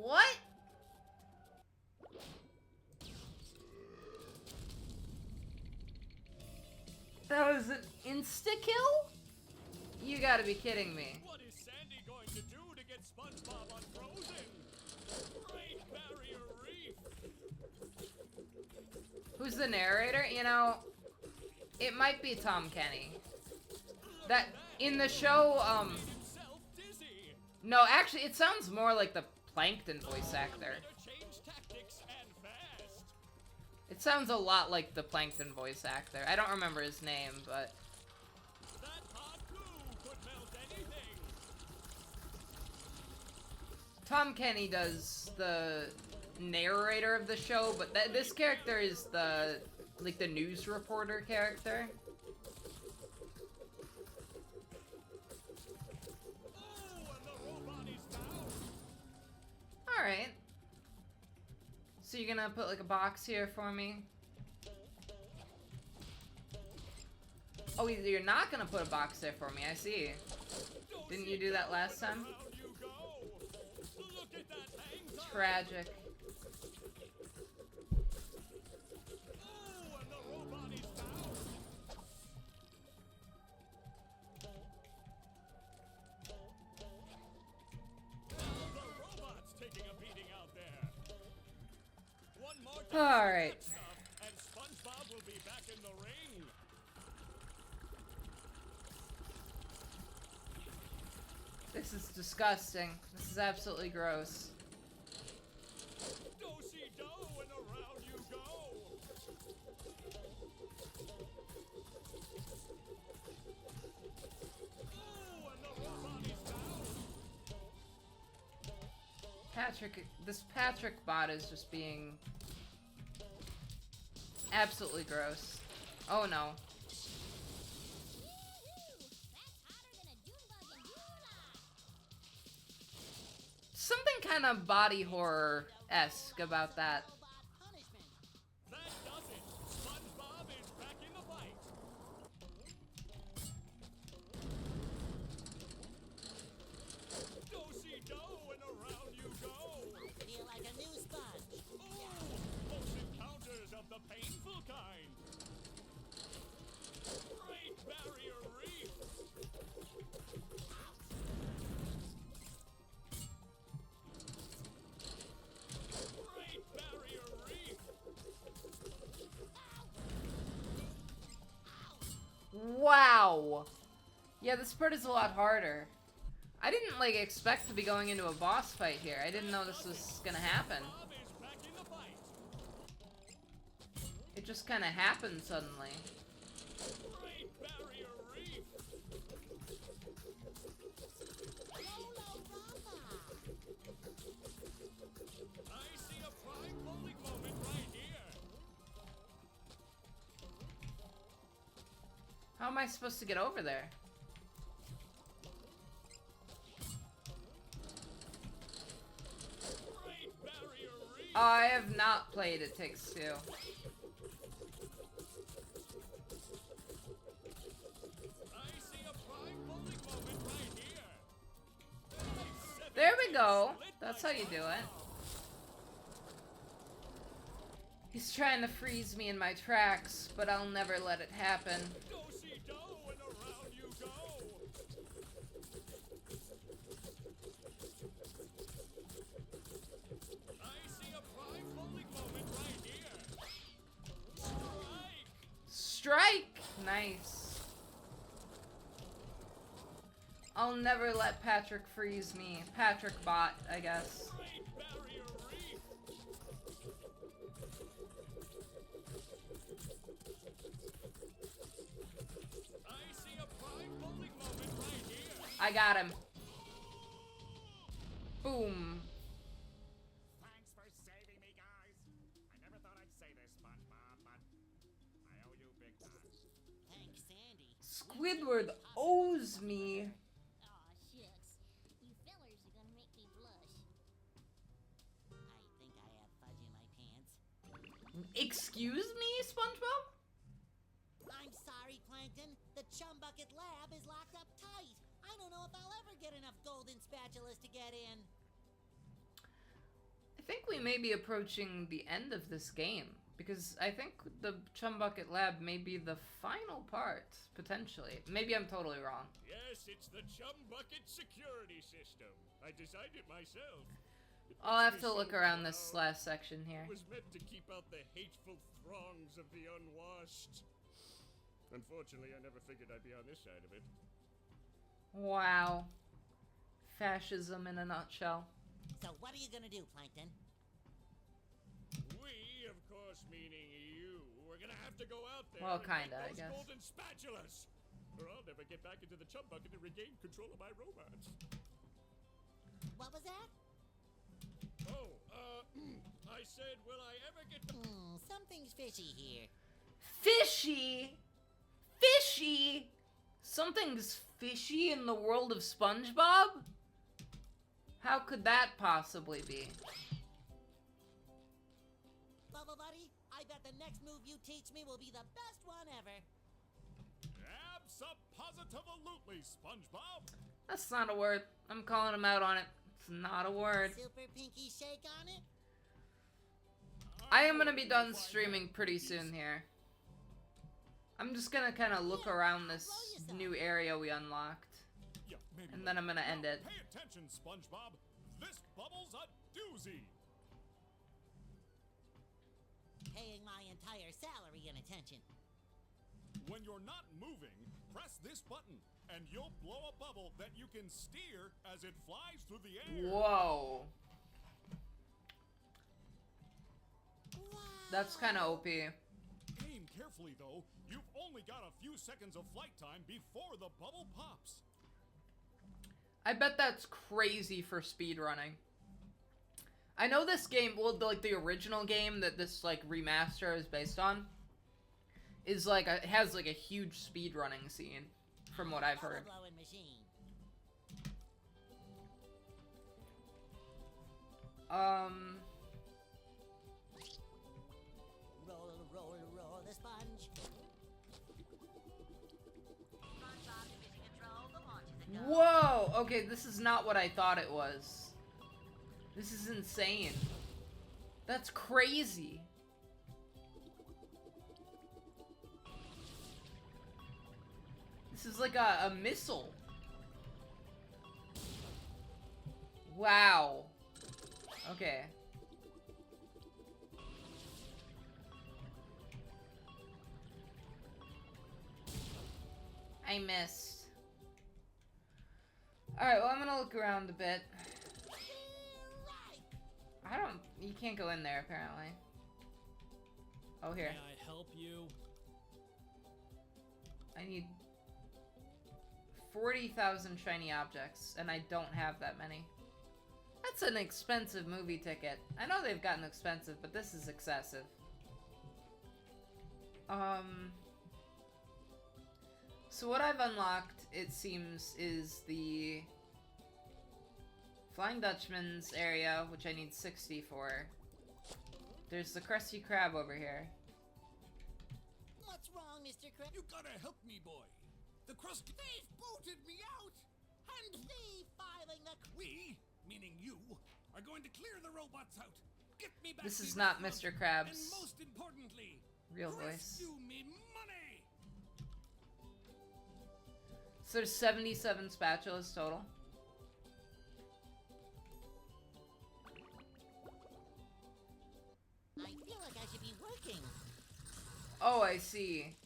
What? That was an insta-kill? You gotta be kidding me. What is Sandy going to do to get SpongeBob unfrozen? Great Barrier Reef! Who's the narrator? You know, it might be Tom Kenny. That, in the show, Himself dizzy! no, actually, it sounds more like the Plankton voice actor. Better change tactics and fast! It sounds a lot like the Plankton voice actor. I don't remember his name, but... That hot glue could melt anything! Tom Kenny does the narrator of the show, but this character is the, like, the news reporter character. Oh, and the robot is down! Alright. So you're gonna put, like, a box here for me? Oh, you're not gonna put a box there for me, I see. Didn't you do that last time? Around you go! Look at that hang time! Tragic. Oh, and the robot is down! Now the robot's taking a beating out there! One more dose of Alright. that stuff, and SpongeBob will be back in the ring! This is disgusting. This is absolutely gross. Do-si-do, and around you go! Oh, and the robot is down! This Patrick bot is just being absolutely gross. Oh no. Something kind of body horror-esque about that. Punishment. That does it! SpongeBob is back in the fight! Do-si-do, and around you go! Feel like a new sponge. Ooh, close encounters of the painful kind! Great Barrier Reef! Great Barrier Reef! Wow. Yeah, this part is a lot harder. I didn't, like, expect to be going into a boss fight here. I didn't know this was gonna happen. Bob is back in the fight! It just kind of happened suddenly. Great Barrier Reef! I see a prime bowling moment right here! How am I supposed to get over there? Great Barrier Reef! Oh, I have not played It Takes Two. I see a prime bowling moment right here! There we go. That's how you do it. He's trying to freeze me in my tracks, but I'll never let it happen. Do-si-do, and around you go! I see a prime bowling moment right here! Strike! strike! Nice. I'll never let Patrick freeze me. Patrick bot, I guess. Great Barrier Reef! I see a prime bowling moment right here. I got him. Boom. Thanks for saving me, guys. I never thought I'd say this, SpongeBob, but I owe you big time. Thanks, Sandy. Squidward owes me. Aw, shucks. You fellers are gonna make me blush. I think I have fudge in my pants. Excuse me, SpongeBob? I'm sorry, Plankton. The Chum Bucket Lab is locked up tight. I don't know if I'll ever get enough golden spatulas to get in. I think we may be approaching the end of this game, because I think the Chum Bucket Lab may be the final part, potentially. Maybe I'm totally wrong. Yes, it's the Chum Bucket security system. I designed it myself. It I'll makes have me to look so around this proud. last section here. It was meant to keep out the hateful throngs of the unwashed. Unfortunately, I never figured I'd be on this side of it. Wow. Fascism in a nutshell. So what are you gonna do, Plankton? We, of course, meaning you, we're gonna have to go out there Well, and get kinda, I those guess. golden spatulas, or I'll never get back into the Chum Bucket and regain control of my robots. What was that? Oh, I said, will I ever get the... Something's fishy here. Fishy! Fishy! Something's fishy in the world of SpongeBob? How could that possibly be? Bubble Buddy, I bet the next move you teach me will be the best one ever. Abso-positively, SpongeBob! That's not a word. I'm calling him out on it. It's not a word. Super pinky shake on it? I am gonna be done streaming pretty soon here. I'm just gonna kind of look around this new area we unlocked. Yeah, maybe And then I'm gonna end it. Pay attention, SpongeBob. This bubble's a doozy. Paying my entire salary in attention. When you're not moving, press this button, and you'll blow a bubble that you can steer as it flies through the air. Whoa. Wow. That's kind of OP. Aim carefully, though. You've only got a few seconds of flight time before the bubble pops. I bet that's crazy for speedrunning. I know this game, well, like the original game that this like remaster is based on, is like it has like a huge speedrunning scene, from what I've heard. Bubble blowing machine. Roll the sponge. SpongeBob Division Control, the launch is a go. Whoa! Okay, this is not what I thought it was. This is insane. That's crazy. This is like a missile. Wow. Okay. I missed. Alright, well, I'm gonna look around a bit. Right. You can't go in there, apparently. Oh, here. May I help you? I need 40,000 shiny objects, and I don't have that many. That's an expensive movie ticket. I know they've gotten expensive, but this is excessive. So what I've unlocked, it seems, is the Flying Dutchman's area, which I need 60 for. There's the Krusty Krab over here. What's wrong, Mr. Krabs? You gotta help me, boy. The crust thief booted me out. And the filing the... We, meaning you, are going to clear the robots out. Get me back. This is me not my Mr. love, Krabs' And most importantly, real voice. rescue me money. So there's 77 spatulas total. I feel like I should be working. Oh, I see.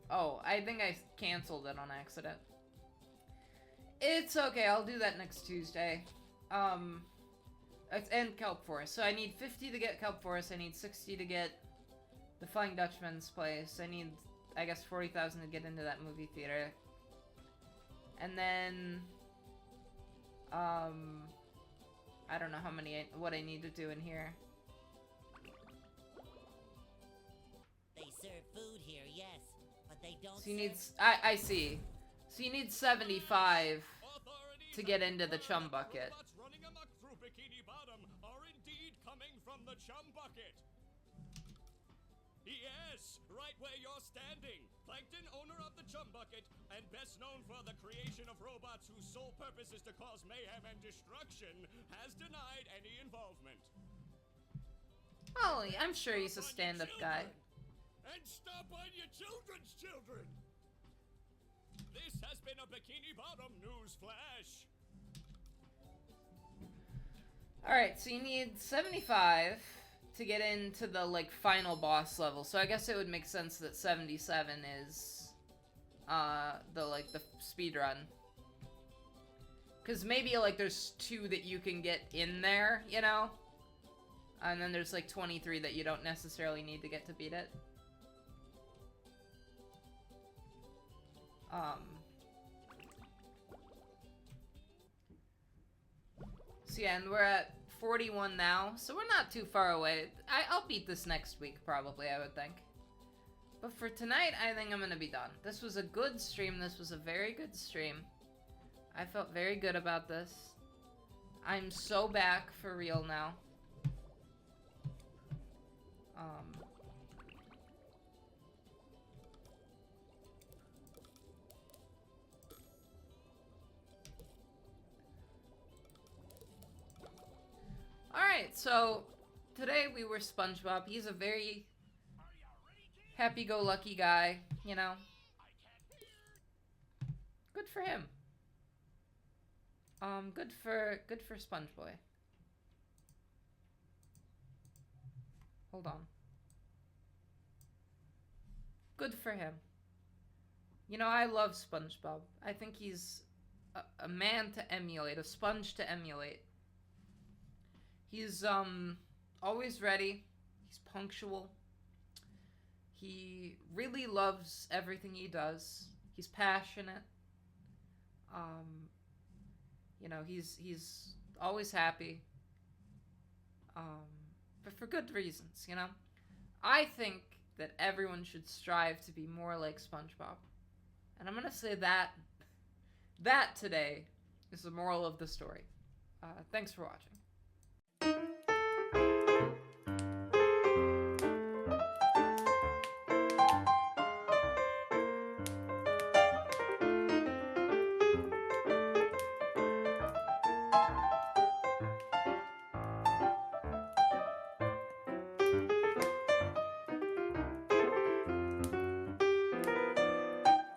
Oh, I think I canceled it on accident. It's okay, I'll do that next Tuesday. And Kelp Forest. So I need 50 to get Kelp Forest, I need 60 to get the Flying Dutchman's place, I need, I guess, 40,000 to get into that movie theater. And then, I don't know how many, what I need to do in here. They serve food here, yes, but they don't So you need, I see. So you need 75 to get into the chum bucket. Robots running amok through Bikini Bottom are indeed coming from the chum bucket. Yes, right where you're standing. Plankton, owner of the chum bucket, and best known for the creation of robots whose sole purpose is to cause mayhem and destruction, has denied any involvement. Oh, I'm sure he's a stand-up guy. And stop on your children's children! This has been a Bikini Bottom news flash. Alright, so you need 75 to get into the, like, final boss level. So I guess it would make sense that 77 is, the speed run. Because maybe, like, there's 2 that you can get in there, you know? And then there's, like, 23 that you don't necessarily need to get to beat it. So yeah, and we're at 41 now, so we're not too far away. I'll beat this next week, probably, I would think. But for tonight, I think I'm gonna be done. This was a good stream. This was a very good stream. I felt very good about this. I'm so back for real now. Alright, so today we were SpongeBob. He's a very happy-go-lucky guy, you know? Good for him. Good for SpongeBoy. Hold on. Good for him. You know, I love SpongeBob. I think he's a man to emulate, a sponge to emulate. He's, always ready. He's punctual. He really loves everything he does. He's passionate. You know, he's always happy. But for good reasons, you know? I think that everyone should strive to be more like SpongeBob. And I'm gonna say that today is the moral of the story. Thanks for watching.